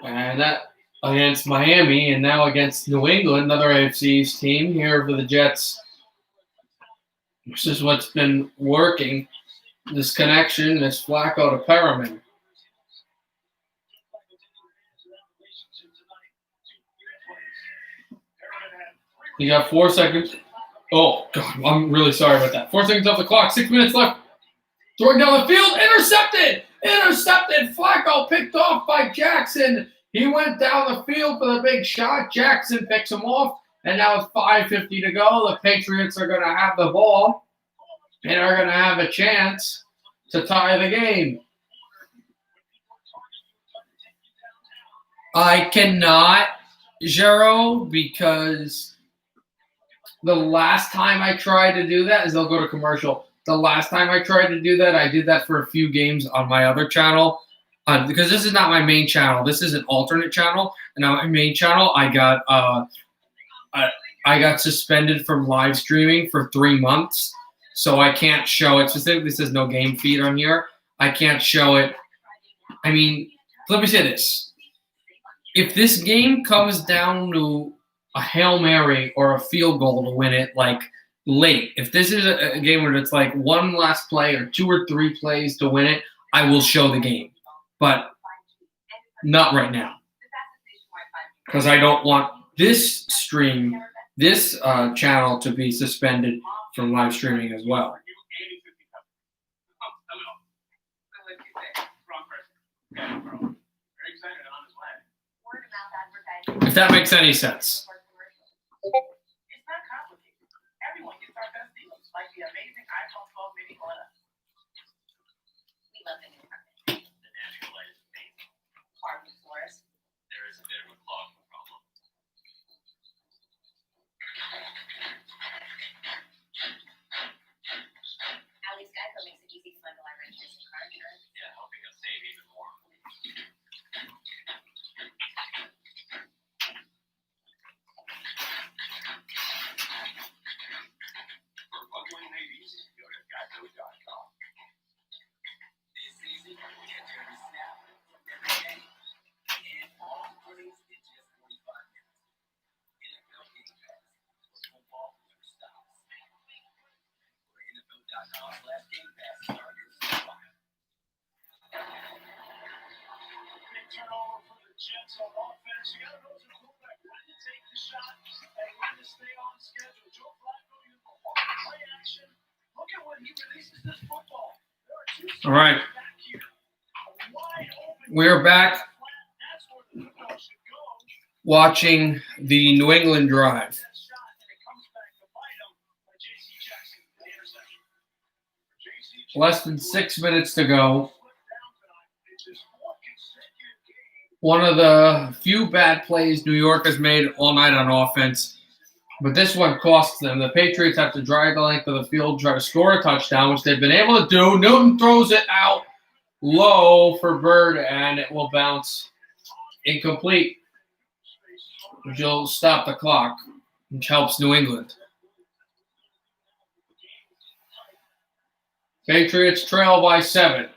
and that against Miami, and now against New England, another AFC East team here for the Jets. This is what's been working, this connection, this Flacco to Perriman. You got 4 seconds. Oh, God, I'm really sorry about that. 4 seconds off the clock, 6 minutes left. Throwing down the field, intercepted! Intercepted! Flacco picked off by Jackson. He went down the field for the big shot. Jackson picks him off, and now with 5:50 to go, the Patriots are going to have the ball and are going to have a chance to tie the game. I cannot, Jero, because the last time I tried to do that is they'll go to commercial. The last time I tried to do that, I did that for a few games on my other channel. Because this is not my main channel. This is an alternate channel. And on my main channel, I got suspended from live streaming for 3 months. So I can't show it. Specifically, this says no game feed on here. I can't show it. I mean, let me say this. If this game comes down to a Hail Mary or a field goal to win it, like late, if this is a game where it's like one last play or 2 or 3 plays to win it, I will show the game. But not right now. Because I don't want this stream, this channel to be suspended from live streaming as well. If that makes any sense. It's not complicated. Everyone gets our best deals, like the amazing iPhone 12 mini Plus. We love the new carpet. The natural light is amazing. Hardwood floors. There is a bit of a clogging problem. At least Geico makes it easy to bundle our renters and car insurance. Yeah, helping us save even more. For bundling made easy, go to geico.com. This season, get every snap from every game. And all the plays in just 45 minutes. NFL Game Pass. Football never stops. Go to NFL.com/Game Pass. Start your free trial. Big turnover for the Jets on offense. You got to know as a quarterback when to take the shot and when to stay on schedule. Joe Flacco, you go play action. Look at when he releases this football. There are 2 All right. back here. Wide open. We're back That's where the football should go. watching the New England drive. That shot, and it comes back to bite him by J.C. Jackson. The interception. J.C. Jackson Less than 6 minutes to go. slipped down tonight. It's his 4th consecutive game. One of the few bad plays New York has made all night on offense. But this one costs them. The Patriots have to drive the length of the field, try to score a touchdown, which they've been able to do. Newton throws it out low for Bird, and it will bounce incomplete, which will stop the clock, which helps New England. Patriots trail by 7.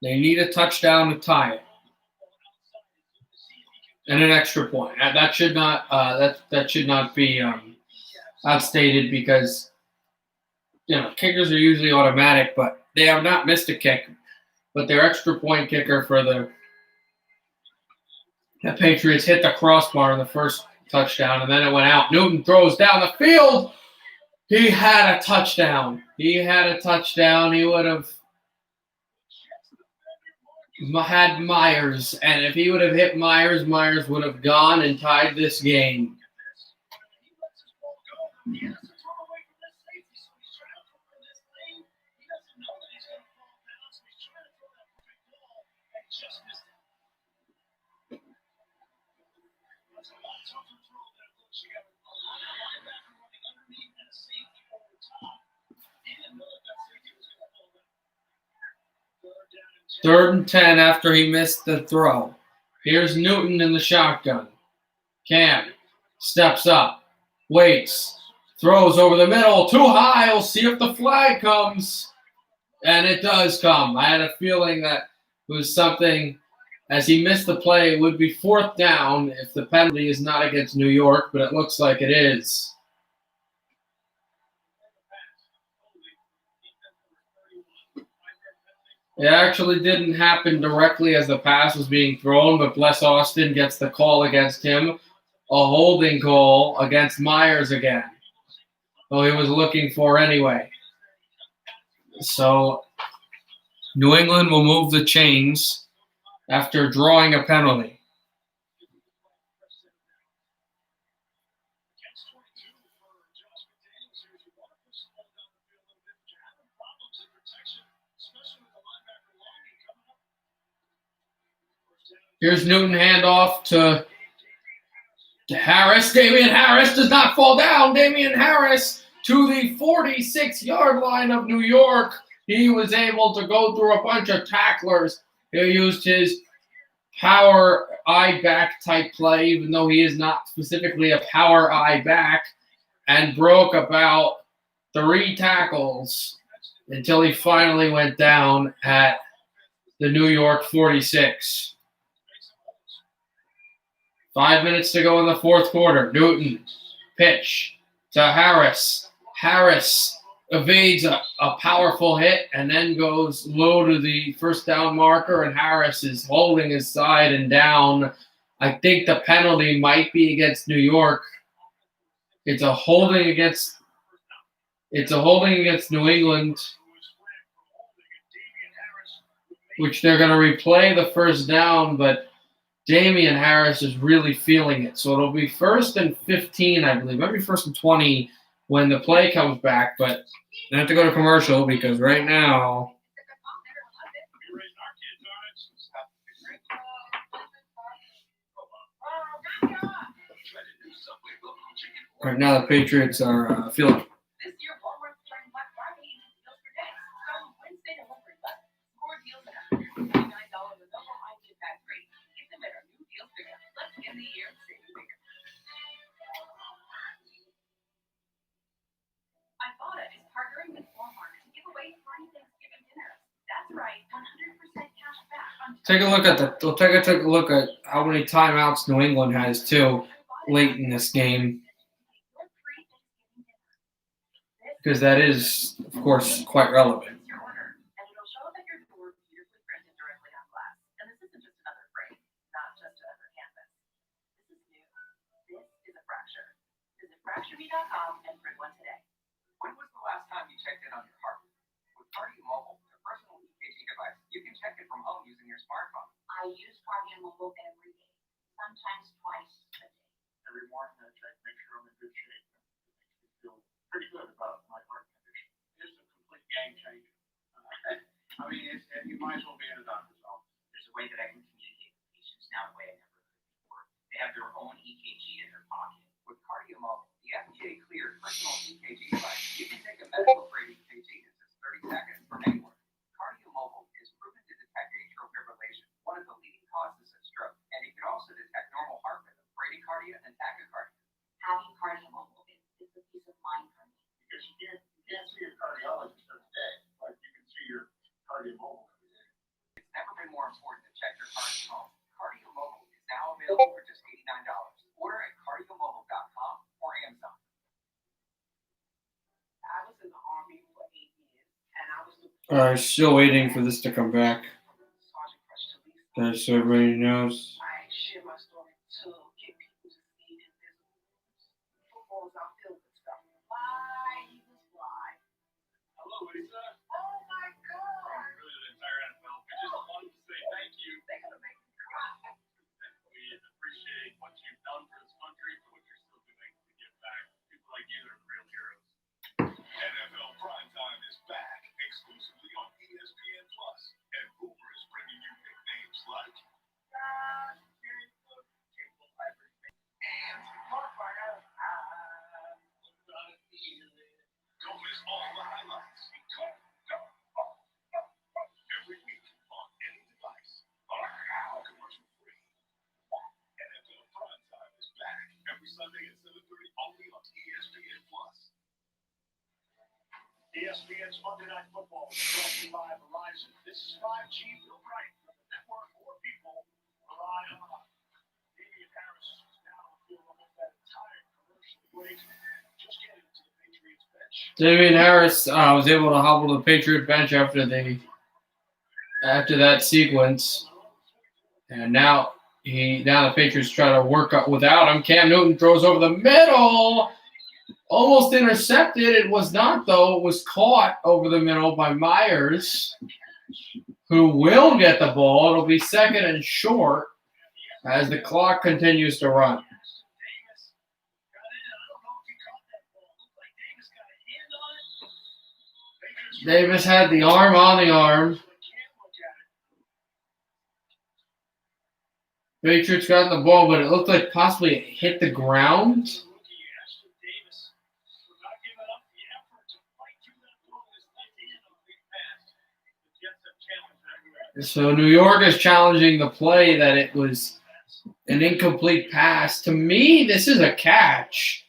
They need a touchdown to tie it, and an extra point. That should not be outstated because kickers are usually automatic, but they have not missed a kick but their extra point kicker for the Patriots hit the crossbar in the first touchdown, and then it went out. Newton throws down the field. He had a touchdown. He would have had Myers, and if he would have hit Myers, Myers would have gone and tied this game. Third and 10 after he missed the throw. Here's Newton in the shotgun. Cam steps up, waits, throws over the middle, too high. We'll see if the flag comes. And it does come. I had a feeling that it was something, as he missed the play, it would be fourth down if the penalty is not against New York, but it looks like it is. It actually didn't happen directly as the pass was being thrown, but Bless Austin gets the call against him. A holding call against Myers again. Well, he was looking for anyway. So New England will move the chains after drawing a penalty. Here's Newton handoff to Harris. Damian Harris does not fall down. Damian Harris to the 46-yard line of New York. He was able to go through a bunch of tacklers. He used his power eye back type play, even though he is not specifically a power eye back, and broke about 3 tackles until he finally went down at the New York 46. 5 minutes to go in the fourth quarter. Newton, pitch to Harris. Harris evades a powerful hit and then goes low to the first down marker, and Harris is holding his side and down. I think the penalty might be against New York. It's a holding against New England, which they're going to replay the first down, but Damian Harris is really feeling it. So it'll be 1st and 15, I believe. Maybe 1st and 20 when the play comes back. But I have to go to commercial because right now the Patriots are feeling. This year, Walmart turned Black Friday into deals for days. Starting Wednesday, November 11th. Score deals at $199 Lenovo iPad 3. Get them at our new deals bigger. Let's end the year saving bigger. Ibotta is partnering with Walmart to give away free Thanksgiving dinners. That's right, 100% cash back on. Take a look at how many timeouts New England has too late in this game, because that is, of course, quite relevant. Your order, and it'll show up at your door beautifully printed directly on glass. And this isn't just another frame, not just another canvas. This is new. This is a fracture. Visit fractureme.com and print one today. When was the last time you checked in on your heart? With Cardio Mobile, a personal EKG device, you can check it from home using your smartphone. I use Cardio Mobile every day, sometimes twice a day. Every morning I check, make sure I'm in good shape. It makes me feel pretty good about my heart condition. It's a complete game changer. I mean, you might as well be in a doctor's office. There's a way that I can communicate with patients now in a way I never could before. They have their own EKG in their pocket. With Cardio Mobile, the FDA-cleared personal EKG device, you can take a medical-grade EKG in just 30 seconds from anywhere. Cardio Mobile is proven to detect atrial fibrillation, one of the leading causes of stroke, and it can also detect normal heart rhythm, bradycardia, and tachycardia. Having Cardio Mobile is a peace of mind for me. Because you can't see your cardiologist every day, like you can see your Cardio Mobile every day. It's never been more important to check your heart at home. Cardio Mobile is now available for just $89. Order at cardiomobile.com or Amazon. I was in the Army for 8 years, and I was Still waiting for this to come back. Just so everybody knows. I share my story to get people to see invisible rooms. Football is our feel-good stuff. Fly, Eagles, fly. Hello, Lisa. Oh my God. Really, the entire NFL. We just wanted to say thank you. They're gonna make me cry. We appreciate what you've done for this country, for what you're still doing to give back. People like you are the real heroes. NFL Primetime is back exclusively on ESPN Plus, and Boomer is bringing you big names like don't miss all the highlights. Every week on any device. Commercial free. NFL Primetime is back every Sunday at 7:30 only on ESPN Plus. ESPN's Monday Night Football is brought to you by Verizon. This is 5G built right for the network more people rely on. Damian Harris is now on the field almost that entire commercial break. Just getting to the Patriots bench. Damian Harris was able to hobble to the Patriot bench after that sequence, and now the Patriots try to work up without him. Cam Newton throws over the middle, almost intercepted. It was not, though. It was caught over the middle by Myers, who will get the ball. It'll be second and short as the clock continues to run. Davis had the arm on the arm. Patriots got the ball, but it looked like possibly it hit the ground. So New York is challenging the play that it was an incomplete pass. To me, this is a catch.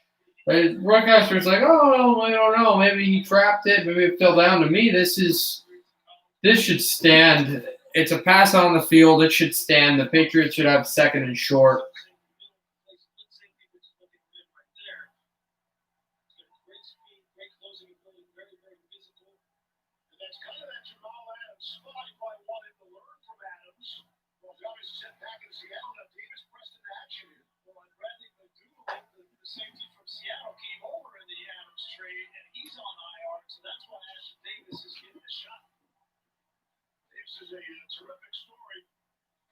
The broadcaster's like, oh, I don't know. Maybe he trapped it. Maybe it fell down. To me, this should stand. It's a pass on the field. It should stand. The Patriots should have second and short. Safety from Seattle came over in the Adams trade, and he's on IR, so that's why Ashtyn Davis is getting a shot. Davis is a terrific story.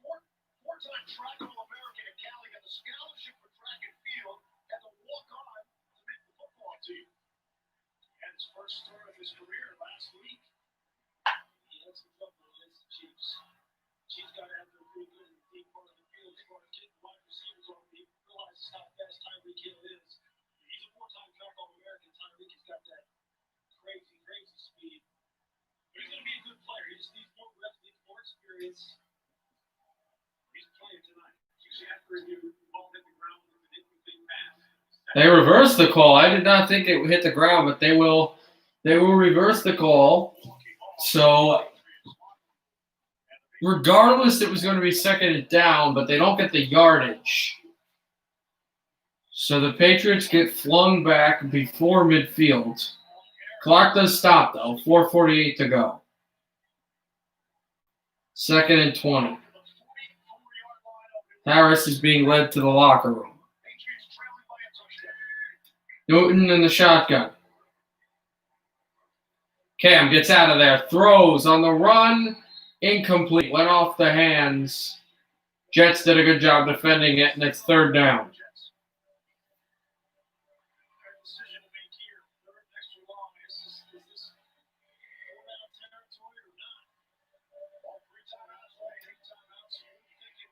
Four-time track All-American at Cali, got the scholarship for track and field, had to walk on to make the football team. He had his first start of his career last week. He had some trouble against the Chiefs. Chiefs got to have their pretty good in the deep part of the field. They want to get the wide receivers on the realizes how fast Tyreek Hill is. He's a four-time track All-American. Tyreek has got that crazy, crazy speed. But he's going to be a good player. He just needs more reps, needs more experience. He's playing tonight. After you ball hit the ground with an incomplete pass. They reversed the call. I did not think it would hit the ground, but they will reverse the call. So regardless, it was going to be second and down, but they don't get the yardage. So the Patriots get flung back before midfield. Clock does stop, though. 4:48 to go. Second and 20. Harris is being led to the locker room. Newton in the shotgun. Cam gets out of there. Throws on the run. Incomplete. Went off the hands. Jets did a good job defending it, and it's third down.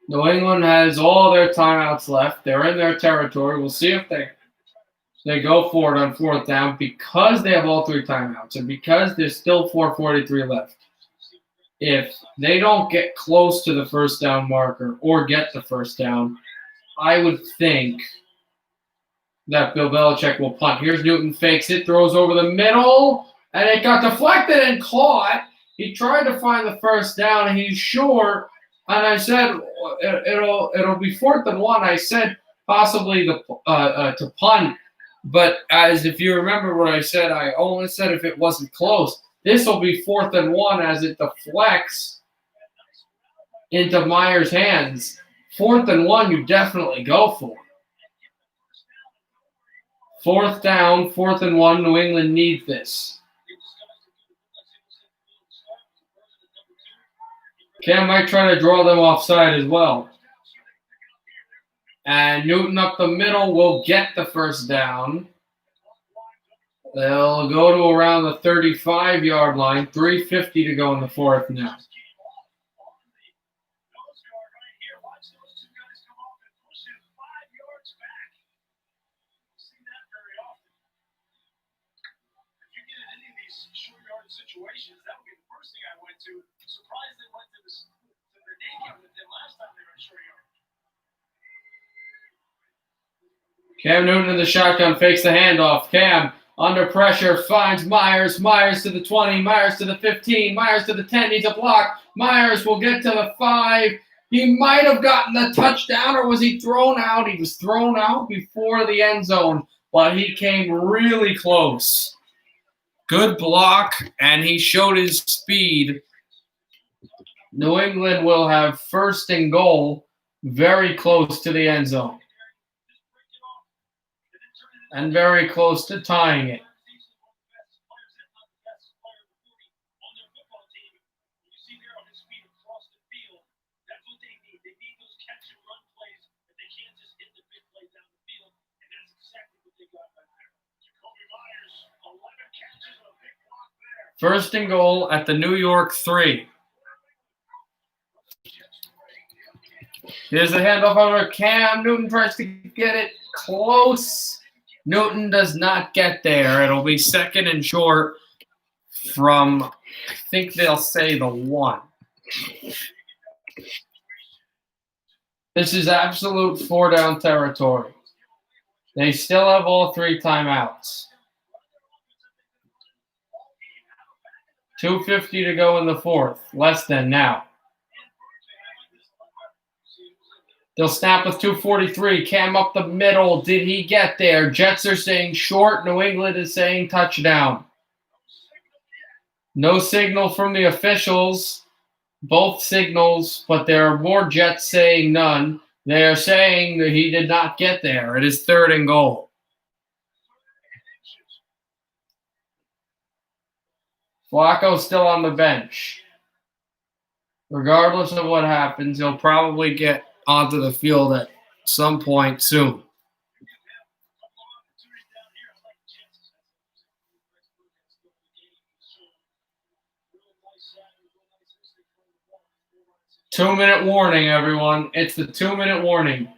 New England has all their timeouts left. They're in their territory. We'll see if they go for it on fourth down because they have all three timeouts and because there's still 4:43 left. If they don't get close to the first down marker or get the first down, I would think that Bill Belichick will punt. Here's Newton, fakes it, throws over the middle, and it got deflected and caught. He tried to find the first down, and he's short. And I said it'll be 4th and 1. I said possibly to punt, but as if you remember what I said, I only said if it wasn't close. This will be 4th and 1 as it deflects. into Myers' hands. 4th and 1, you definitely go for. 4th down, 4th and 1, New England needs this. Cam might try to draw them offside as well. And Newton up the middle will get the first down. They'll go to around the 35-yard line. 3:50 to go in the 4th now. Situations, that would be the first thing I went to. Surprised they went to the naked with him last time they were in short yard. Cam Newton in the shotgun fakes the handoff. Cam under pressure finds Myers. Myers to the 20. Myers to the 15. Myers to the 10. Needs a block. Myers will get to the 5. He might have gotten the touchdown, or was he thrown out? He was thrown out before the end zone, but he came really close. Good block, and he showed his speed. New England will have 1st and goal, very close to the end zone. And very close to tying it. First and goal at the New York 3. Here's the handoff over to Cam. Newton tries to get it close. Newton does not get there. It'll be 2nd and short from, I think they'll say, the 1. This is absolute 4-down territory. They still have all 3 timeouts. 2:50 to go in the 4th. Less than now. They'll snap with 2:43. Cam up the middle. Did he get there? Jets are saying short. New England is saying touchdown. No signal from the officials. Both signals, but there are more Jets saying none. They are saying that he did not get there. It is 3rd and goal. Flacco's still on the bench. Regardless of what happens, he'll probably get onto the field at some point soon. Two-minute warning, everyone. It's the 2-minute warning.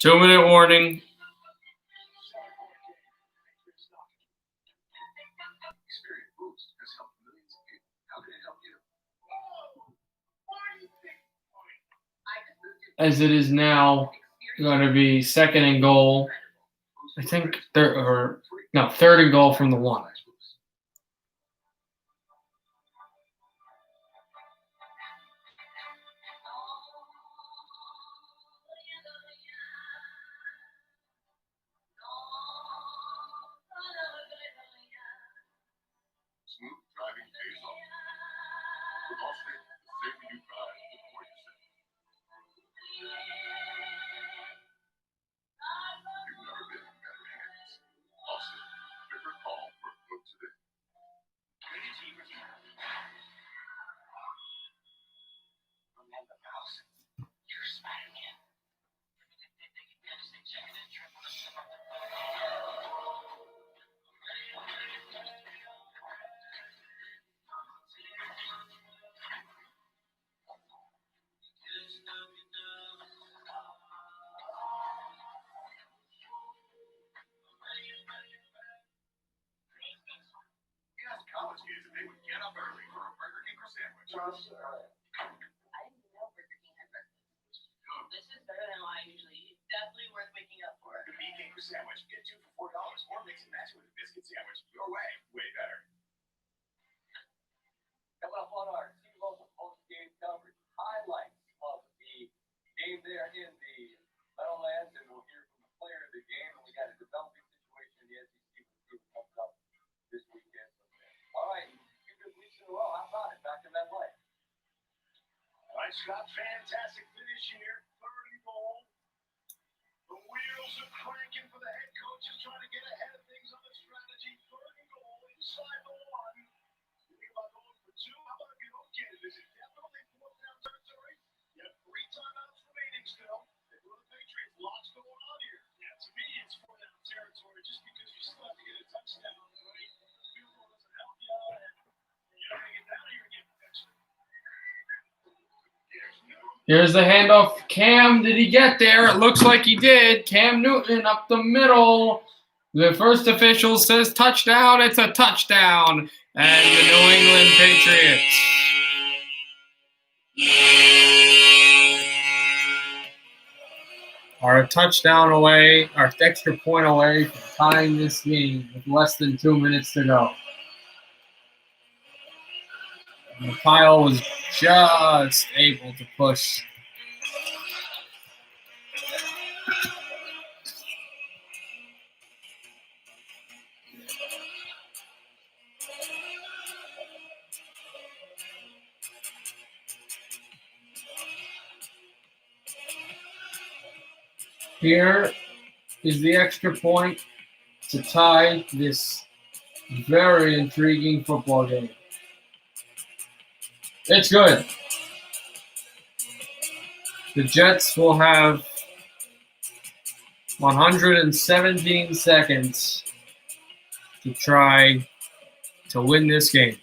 2-minute warning. Experience Boost has helped millions of people. How can it help you? As it is now going to be 2nd and goal. I think 3rd and goal from the 1. Smooth driving pays off. With Allstate, the safer you drive, the more you save. You've never been in better hands. Allstate, make a call for a quote today. Remember, Mouse, you're Spider-Man. We asked college kids if they would get up early for a Burger King or sandwich. I didn't even know Burger King had breakfast. This is better than what I usually eat. Definitely worth waking up for. The Meat King for sandwich. Get 2 for $4 or mix and match it with a biscuit sandwich. Your way, way better. Coming up on our T-Mobile post-game coverage, highlights of Scott, fantastic finish here. Third and goal. The wheels are cranking for the head coaches trying to get ahead of things on the strategy. Third and goal inside the one. You think about going for two? How about if you don't get it? Is it definitely fourth down territory? You have 3 timeouts remaining still. They go to the Patriots. Lots going on here. Yeah, to me, it's fourth down territory just because you still have to get a touchdown, right? The field goal doesn't help you out, and you're not going to get down here and get protection. Here's the handoff. Cam, did he get there? It looks like he did. Cam Newton up the middle. The first official says touchdown. It's a touchdown. And the New England Patriots are a touchdown away, or an extra point away from tying this game with less than 2 minutes to go. And Kyle was just able to push. Here is the extra point to tie this very intriguing football game. It's good. The Jets will have 117 seconds to try to win this game.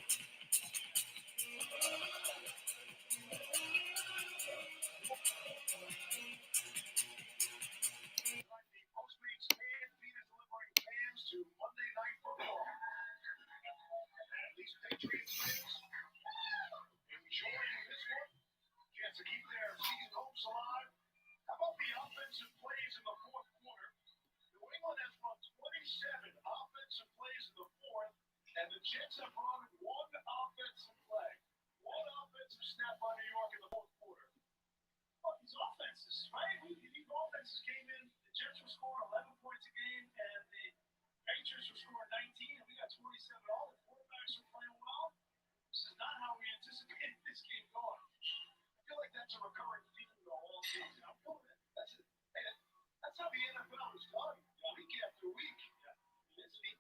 Postmates and Peter delivering fans to Monday Night Football. And these Patriots fans enjoying this one. Chance to keep their season hopes alive. How about the offensive plays in the fourth quarter? New England has run 27 offensive plays in the fourth, and the Jets have run 1 offensive play. 1 offensive snap by New York in the fourth quarter. Well, these offenses, right? These offenses came in, the Jets were scoring 11 points a game, and the Patriots were scoring 19, and we got 27 all. The quarterbacks are playing well. This is not how we anticipated this game going. I feel like that's a recurring theme the whole season. I'm feeling it. That's how the NFL is done, week after week. It's me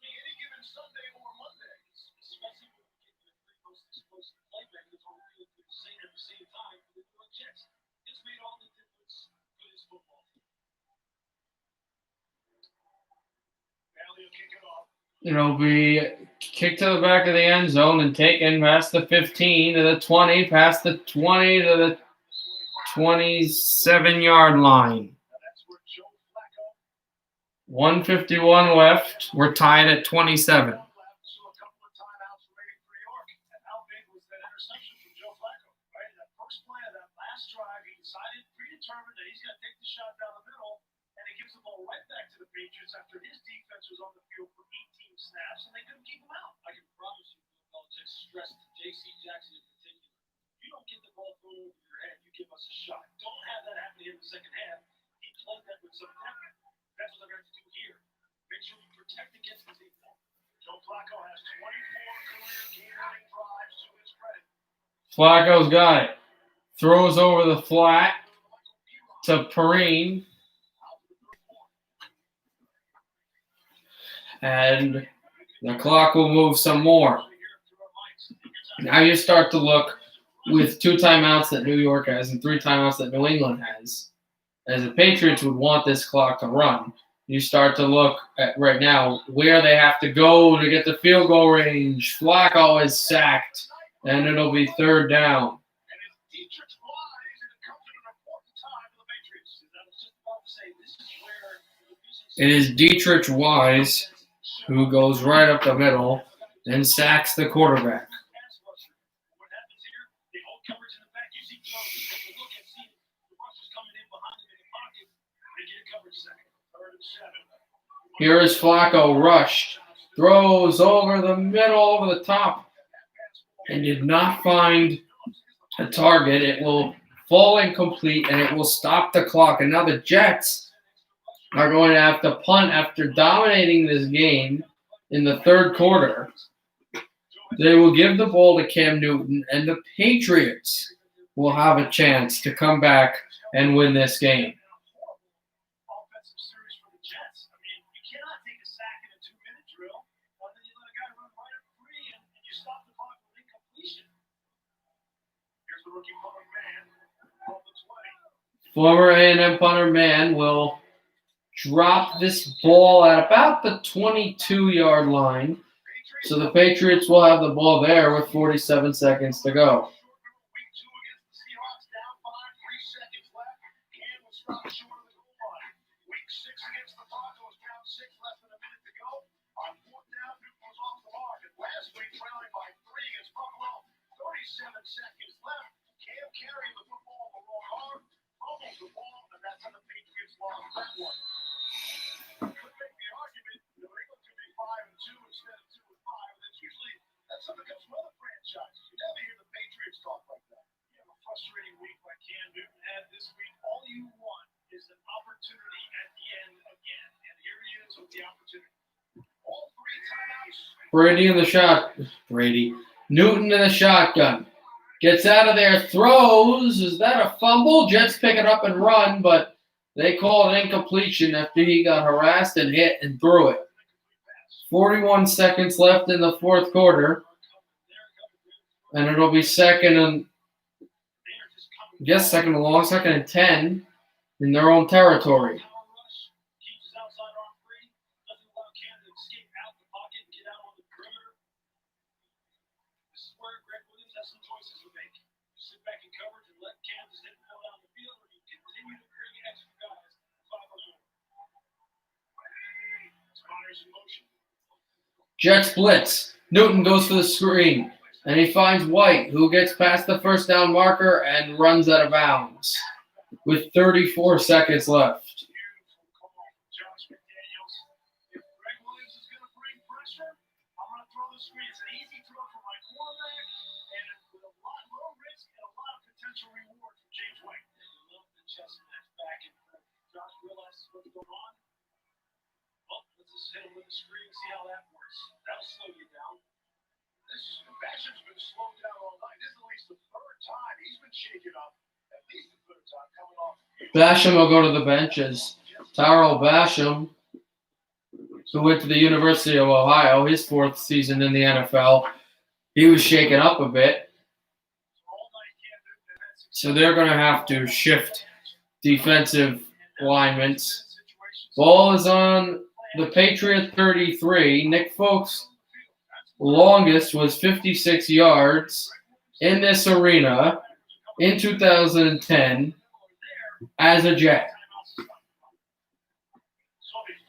any given Sunday or Monday. Especially when we get the most explosive playmakers on the field at the same time for the New York Jets. It's made all the difference for this football team. Valley will kick it off. It'll be kicked to the back of the end zone and taken past the 15 to the 20, past the 20 to the 27-yard line. That's where Joe Flacco 151 left. We're tied at 27. left, so a couple of timeouts remaining for New York. And how big was that interception from Joe Flacco? Right, that first play of that last drive, he decided, predetermined that he's going to take the shot down the middle, and he gives the ball right back to the Patriots after his defense was on the field for 18 snaps, and they couldn't keep him out. I can promise you, Bill Belichick stressed to J.C. Jackson in particular. You don't get the ball thrown over your head, you give us a shot. Don't have that happen here in the second half. He played that with some depth. That's what they're going to have to do here. Make sure we protect against the defense. Joe Flacco has 24 career game-winning drives to his credit. Flacco's got it. Throws over the flat to Perrine. And the clock will move some more. Now you start to look with 2 timeouts that New York has and 3 timeouts that New England has. As the Patriots would want this clock to run, you start to look at right now where they have to go to get the field goal range. Flacco is sacked, and it'll be 3rd down. And it's Dietrich Wise, and it comes at an important time for the Patriots. I was just about to say, this is where It is Dietrich Wise who goes right up the middle and sacks the quarterback. what happens here, they hold coverage in the back. You see Jones take a look and see the rushers coming in behind him in the pocket. They get a coverage second. 3rd and 7. Here is Flacco rushed, throws over the middle, over the top, and did not find a target. It will fall incomplete, and it will stop the clock. And now the Jets are going to have to punt after dominating this game in the 3rd quarter. They will give the ball to Cam Newton, and the Patriots will have a chance to come back and win this game. Offensive series for the Jets. I mean, you cannot take a sack in a 2-minute drill, and then you let a guy run right up free, and you stop the clock with incompletion. Here's the rookie punter man on the 20. Former A&M punter man will drop this ball at about the 22-yard line. So the Patriots will have the ball there with 47 seconds to go. Week 2 against the Seahawks, down 5, 3 seconds left. Cam was stopped short of the goal line. Week 6 against the Broncos, down 6, less than a minute to go. On 4th down, Newton was off the mark. And last week, trailing by 3 against Buffalo, 37 seconds left. Cam carried the football the wrong arm, fumbled the ball, and that's how the Patriots lost that one. Could make the argument New England could be 5-2 instead of 2-5. That's something that comes from other franchises. You never hear the Patriots talk like that. You have a frustrating week like Cam Newton had this week. All you want is an opportunity at the end again. And here he is with the opportunity. All 3 timeouts. Newton in the shotgun. Gets out of there, throws. Is that a fumble? Jets pick it up and run, but they call it incompletion after he got harassed and hit and threw it. 41 seconds left in the 4th quarter. And it'll be second and 10 in their own territory. Jets blitz. Newton goes for the screen, and he finds White, who gets past the first down marker and runs out of bounds with 34 seconds left. With the screen, see how that works. That'll slow you down. Basham's been slowed down all night. This is at least the 3rd time he's been shaken up. At least the 3rd time coming off. Basham will go to the benches. Tyrell Basham, who went to the University of Ohio, his 4th season in the NFL, he was shaken up a bit. So they're going to have to shift defensive linemen. Ball is on the Patriot 33. Nick Folk's longest was 56 yards in this arena in 2010 as a Jet.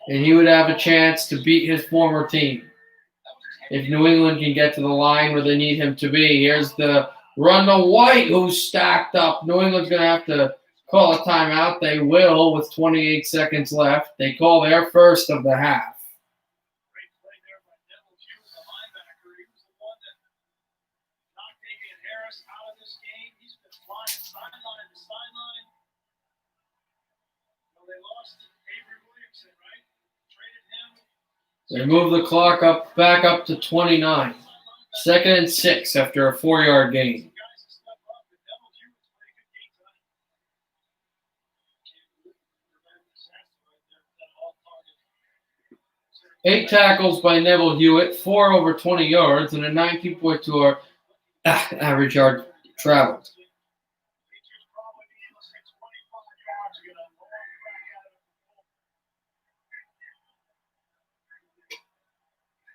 And he would have a chance to beat his former team if New England can get to the line where they need him to be. Here's the run to White, who's stacked up. New England's going to have to call a timeout. They will with 28 seconds left. They call their first of the half. Great play there by Neville Hughes, the linebacker. He was the one that knocked Damian Harris out of this game. He's been flying sideline to sideline. Well, they lost Avery Williamson, right? Traded him. They move the clock back up to 29. 2nd and 6 after a 4-yard gain. 8 tackles by Neville Hewitt, 4 over 20 yards, and a 19.2 average yard traveled.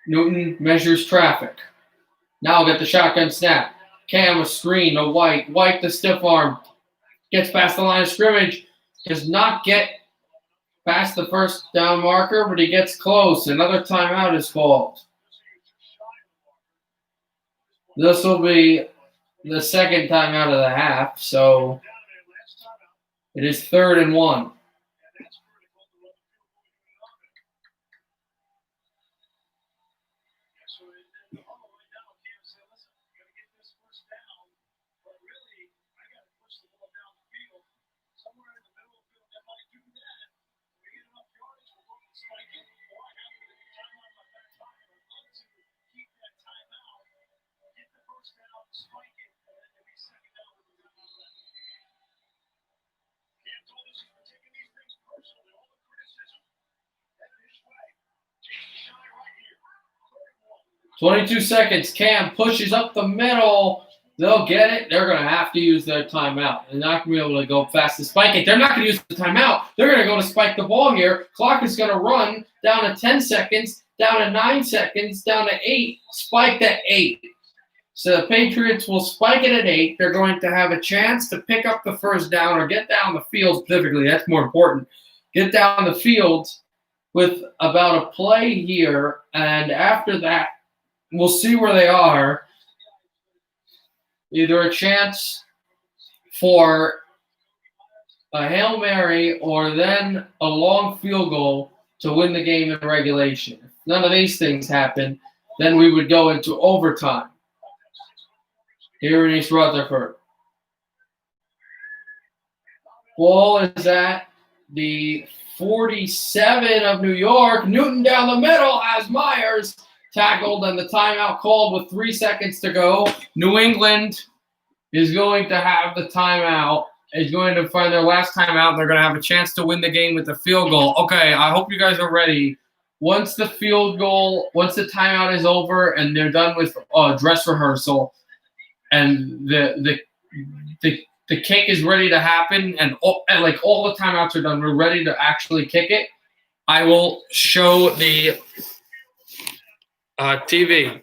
Newton measures traffic. Now get the shotgun snap. Cam a screen to White. White the stiff arm. Gets past the line of scrimmage. Does not get past the first down marker, but he gets close. Another timeout is called. This will be the second timeout of the half, so it is 3rd and 1. 22 seconds. Cam pushes up the middle. They'll get it. They're going to have to use their timeout. They're not going to be able to go fast to spike it. They're not going to use the timeout. They're going to go to spike the ball here. Clock is going to run down to 10 seconds, down to 9 seconds, down to 8. Spiked at 8. So the Patriots will spike it at 8. They're going to have a chance to pick up the first down or get down the field specifically. That's more important. Get down the field with about a play here. And after that, we'll see where they are. Either a chance for a Hail Mary or then a long field goal to win the game in regulation. If none of these things happen, then we would go into overtime here in East Rutherford. Ball is at the 47 of New York. Newton down the middle as Myers tackled and the timeout called with 3 seconds to go. New England is going to have the timeout. Is going to find their last timeout. They're going to have a chance to win the game with the field goal. Okay, I hope you guys are ready. Once the timeout is over and they're done with dress rehearsal and the kick is ready to happen and all the timeouts are done, we're ready to actually kick it, I will show the TV.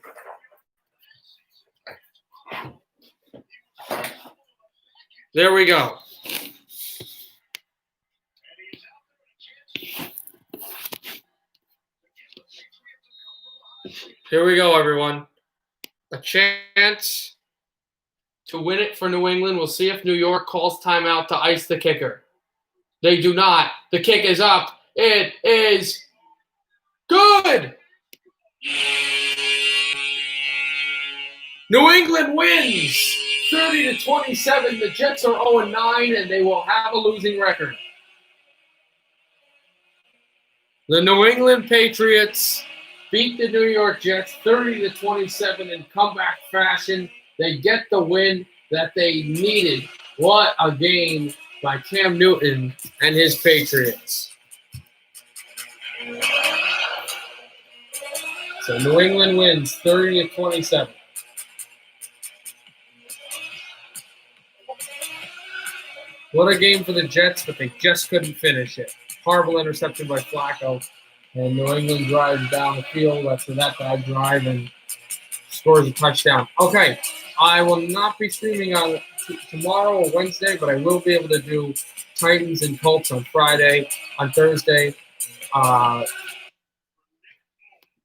There we go. Here we go, everyone. A chance to win it for New England. We'll see if New York calls timeout to ice the kicker. They do not. The kick is up. It is good. New England wins 30-27. The Jets are 0-9, and they will have a losing record. The New England Patriots beat the New York Jets 30-27 in comeback fashion. They get the win that they needed. What a game by Cam Newton and his Patriots. So New England wins 30-27. What a game for the Jets, but they just couldn't finish it. Horrible interception by Flacco. And New England drives down the field after that bad drive and scores a touchdown. Okay, I will not be streaming on tomorrow or Wednesday, but I will be able to do Titans and Colts on Friday. On Thursday,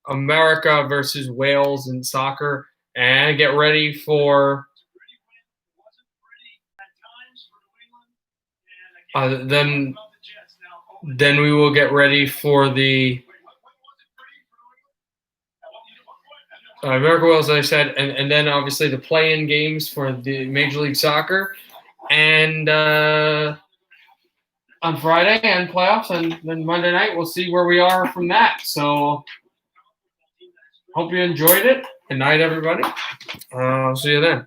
America versus Wales in soccer. And get ready for then we will get ready for the America Wales, as I said, and then obviously the play-in games for the Major League Soccer, and on Friday and playoffs, and then Monday night we'll see where we are from that. So hope you enjoyed it. Good night, everybody. I'll see you then.